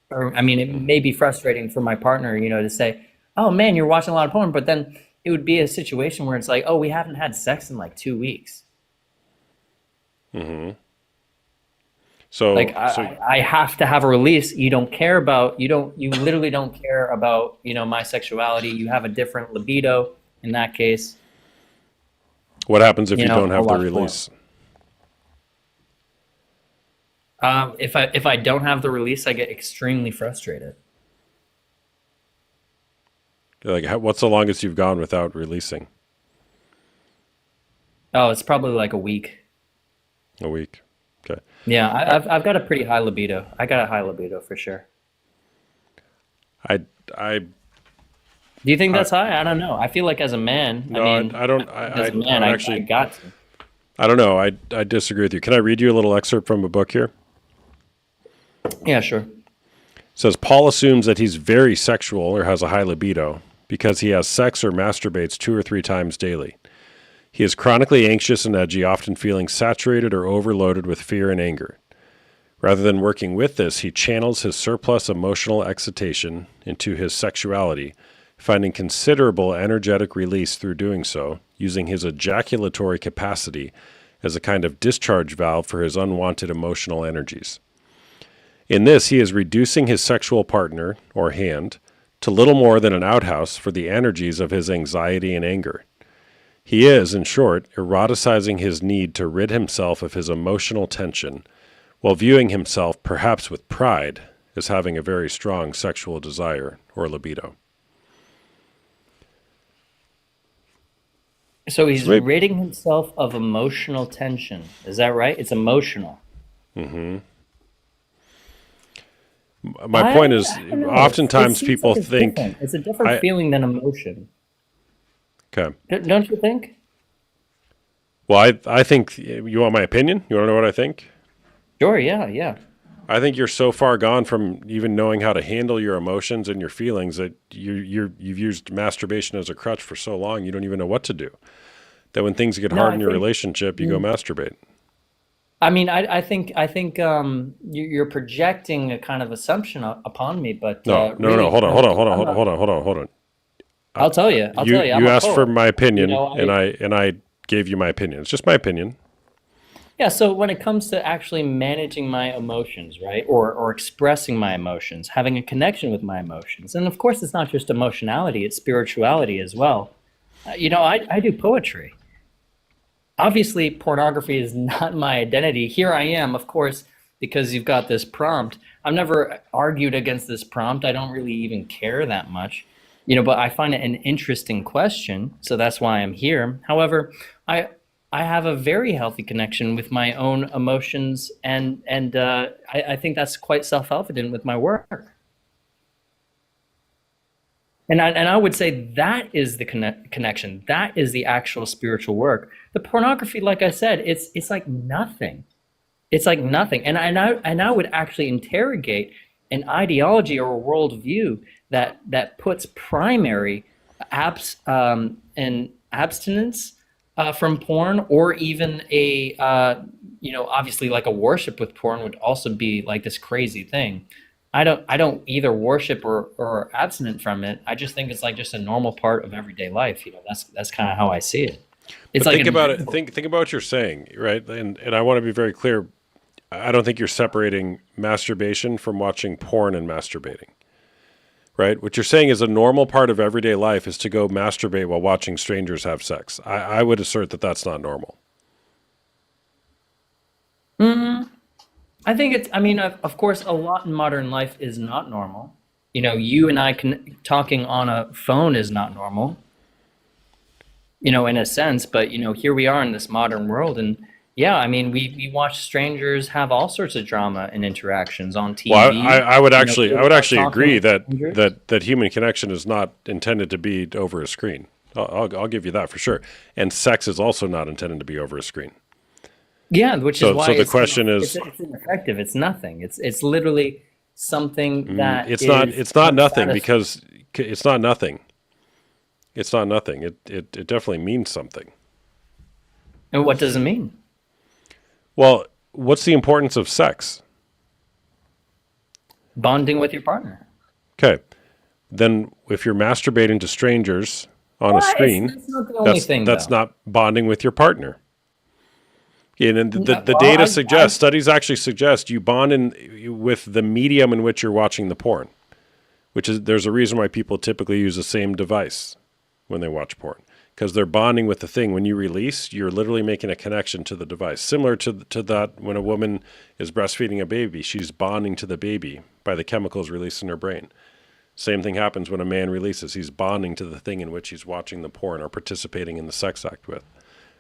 Or I mean, it may be frustrating for my partner, you know, to say, "Oh man, you're watching a lot of porn," but then it would be a situation where it's like, "Oh, we haven't had sex in like 2 weeks." Mm-hmm. So, Like I have to have a release. You literally don't care about, you know, my sexuality. You have a different libido in that case. what happens if you know, don't have I'll the watch porn. release? If I don't have the release, I get extremely frustrated. Like, what's the longest you've gone without releasing? Oh, it's probably like a week. A week. Okay. Yeah, I've got a pretty high libido. I got a high libido for sure. I Do you think that's high? I don't know. I feel like as a man, No, I mean, I don't. as a man, I got to. I don't know. I disagree with you. Can I read you a little excerpt from a book here? Yeah, sure. It says Paul assumes that he's very sexual or has a high libido because he has sex or masturbates 2 or 3 times daily. He is chronically anxious and edgy, often feeling saturated or overloaded with fear and anger. Rather than working with this, he channels his surplus emotional excitation into his sexuality, finding considerable energetic release through doing so, using his ejaculatory capacity as a kind of discharge valve for his unwanted emotional energies. In this, he is reducing his sexual partner, or hand, to little more than an outhouse for the energies of his anxiety and anger. He is, in short, eroticizing his need to rid himself of his emotional tension, while viewing himself, perhaps with pride, as having a very strong sexual desire or libido. So he's So maybe- ridding himself of emotional tension. Is that right? It's emotional. Mm-hmm. My point is, I don't know. It oftentimes seems people like it's think, different. It's a different feeling than emotion. okay, Don't you think? well, I think, you want my opinion? You want to know what I think? Sure. Yeah. Yeah. I think you're so far gone from even knowing how to handle your emotions and your feelings that you've used masturbation as a crutch for so long you don't even know what to do. That when things get No, hard I in your think- relationship, you go masturbate. I mean, I think you're projecting a kind of assumption upon me, but No, really, hold I'm on. I'll tell you. I'm You a asked for poet. my opinion, You know, and I gave you my opinion. It's just my opinion. Yeah, so when it comes to actually managing my emotions, right, or expressing my emotions, having a connection with my emotions, and of course, it's not just emotionality; it's spirituality as well. I do poetry. Obviously, pornography is not my identity. Here I am, of course, because you've got this prompt. I've never argued against this prompt. I don't really even care that much, but I find it an interesting question, so that's why I'm here. However, I have a very healthy connection with my own emotions, and I think that's quite self-evident with my work. And I would say that is the connection. That is the actual spiritual work. The pornography, like I said, it's like nothing. It's like nothing. And I would actually interrogate an ideology or a worldview that puts primary and abstinence from porn, or even obviously like a worship with porn would also be like this crazy thing. I don't either worship or abstinent from it. I just think it's like just a normal part of everyday life. That's kind of how I see it. It's But like think about it. Think about what you're saying, right? And I want to be very clear. I don't think you're separating masturbation from watching porn and masturbating. Right? What you're saying is a normal part of everyday life is to go masturbate while watching strangers have sex. I would assert that that's not normal. I think it's. I mean, of course, a lot in modern life is not normal. You and I talking on a phone is not normal. In a sense, but here we are in this modern world, and yeah, I mean, we watch strangers have all sorts of drama and interactions on TV. Well, I would actually talking agree with that, strangers. that human connection is not intended to be over a screen. I'll give you that for sure. And sex is also not intended to be over a screen. Yeah, which So- is why so the it's, question is- it's ineffective. It's nothing. It's literally something that It's not nothing unsatisfying. because it's not nothing. It's not nothing. It definitely means something. And what does it mean? Well, what's the importance of sex? Bonding with your partner. Okay. Then if you're masturbating to strangers on a screen, It's not the only thing, that's though. not bonding with your partner. And the Well, data suggests, studies actually suggest you bond with the medium in which you're watching the porn, which is, there's a reason why people typically use the same device when they watch porn, because they're bonding with the thing. When you release, you're literally making a connection to the device, similar to that when a woman is breastfeeding a baby, she's bonding to the baby by the chemicals released in her brain. Same thing happens when a man releases. He's bonding to the thing in which he's watching the porn or participating in the sex act with.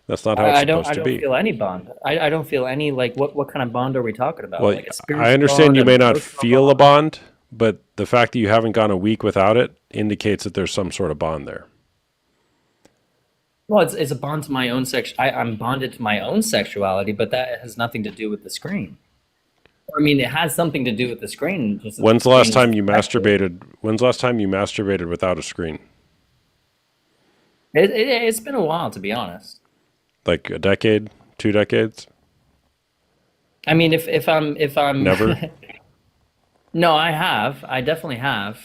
That's not how it's I don't. supposed I to don't be. feel any bond. I don't feel any like what kind of bond are we talking about? Well, Like a spiritual I understand bond, you an may not emotional feel a bond? bond, but the fact that you haven't gone a week without it indicates that there's some sort of bond there. Well, it's a bond to my own I'm bonded to my own sexuality, but that has nothing to do with the screen. I mean, it has something to do with the screen. Just that When's the last screen time is you affected. masturbated? When's the last time you masturbated without a screen? It's been a while, to be honest. Like a decade, 2 decades? I mean, if I'm Never. no, I have. I definitely have.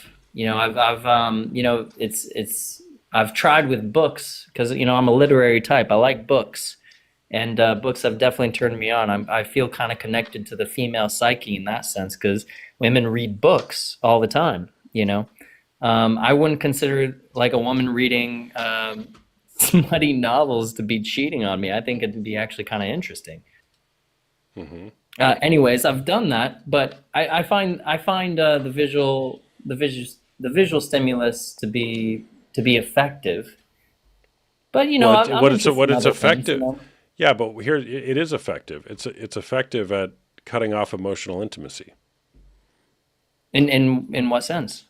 I've tried with books because I'm a literary type. I like books, and books have definitely turned me on. I feel kind of connected to the female psyche in that sense because women read books all the time. I wouldn't consider like a woman reading smutty novels to be cheating on me. I think it'd be actually kind of interesting. Hmm. Anyways, I've done that, but I find the visual stimulus to be effective. But Well, I'm what it's interested in other things. effective. Yeah, but here it is effective. It's effective at cutting off emotional intimacy. In what sense?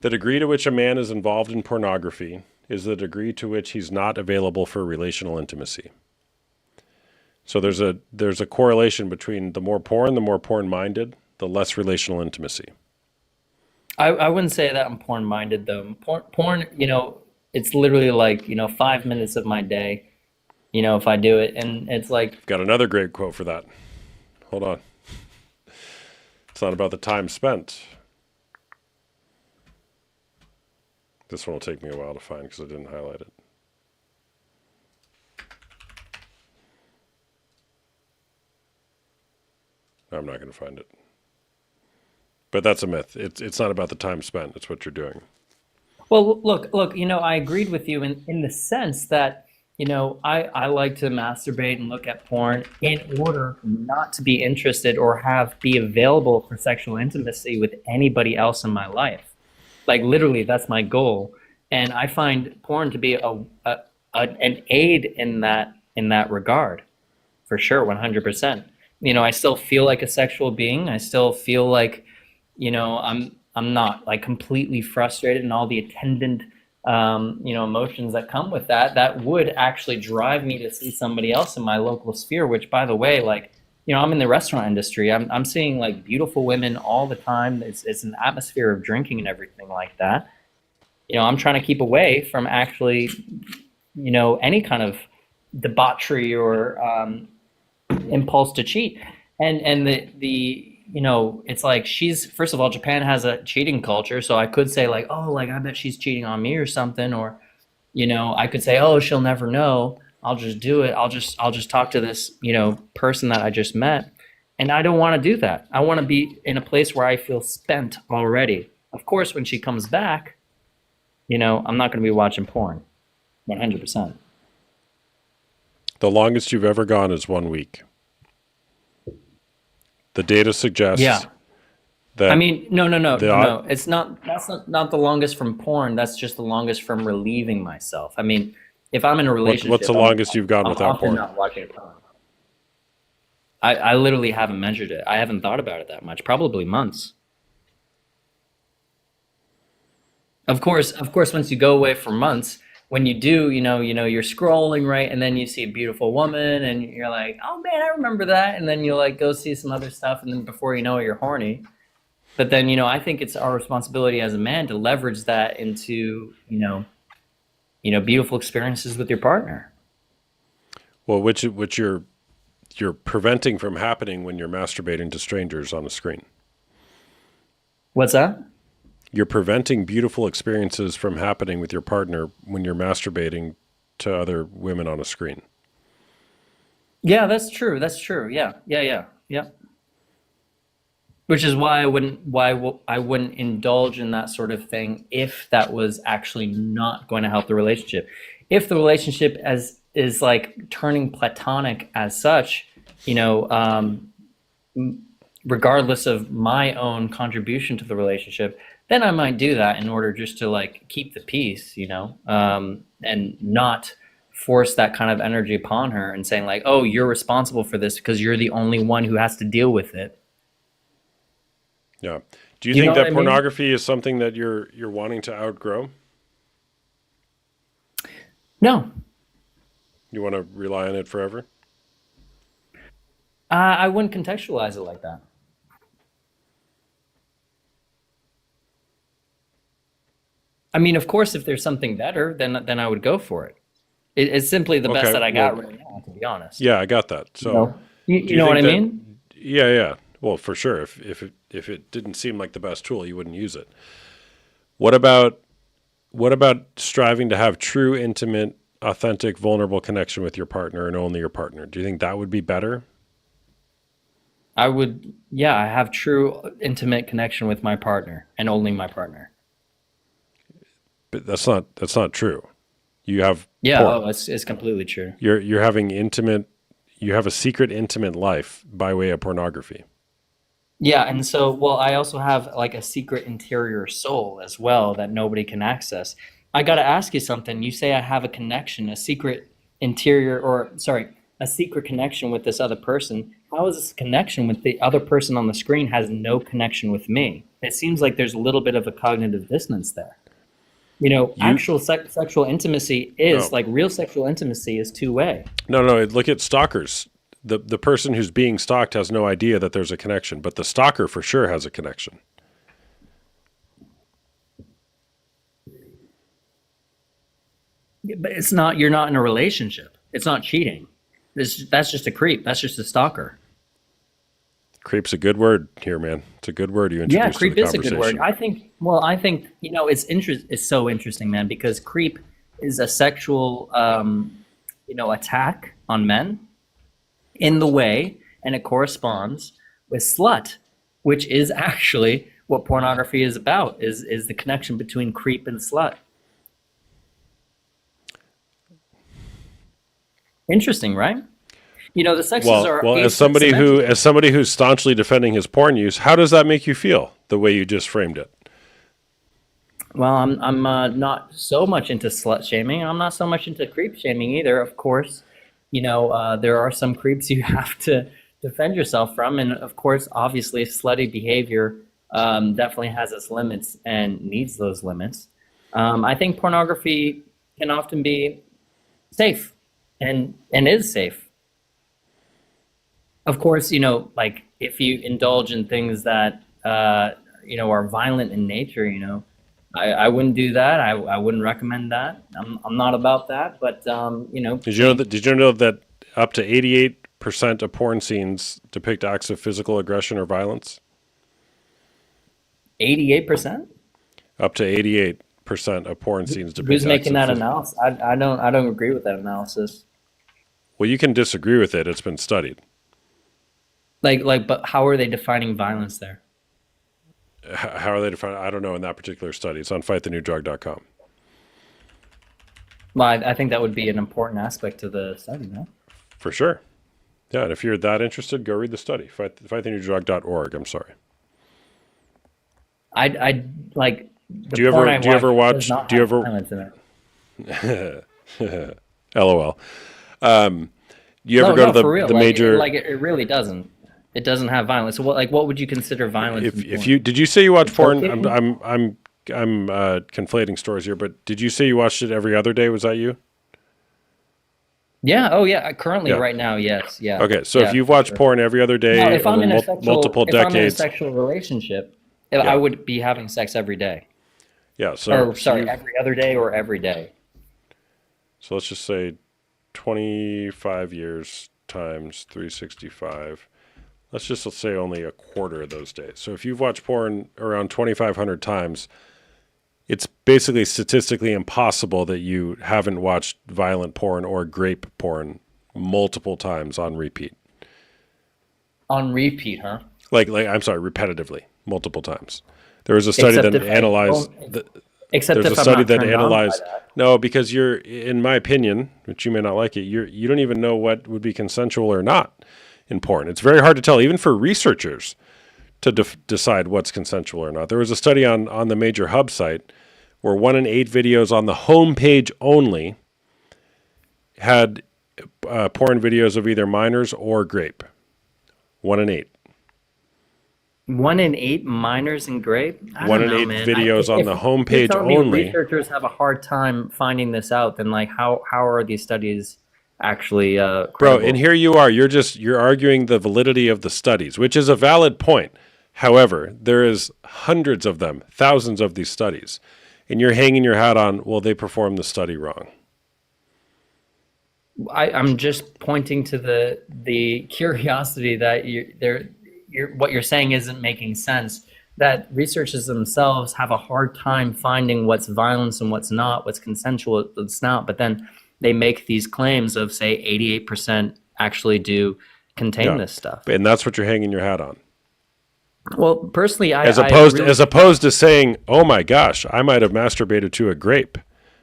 The degree to which a man is involved in pornography is the degree to which he's not available for relational intimacy. So there's a correlation between the more porn minded, the less relational intimacy. I wouldn't say that I'm porn minded though. Porn, it's literally like 5 minutes of my day. If I do it, and it's like I've got another great quote for that. Hold on. It's not about the time spent. This one will take me a while to find because I didn't highlight it. I'm not going to find it. But that's a myth. It's not about the time spent. It's what you're doing. Well, look, I agreed with you in the sense that, I like to masturbate and look at porn in order not to be interested or be available for sexual intimacy with anybody else in my life. Like literally, that's my goal. And I find porn to be an aid in that regard, for sure, 100%. I still feel like a sexual being. I still feel like, I'm not like completely frustrated and all the attendant, emotions that come with that would actually drive me to see somebody else in my local sphere, which by the way, like, I'm in the restaurant industry. I'm seeing like beautiful women all the time. It's an atmosphere of drinking and everything like that. I'm trying to keep away from actually, any kind of debauchery or impulse to cheat. And it's like first of all, Japan has a cheating culture, so I could say like, oh, like I bet she's cheating on me or something, or I could say, oh, she'll never know. I'll just do it. I'll just talk to this person that I just met, and I don't want to do that. I want to be in a place where I feel spent already. Of course, when she comes back, I'm not going to be watching porn, 100%. The longest you've ever gone is 1 week. The data suggests that I mean, no. It's not. That's not the longest from porn. That's just the longest from relieving myself. I mean, if I'm in a relationship, what's the longest you've gone I'm without often porn? not watching porn. I literally haven't measured it. I haven't thought about it that much. Probably months. Of course, once you go away for months, when you do, you're scrolling, right? And then you see a beautiful woman and you're like, oh man, I remember that. And then you like go see some other stuff. And then before you know it, you're horny. But then, I think it's our responsibility as a man to leverage that into, beautiful experiences with your partner. Well, which you're preventing from happening when you're masturbating to strangers on a screen. What's that? You're preventing beautiful experiences from happening with your partner when you're masturbating to other women on a screen. Yeah, that's true. Yeah. Which is why I wouldn't indulge in that sort of thing if that was actually not going to help the relationship. If the relationship is like turning platonic as such, regardless of my own contribution to the relationship, then I might do that in order just to like keep the peace, and not force that kind of energy upon her and saying like, oh, you're responsible for this because you're the only one who has to deal with it. Yeah. Do you think that pornography is something that you're wanting to outgrow? No. You want to rely on it forever? I wouldn't contextualize it like that. I mean, of course, if there's something better, then I would go for it. It's simply the best that I got right now, to be honest. Yeah, I got that. So Do You you know what think I that? mean? Yeah, yeah. Well, for sure. If it didn't seem like the best tool, you wouldn't use it. What about striving to have true, intimate, authentic, vulnerable connection with your partner and only your partner? Do you think that would be better? I would, yeah, I have true intimate connection with my partner and only my partner. But that's not true. You have Yeah, porn. oh, it's completely true. You're having intimate. You have a secret, intimate life by way of pornography. Yeah, and so, well, I also have like a secret interior soul as well that nobody can access. I got to ask you something. You say I have a connection, a secret interior, or sorry, a secret connection with this other person. How is this connection with the other person on the screen has no connection with me? It seems like there's a little bit of a cognitive dissonance there. You know, You actual sexual intimacy is no like real sexual intimacy is two-way. no. Look at stalkers. The person who's being stalked has no idea that there's a connection, but the stalker for sure has a connection. Yeah, but it's not, you're not in a relationship. It's not cheating. That's just a creep. That's just a stalker. Creep's a good word here, man. It's a good word you Yeah, introduced to creep the is a good word. conversation. I think, you know, it's so interesting, man, because creep is a sexual, you know, attack on men in the way, and it corresponds with slut, which is actually what pornography is about, is the connection between creep and slut. Interesting, right? You know, the sexes are Well, as somebody who's staunchly defending his porn use, how does that make you feel? The way you just framed it. Well, I'm not so much into slut shaming. I'm not so much into creep shaming either. Of course, you know, there are some creeps you have to defend yourself from, and of course, obviously, slutty behavior definitely has its limits and needs those limits. I think pornography can often be safe and is safe. Of course, you know, like if you indulge in things that you know, are violent in nature, you know, I wouldn't do that. I wouldn't recommend that. I'm not about that. But you know, Did you know that up to 88% of porn scenes depict acts of physical aggression or violence? 88%? Up to 88% of porn scenes depict Who's acts making of that analysis? I don't agree with that analysis. Well, you can disagree with it. It's been studied. But how are they defining violence there? How are they defined? I don't know in that particular study. It's on fighththenewdrug.com. Well, I think that would be an important aspect to the study, no? For sure. Yeah, and if you're that interested, go read the study. Fighththenewdrug.org. I'm sorry. I like. The Do you porn I ever watch does watch? not Do you have ever? violence in it. LOL. Do you ever go to for real. the Like, major? it really doesn't. It doesn't have violence. So what would you consider violence? in If porn? you did you say you watch porn? Choking? I'm conflating stories here, but did you say you watched it every other day? Was that you? Yeah. Oh, yeah. Currently, Yeah. right now, yes. Yeah. Okay, so Yeah, if you've for watched sure. porn every other day Now, if I'm over in a sexual, multiple if I'm in a decades, sexual relationship, Yeah. I would be having sex every day. yeah. Or sorry, every other day or every day. So let's just say 25 years times 365. Let's say only a quarter of those days. So if you've watched porn around 2,500 times, it's basically statistically impossible that you haven't watched violent porn or grape porn multiple times on repeat. On repeat, huh? I'm sorry, repetitively, multiple times. There was a study Except that if I analyzed. don't- Except There's if a I'm study not that turned on by analyzed. that. No, because you're, in my opinion, which you may not like it, you don't even know what would be consensual or not in porn. It's very hard to tell, even for researchers, to decide what's consensual or not. There was a study on the Major Hub site where 1 in 8 videos on the home page only had porn videos of either minors or grape. 1 in 8. 1 in 8 minors and grape. I 1 don't in know, 8 man. videos on the home If you're page telling me only. researchers have a hard time finding this out, then like how are these studies actually Bro, credible? and here you are. You're arguing the validity of the studies, which is a valid point. However, there is hundreds of them, thousands of these studies, and you're hanging your hat on, well, they performed the study wrong. I'm just pointing to the curiosity that what you're saying isn't making sense. That researchers themselves have a hard time finding what's violence and what's not, what's consensual, what's not. But then they make these claims of, say, 88% actually do contain this stuff. And that's what you're hanging your hat on. Well, personally, as opposed to saying, "Oh my gosh, I might have masturbated to a grape.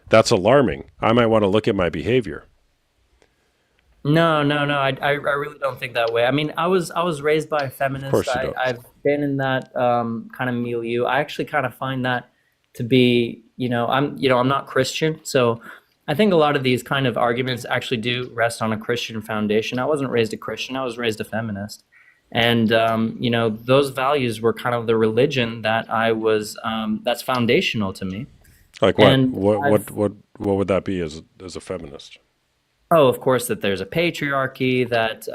That's alarming. I might want to look at my behavior." No. I really don't think that way. I mean, I was raised by a feminist. Of course you don't. I've been in that kind of milieu. I actually kind of find that to be, I'm not Christian, so I think a lot of these kind of arguments actually do rest on a Christian foundation. I wasn't raised a Christian. I was raised a feminist. And, those values were kind of the religion that I was, that's foundational to me. Like what? And What would that be as a feminist? Oh, of course, that there's a patriarchy, that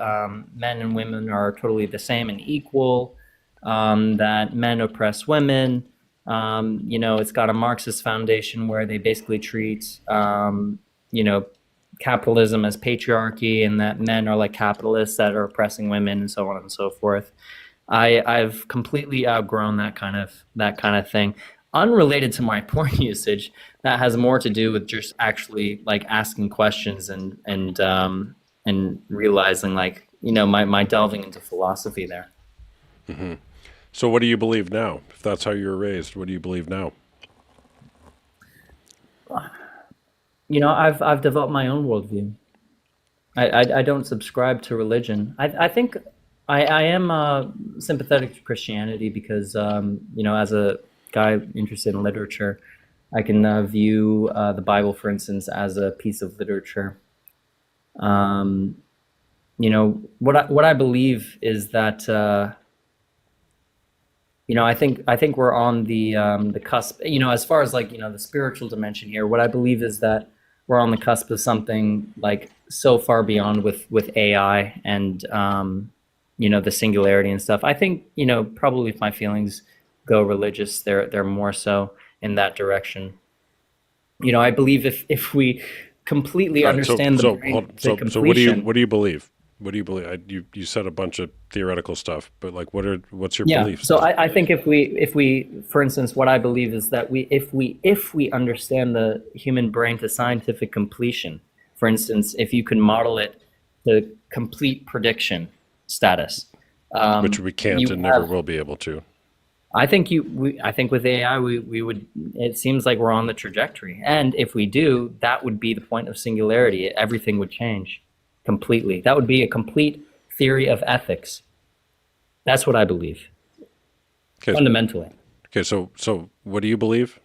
men and women are totally the same and equal, that men oppress women. It's got a Marxist foundation where they basically treat, capitalism as patriarchy, and that men are like capitalists that are oppressing women, and so on and so forth. I've completely outgrown that kind of thing. Unrelated to my porn usage, that has more to do with just actually like asking questions and realizing, like, my delving into philosophy there. Mm-hmm. So what do you believe now? If that's how you were raised, what do you believe now? I've developed my own worldview. I don't subscribe to religion. I think I am sympathetic to Christianity because, as a guy interested in literature, I can view the Bible, for instance, as a piece of literature. What I believe is that I think we're on the cusp. As far as the spiritual dimension here, what I believe is that we're on the cusp of something like so far beyond with AI and the singularity and stuff. I think probably if my feelings go religious, they're more so in that direction. I believe if we completely understand the brain to completion. So what do you believe? What do you believe? You said a bunch of theoretical stuff, but what's your beliefs? So I think if we, for instance, what I believe is that if we understand the human brain to scientific completion, for instance, if you can model it to complete prediction status, which we can't and never will be able to. I think with AI we would. It seems like we're on the trajectory, and if we do, that would be the point of singularity. Everything would change completely. That would be a complete theory of ethics. That's what I believe. Okay. Fundamentally. Okay, so what do you believe?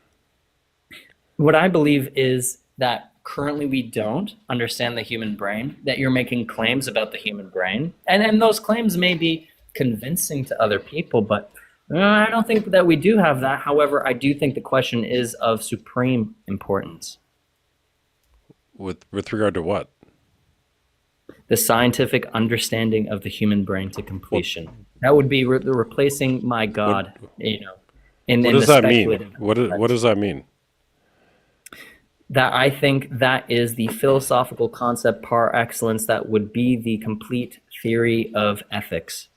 What I believe is that currently we don't understand the human brain, that you're making claims about the human brain, and those claims may be convincing to other people, but I don't think that we do have that. However, I do think the question is of supreme importance. With regard to what? The scientific understanding of the human brain to completion. That would be replacing my God, what does that mean? What does that mean? That I think that is the philosophical concept par excellence that would be the complete theory of ethics.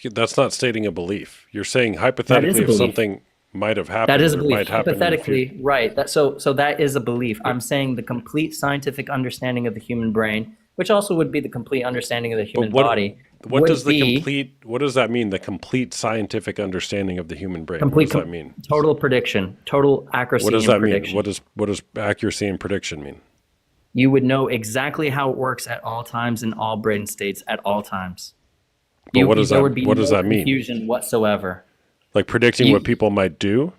That's not stating a belief. You're saying hypothetically if something might have happened. That is a or belief. might happen Hypothetically, right. So that is a belief. I'm saying the complete scientific understanding of the human brain, which also would be the complete understanding of the human body. What does that mean? The complete scientific understanding of the human brain. What does that mean? Total prediction, total accuracy. What does that prediction. mean? What does accuracy and prediction mean? You would know exactly how it works at all times in all brain states at all times. But what does that mean? Confusion whatsoever. Like predicting what people might do?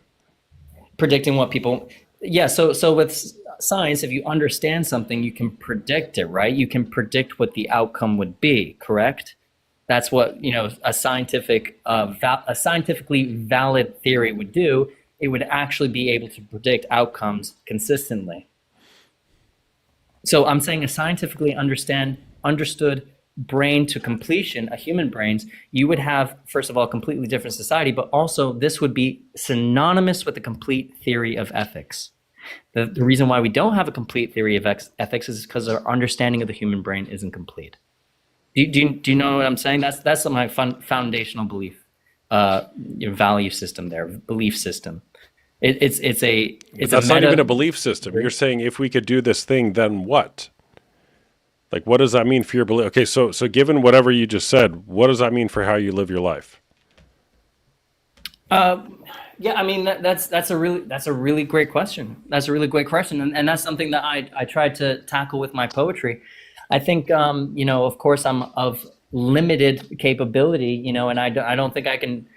Predicting what people... Yeah, so with science, if you understand something, you can predict it, right? You can predict what the outcome would be, correct? That's what, a scientifically valid theory would do. It would actually be able to predict outcomes consistently. So I'm saying a scientifically understood brain to completion, a human brains, you would have, first of all, a completely different society, but also this would be synonymous with the complete theory of ethics. The reason why we don't have a complete theory of ethics is because our understanding of the human brain isn't complete. Do you know what I'm saying? That's my foundational belief, value system there, belief system. It's That's not even a belief system. You're saying if we could do this thing, then what? Like, what does that mean for your belief? Okay, so given whatever you just said, what does that mean for how you live your life? Yeah, I mean that's a really great question. That's a really great question, and that's something that I tried to tackle with my poetry. I think of course I'm of limited capability, and I don't think I can.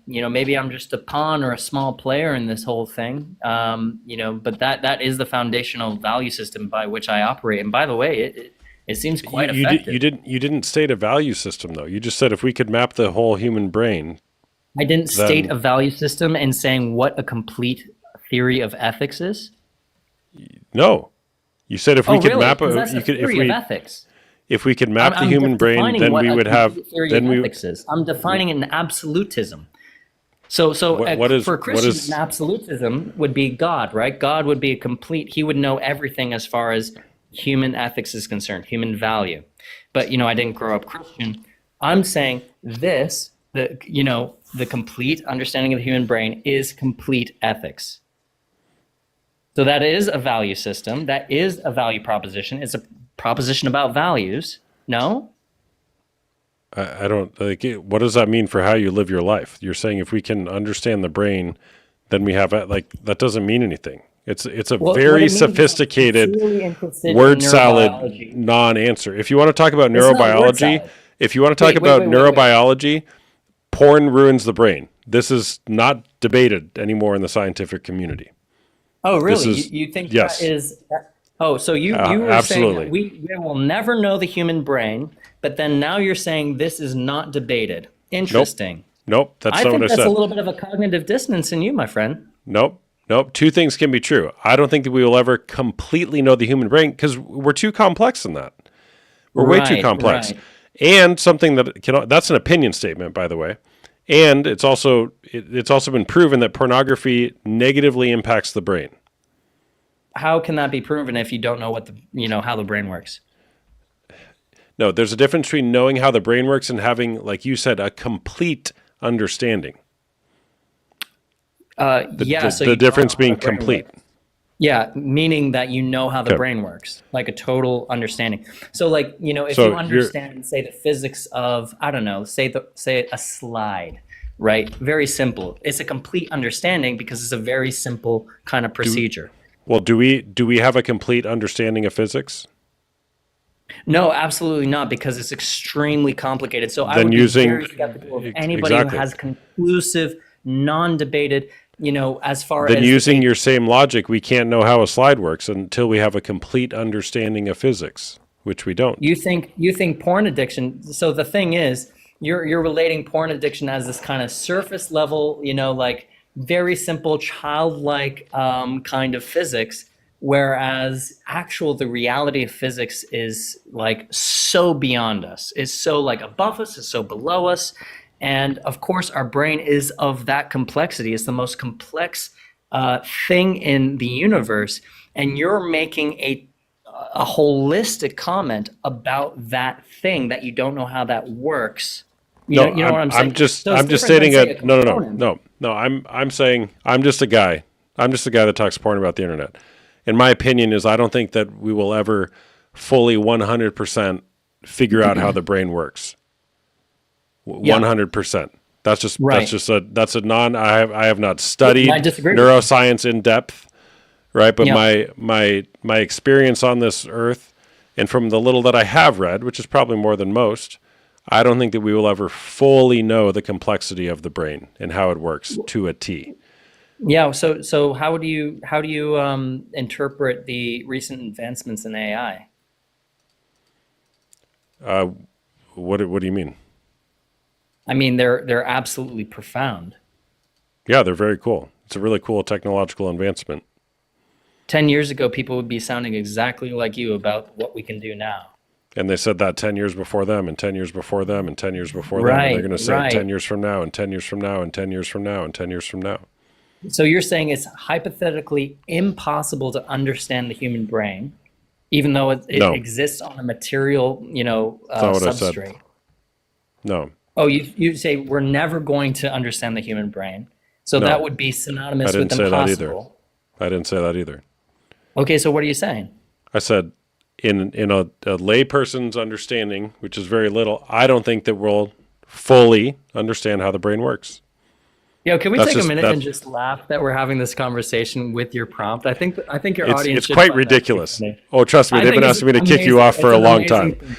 Maybe I'm just a pawn or a small player in this whole thing. But that is the foundational value system by which I operate. And by the way, it seems quite effective. You didn't state a value system though. You just said if we could map the whole human brain. I didn't state a value system in saying what a complete theory of ethics is. No, you said if we could really? map Because that's the theory of ethics. If we could map the human brain, defining then what we a would have. complete theory Then of we. ethics is. I'm defining an absolutism. So for Christians, an absolutism would be God, right? God would be a complete. He would know everything as far as human ethics is concerned, human value. But I didn't grow up Christian. I'm saying this. The complete understanding of the human brain is complete ethics. So that is a value system. That is a value proposition. It's a proposition about values. No? I don't like. What does that mean for how you live your life? You're saying if we can understand the brain, then we have that doesn't mean anything. It's a very sophisticated word salad non-answer. If you want to talk about neurobiology, neurobiology, porn ruins the brain. This is not debated anymore in the scientific community. Oh, really? You think yes. that is... Oh, so you were absolutely. saying that we will never know the human brain, but then now you're saying this is not debated. Interesting. Nope, that's not what I said. I think that's a little bit of a cognitive dissonance in you, my friend. Nope. Two things can be true. I don't think that we will ever completely know the human brain because we're too complex in that. We're way too complex. Right. And something that's an opinion statement, by the way. And it's also been proven that pornography negatively impacts the brain. How can that be proven if you don't know how the brain works? No, there's a difference between knowing how the brain works and having, like you said, a complete understanding. The difference being complete. Yeah, meaning that you know how the brain works, like a total understanding. So if you understand, say, the physics of, I don't know, say a slide, right? Very simple. It's a complete understanding because it's a very simple kind of procedure. Do we have a complete understanding of physics? No, absolutely not, because it's extremely complicated. So I Then would be using- very skeptical of anybody exactly. who has conclusive, non-debated, as far Then as using your same logic, we can't know how a slide works until we have a complete understanding of physics, which we don't. You think porn addiction. So the thing is, you're relating porn addiction as this kind of surface level, like very simple childlike kind of physics, whereas the reality of physics is like so beyond us. It's so like above us. It's so below us. And of course, our brain is of that complexity. It's the most complex thing in the universe. And you're making a holistic comment about that thing that you don't know how that works. You know what I'm saying? I'm just different stating than, say, no. I'm saying I'm just a guy. I'm just a guy that talks porn about the internet. And my opinion is I don't think that we will ever fully 100% figure out how the brain works. 100%. That's just I have not studied neuroscience in depth, right? But my experience on this earth, and from the little that I have read, which is probably more than most, I don't think that we will ever fully know the complexity of the brain and how it works to a T. Yeah. So how do you interpret the recent advancements in AI? What do you mean? I mean, they're absolutely profound. Yeah, they're very cool. It's a really cool technological advancement. 10 years ago, people would be sounding exactly like you about what we can do now. And they said that 10 years before them, and 10 years before them, and 10 years before them. And they're going to say 10 years from now, and 10 years from now, and 10 years from now, and 10 years from now. So you're saying it's hypothetically impossible to understand the human brain, even though it No. exists on a material, That's not what I said. substrate. No. Oh, you say we're never going to understand the human brain. So No. that would be I synonymous didn't with say that either. impossible. I didn't say that either. Okay, so what are you saying? I said in a layperson's understanding, which is very little, I don't think that we'll fully understand how the brain works. Yo, can we That's take just- a minute that's- and just laugh that we're having this conversation with your prompt? I think your It's audience it's should quite find that ridiculous. funny. Oh, trust me, I they've think been it's asking me to kick you amazing. off for It's a an long amazing time. thing.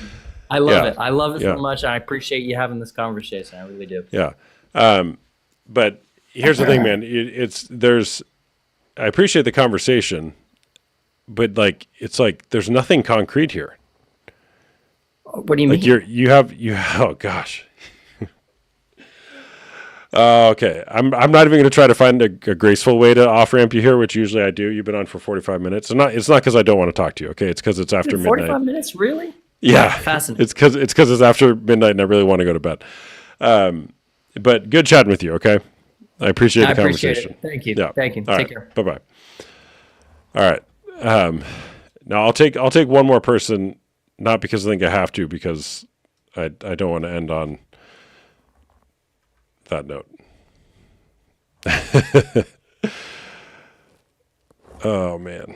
I love Yeah. it. I love it Yeah. so much. I appreciate you having this conversation. I really do. Yeah. But here's the thing, man. I appreciate the conversation, but it's like there's nothing concrete here. What do you mean? Oh gosh. Okay. I'm not even going to try to find a graceful way to off ramp you here, which usually I do. You've been on for 45 minutes. It's not because I don't want to talk to you. Okay. It's because it's after Dude, midnight. 45 minutes, really? Yeah. Fascinating. It's because it's after midnight and I really want to go to bed. But good chatting with you. Okay. I appreciate the appreciate conversation. it. Thank you. Yeah. Thank you. All Take right. care. Bye-bye. All right. Now I'll take one more person, not because I think I have to, because I don't want to end on that note. Oh man.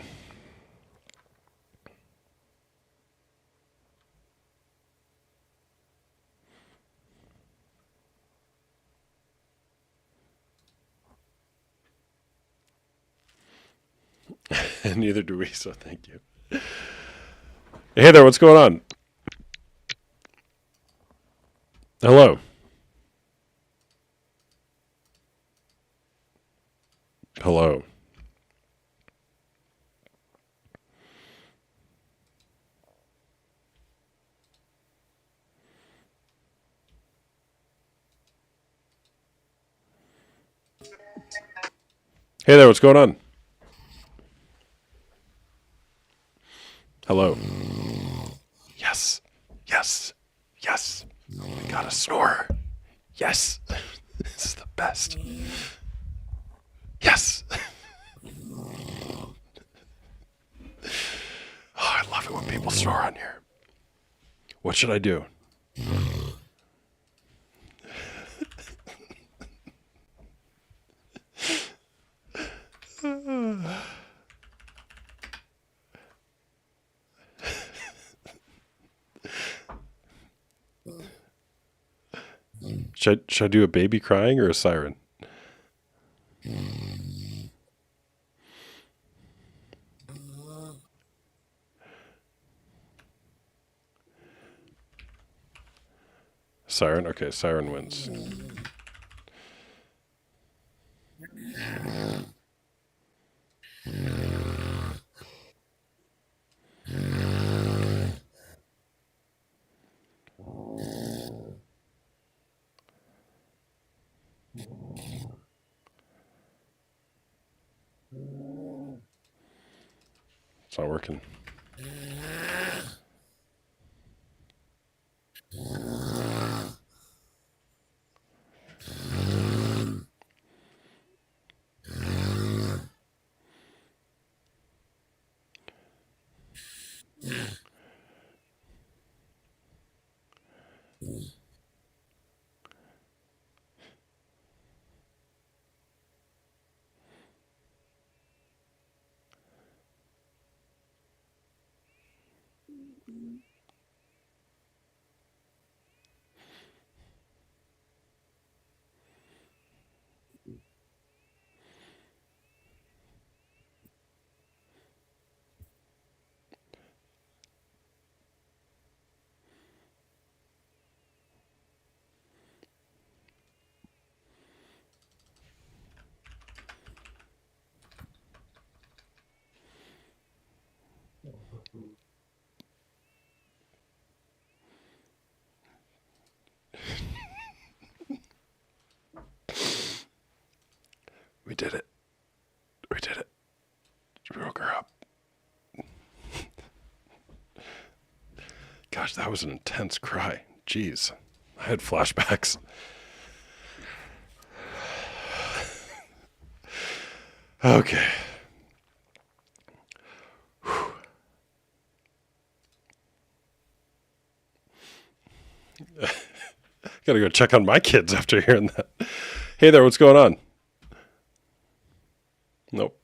Neither do we, so thank you. Hey there, what's going on? Hello. Hello. Hey there, what's going on? Hello. Yes. Yes. Yes. We got a snore. Yes. This is the best. Yes. Oh, I love it when people snore on here. What should I do? Should I do a baby crying or a siren? Siren? Okay, siren wins. It's not working. We did it. We did it. We woke her up. Gosh, that was an intense cry. Jeez. I had flashbacks. Okay. Gotta go check on my kids after hearing that. Hey there, what's going on? Nope.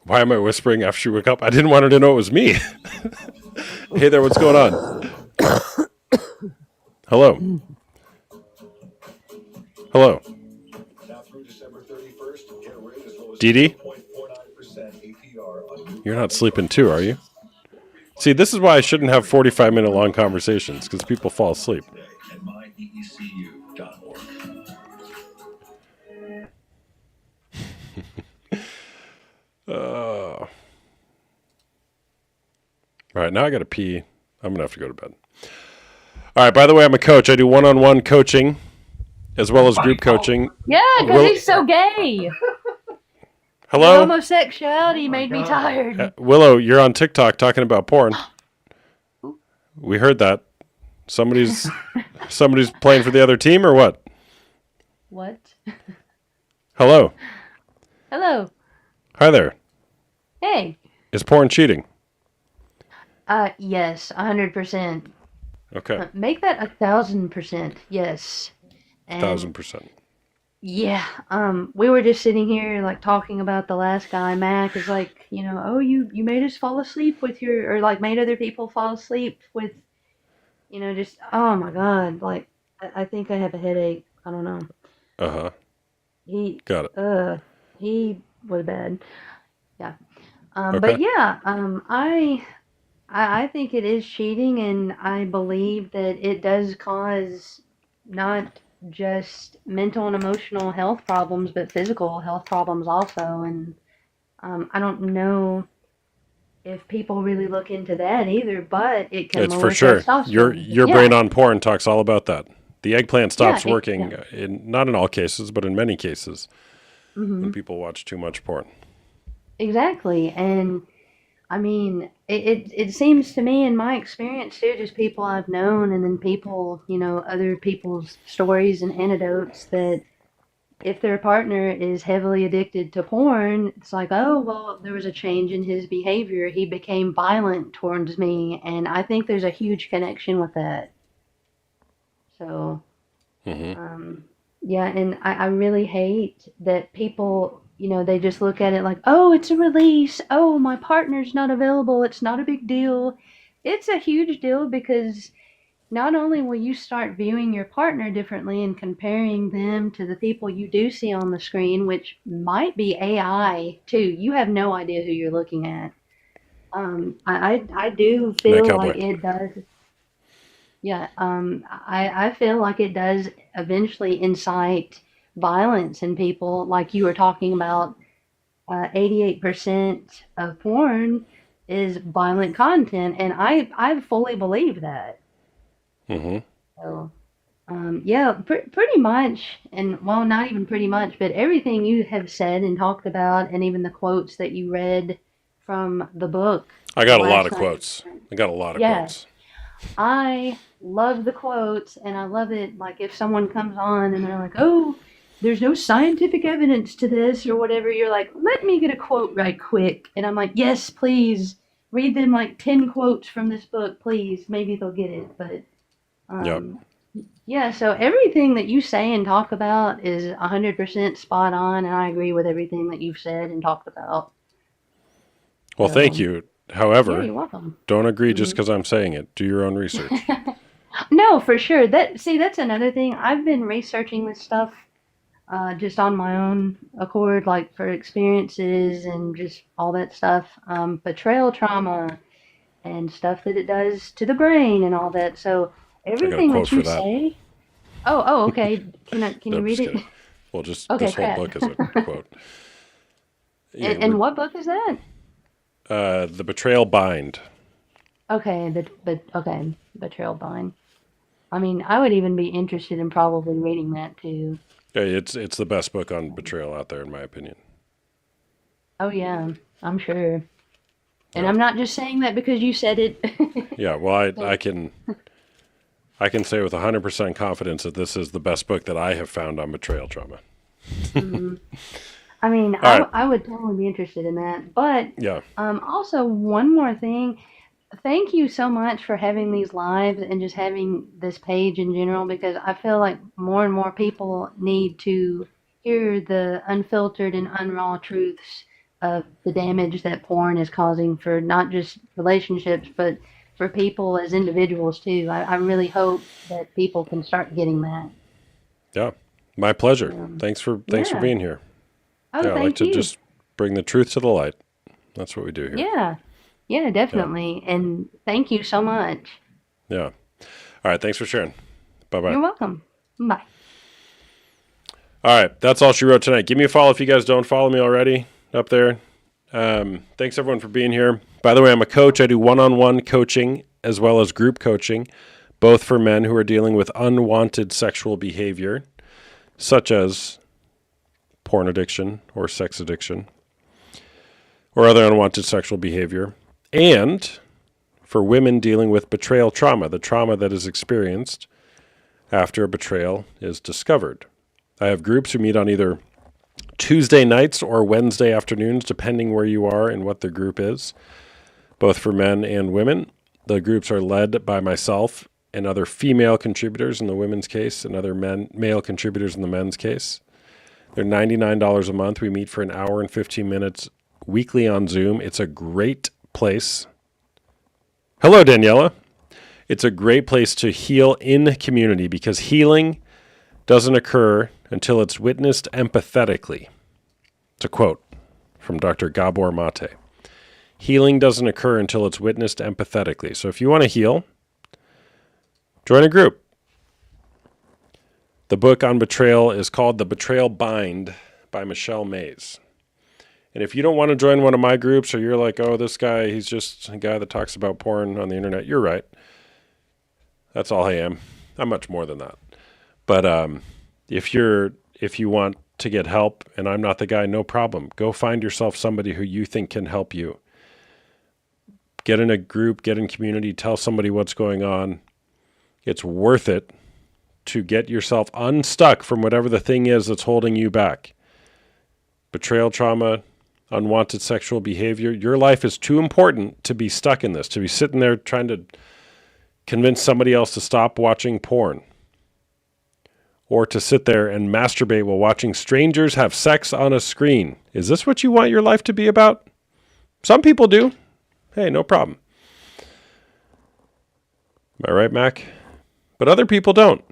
Why am I whispering after she woke up? I didn't want her to know it was me. Hey there, what's going on? Hello. Hello. Dee Dee? You're not sleeping too, are you? See, this is why I shouldn't have 45-minute long conversations, because people fall asleep. All right, now I got to pee. I'm going to have to go to bed. All right, by the way, I'm a coach. I do one-on-one coaching as well as group coaching. Yeah, because he's so gay. Hello? Homosexuality made me tired. Willow, you're on TikTok talking about porn. We heard that. Somebody's playing for the other team or what? What? Hello. Hello. Hi there. Hey. Is porn cheating? Yes, 100%. Okay. Make that 1,000%. Yes. And 1,000%. yeah, we were just sitting here like talking about the last guy. Mac is like, oh, you made us fall asleep with or like made other people fall asleep with, just oh my god, like I think I have a headache. I don't know. Uh-huh. He Got it. He was bad. Yeah. Okay. But yeah, I think it is cheating, and I believe that it does cause not just mental and emotional health problems, but physical health problems also. And I don't know if people really look into that either, but it can It's lower for sure. testosterone. Your Yeah. brain on porn talks all about that. The eggplant stops Yeah, working yeah. not in all cases, but in many cases Mhm. when people watch too much porn. Exactly. And I mean, it seems to me in my experience too, just people I've known and then people, other people's stories and anecdotes, that if their partner is heavily addicted to porn, it's like, oh, well, there was a change in his behavior. He became violent towards me. And I think there's a huge connection with that. So, yeah, and I really hate that people, they just look at it like, oh, it's a release. Oh, my partner's not available. It's not a big deal. It's a huge deal, because not only will you start viewing your partner differently and comparing them to the people you do see on the screen, which might be AI too. You have no idea who you're looking at. I do feel like Cowboy. it does. Yeah, I feel like it does eventually incite violence in people, like you were talking about. 88% of porn is violent content, and I fully believe that. Mm-hmm. So, yeah, pretty much, and well, not even pretty much, but everything you have said and talked about, and even the quotes that you read from the book. I got a last lot of night. quotes. I got a lot of Yeah, quotes. I love the quotes, and I love it. Like if someone comes on and they're like, "Oh, there's no scientific evidence to this," or whatever, you're like, "Let me get a quote right quick," and I'm like, "Yes, please read them like 10 quotes from this book, please. Maybe they'll get it." But Yep. yeah, so everything that you say and talk about is 100% spot on, and I agree with everything that you've said and talked about. Well, thank So, you. yeah, However, you're welcome. don't agree just Mhm. because I'm saying it. Do your own research. No, for sure. That's another thing. I've been researching this stuff just on my own accord, like for experiences and just all that stuff. Betrayal trauma and stuff that it does to the brain and all that. So I got a everything quote that for you that. say. Oh, okay. Can No, you I'm read just it? kidding. Well, just Okay, this whole crap. book is a quote. Yeah, And what book is that? The Betrayal Bind. Okay, okay, Betrayal Bind. I mean, I would even be interested in probably reading that too. Yeah, it's the best book on betrayal out there, in my opinion. Oh yeah, I'm sure. And Yeah. I'm not just saying that because you said it. Yeah. Well, I So, can say with 100% confidence that this is the best book that I have found on betrayal trauma. mhm. I mean, All right. I would totally be interested in that. But Yeah. also, one more thing. Thank you so much for having these lives and just having this page in general, because I feel like more and more people need to hear the unfiltered and unraw truths of the damage that porn is causing for not just relationships, but for people as individuals too. I really hope that people can start getting that. Yeah. My pleasure. Um, Thanks for yeah. being here. Oh, Yeah. I like thank to you. just bring the truth to the light. That's what we do here. Yeah. Yeah, Yeah. definitely. And thank you so much. Yeah. All right. Thanks for sharing. Bye-bye. You're welcome. Bye. All right, that's all she wrote tonight. Give me a follow if you guys don't follow me already up there. Thanks everyone for being here. By the way, I'm a coach. I do one-on-one coaching as well as group coaching, both for men who are dealing with unwanted sexual behavior, such as porn addiction or sex addiction or other unwanted sexual behavior, and for women dealing with betrayal trauma, the trauma that is experienced after a betrayal is discovered. I have groups who meet on either Tuesday nights or Wednesday afternoons, depending where you are and what the group is, both for men and women. The groups are led by myself and other female contributors in the women's case and other male contributors in the men's case. They're $99 a month. We meet for an hour and 15 minutes weekly on Zoom. It's a great place. Hello, Daniela. It's a great place to heal in community because healing doesn't occur until it's witnessed empathetically. It's a quote from Dr. Gabor Mate. Healing doesn't occur until it's witnessed empathetically. So if you want to heal, join a group. The book on betrayal is called The Betrayal Bind by Michelle Mays. And if you don't want to join one of my groups, or you're like, oh, this guy, he's just a guy that talks about porn on the internet, you're right. That's all I am. I'm much more than that. But if you want to get help and I'm not the guy, no problem. Go find yourself somebody who you think can help you. Get in a group, get in community, tell somebody what's going on. It's worth it to get yourself unstuck from whatever the thing is that's holding you back. Betrayal trauma, unwanted sexual behavior. Your life is too important to be stuck in this, to be sitting there trying to convince somebody else to stop watching porn, or to sit there and masturbate while watching strangers have sex on a screen. Is this what you want your life to be about? Some people do. Hey, no problem. Am I right, Mac? But other people don't.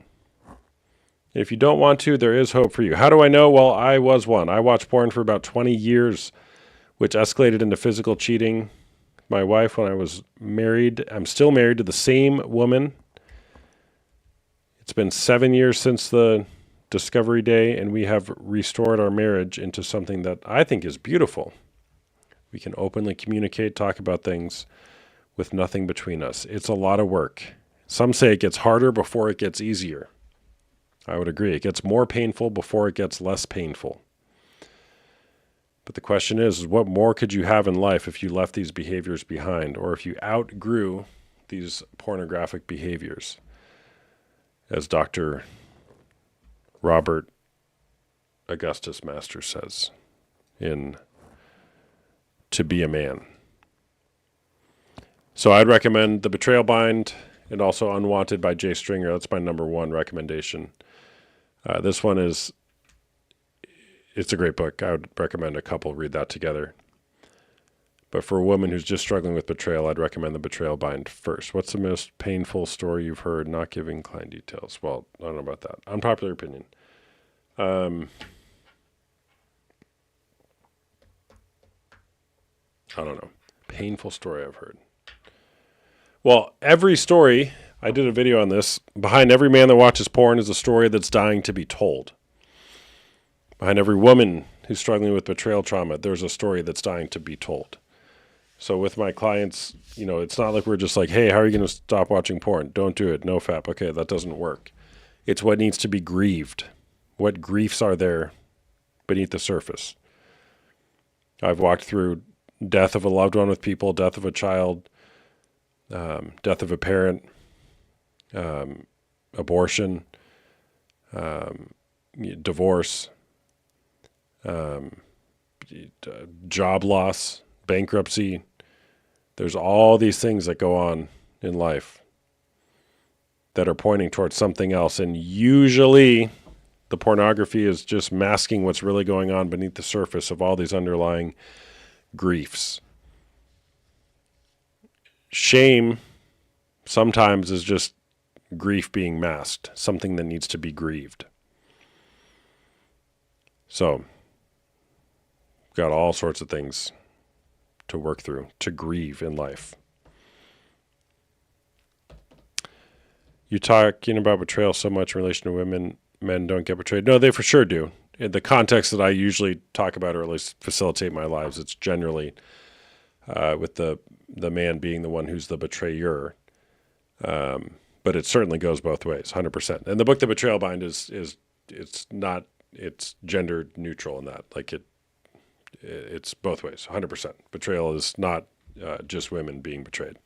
If you don't want to, there is hope for you. How do I know? Well, I was one. I watched porn for about 20 years, which escalated into physical cheating. My wife, when I was married, I'm still married to the same woman. It's been 7 years since the discovery day, and we have restored our marriage into something that I think is beautiful. We can openly communicate, talk about things with nothing between us. It's a lot of work. Some say it gets harder before it gets easier. I would agree. It gets more painful before it gets less painful. But the question is what more could you have in life if you left these behaviors behind, or if you outgrew these pornographic behaviors? As Dr. Robert Augustus Masters says in To Be a Man. So I'd recommend The Betrayal Bind and also Unwanted by Jay Stringer. That's my number one recommendation. This one it's a great book. I would recommend a couple read that together. But for a woman who's just struggling with betrayal, I'd recommend The Betrayal Bind first. What's the most painful story you've heard? Not giving client details. Well, I don't know about that. Unpopular opinion. I don't know. Painful story I've heard. Well, every story, I did a video on this. Behind every man that watches porn is a story that's dying to be told. Behind every woman who's struggling with betrayal trauma, there's a story that's dying to be told. So with my clients, it's not like we're just like, hey, how are you going to stop watching porn? Don't do it. No FAP. Okay, that doesn't work. It's what needs to be grieved. What griefs are there beneath the surface? I've walked through death of a loved one with people, death of a child, death of a parent, abortion, divorce, job loss, bankruptcy. There's all these things that go on in life that are pointing towards something else. And usually the pornography is just masking what's really going on beneath the surface of all these underlying griefs. Shame sometimes is just grief being masked, something that needs to be grieved. So, got all sorts of things to work through, to grieve in life. You're talking about betrayal so much in relation to women. Men don't get betrayed. No, they for sure do. In the context that I usually talk about, or at least facilitate my lives, it's generally with the man being the one who's the betrayer. But it certainly goes both ways, 100%. And the book, The Betrayal Bind, it's gender neutral in that. Like it's both ways, 100%. Betrayal is not just women being betrayed.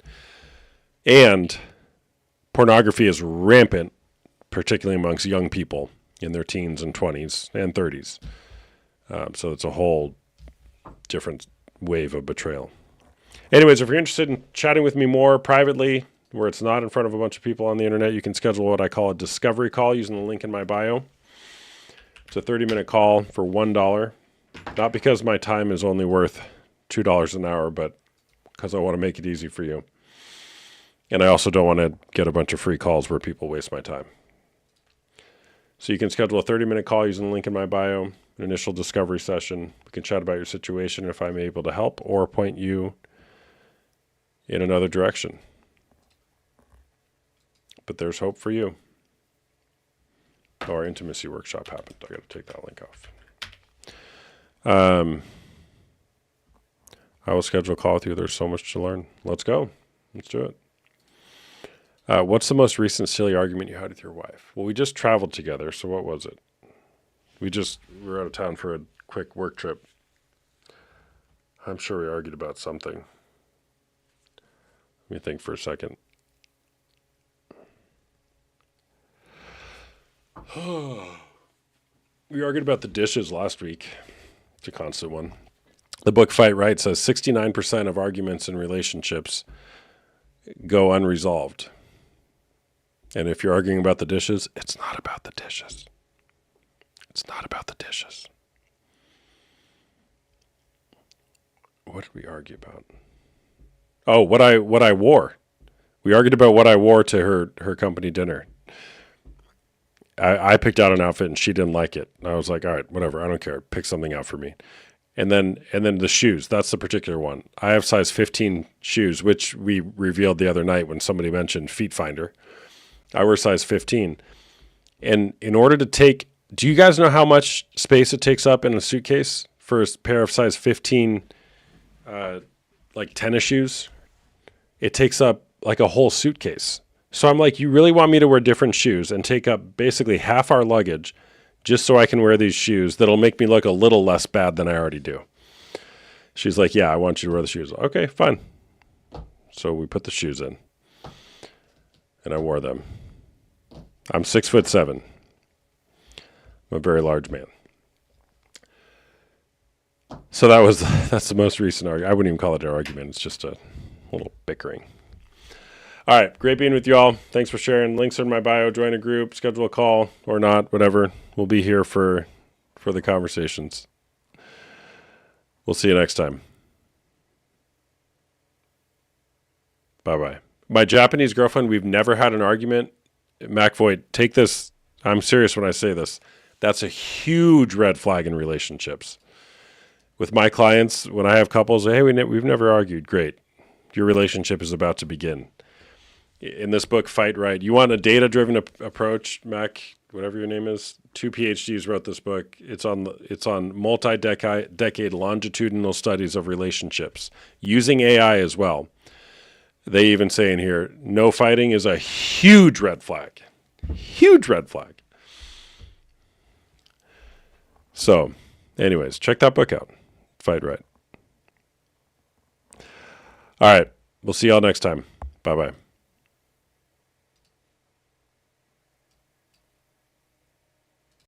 And pornography is rampant, particularly amongst young people in their teens and 20s and 30s. So it's a whole different wave of betrayal. Anyways, if you're interested in chatting with me more privately, where it's not in front of a bunch of people on the internet, you can schedule what I call a discovery call using the link in my bio. It's a 30-minute call for $1. Not because my time is only worth $2 an hour, but because I want to make it easy for you. And I also don't want to get a bunch of free calls where people waste my time. So you can schedule a 30-minute call using the link in my bio, an initial discovery session. We can chat about your situation if I'm able to help or point you in another direction. But there's hope for you. Oh, our intimacy workshop happened. I got to take that link off. I will schedule a call with you. There's so much to learn. Let's go. Let's do it. What's the most recent silly argument you had with your wife? Well, we just traveled together, so what was it? We were out of town for a quick work trip. I'm sure we argued about something. Let me think for a second. We argued about the dishes last week. It's a constant one. The book Fight Right says 69% of arguments in relationships go unresolved. And if you're arguing about the dishes, it's not about the dishes. It's not about the dishes. What did we argue about? Oh, what I wore. We argued about what I wore to her company dinner. I picked out an outfit and she didn't like it. I was like, all right, whatever, I don't care. Pick something out for me. And then the shoes, that's the particular one. I have size 15 shoes, which we revealed the other night when somebody mentioned Feet Finder. I wear size 15. And in order to do you guys know how much space it takes up in a suitcase for a pair of size 15 like tennis shoes? It takes up like a whole suitcase. So I'm like, you really want me to wear different shoes and take up basically half our luggage just so I can wear these shoes that'll make me look a little less bad than I already do? She's like, yeah, I want you to wear the shoes. Okay, fine. So we put the shoes in and I wore them. I'm 6'7". I'm a very large man. So that's the most recent argument. I wouldn't even call it an argument. It's just a little bickering. All right, great being with you all. Thanks for sharing. Links are in my bio. Join a group, schedule a call or not, whatever. We'll be here for the conversations. We'll see you next time. Bye-bye. My Japanese girlfriend, we've never had an argument. McVoy, take this. I'm serious when I say this. That's a huge red flag in relationships. With my clients, when I have couples, hey, we've never argued. Great. Your relationship is about to begin. In this book, Fight Right, you want a data-driven approach, Mac, whatever your name is. 2 PhDs wrote this book. It's on multi-decade longitudinal studies of relationships, using AI as well. They even say in here, no fighting is a huge red flag. Huge red flag. So, anyways, check that book out. Fight Right. All right. We'll see y'all next time. Bye bye.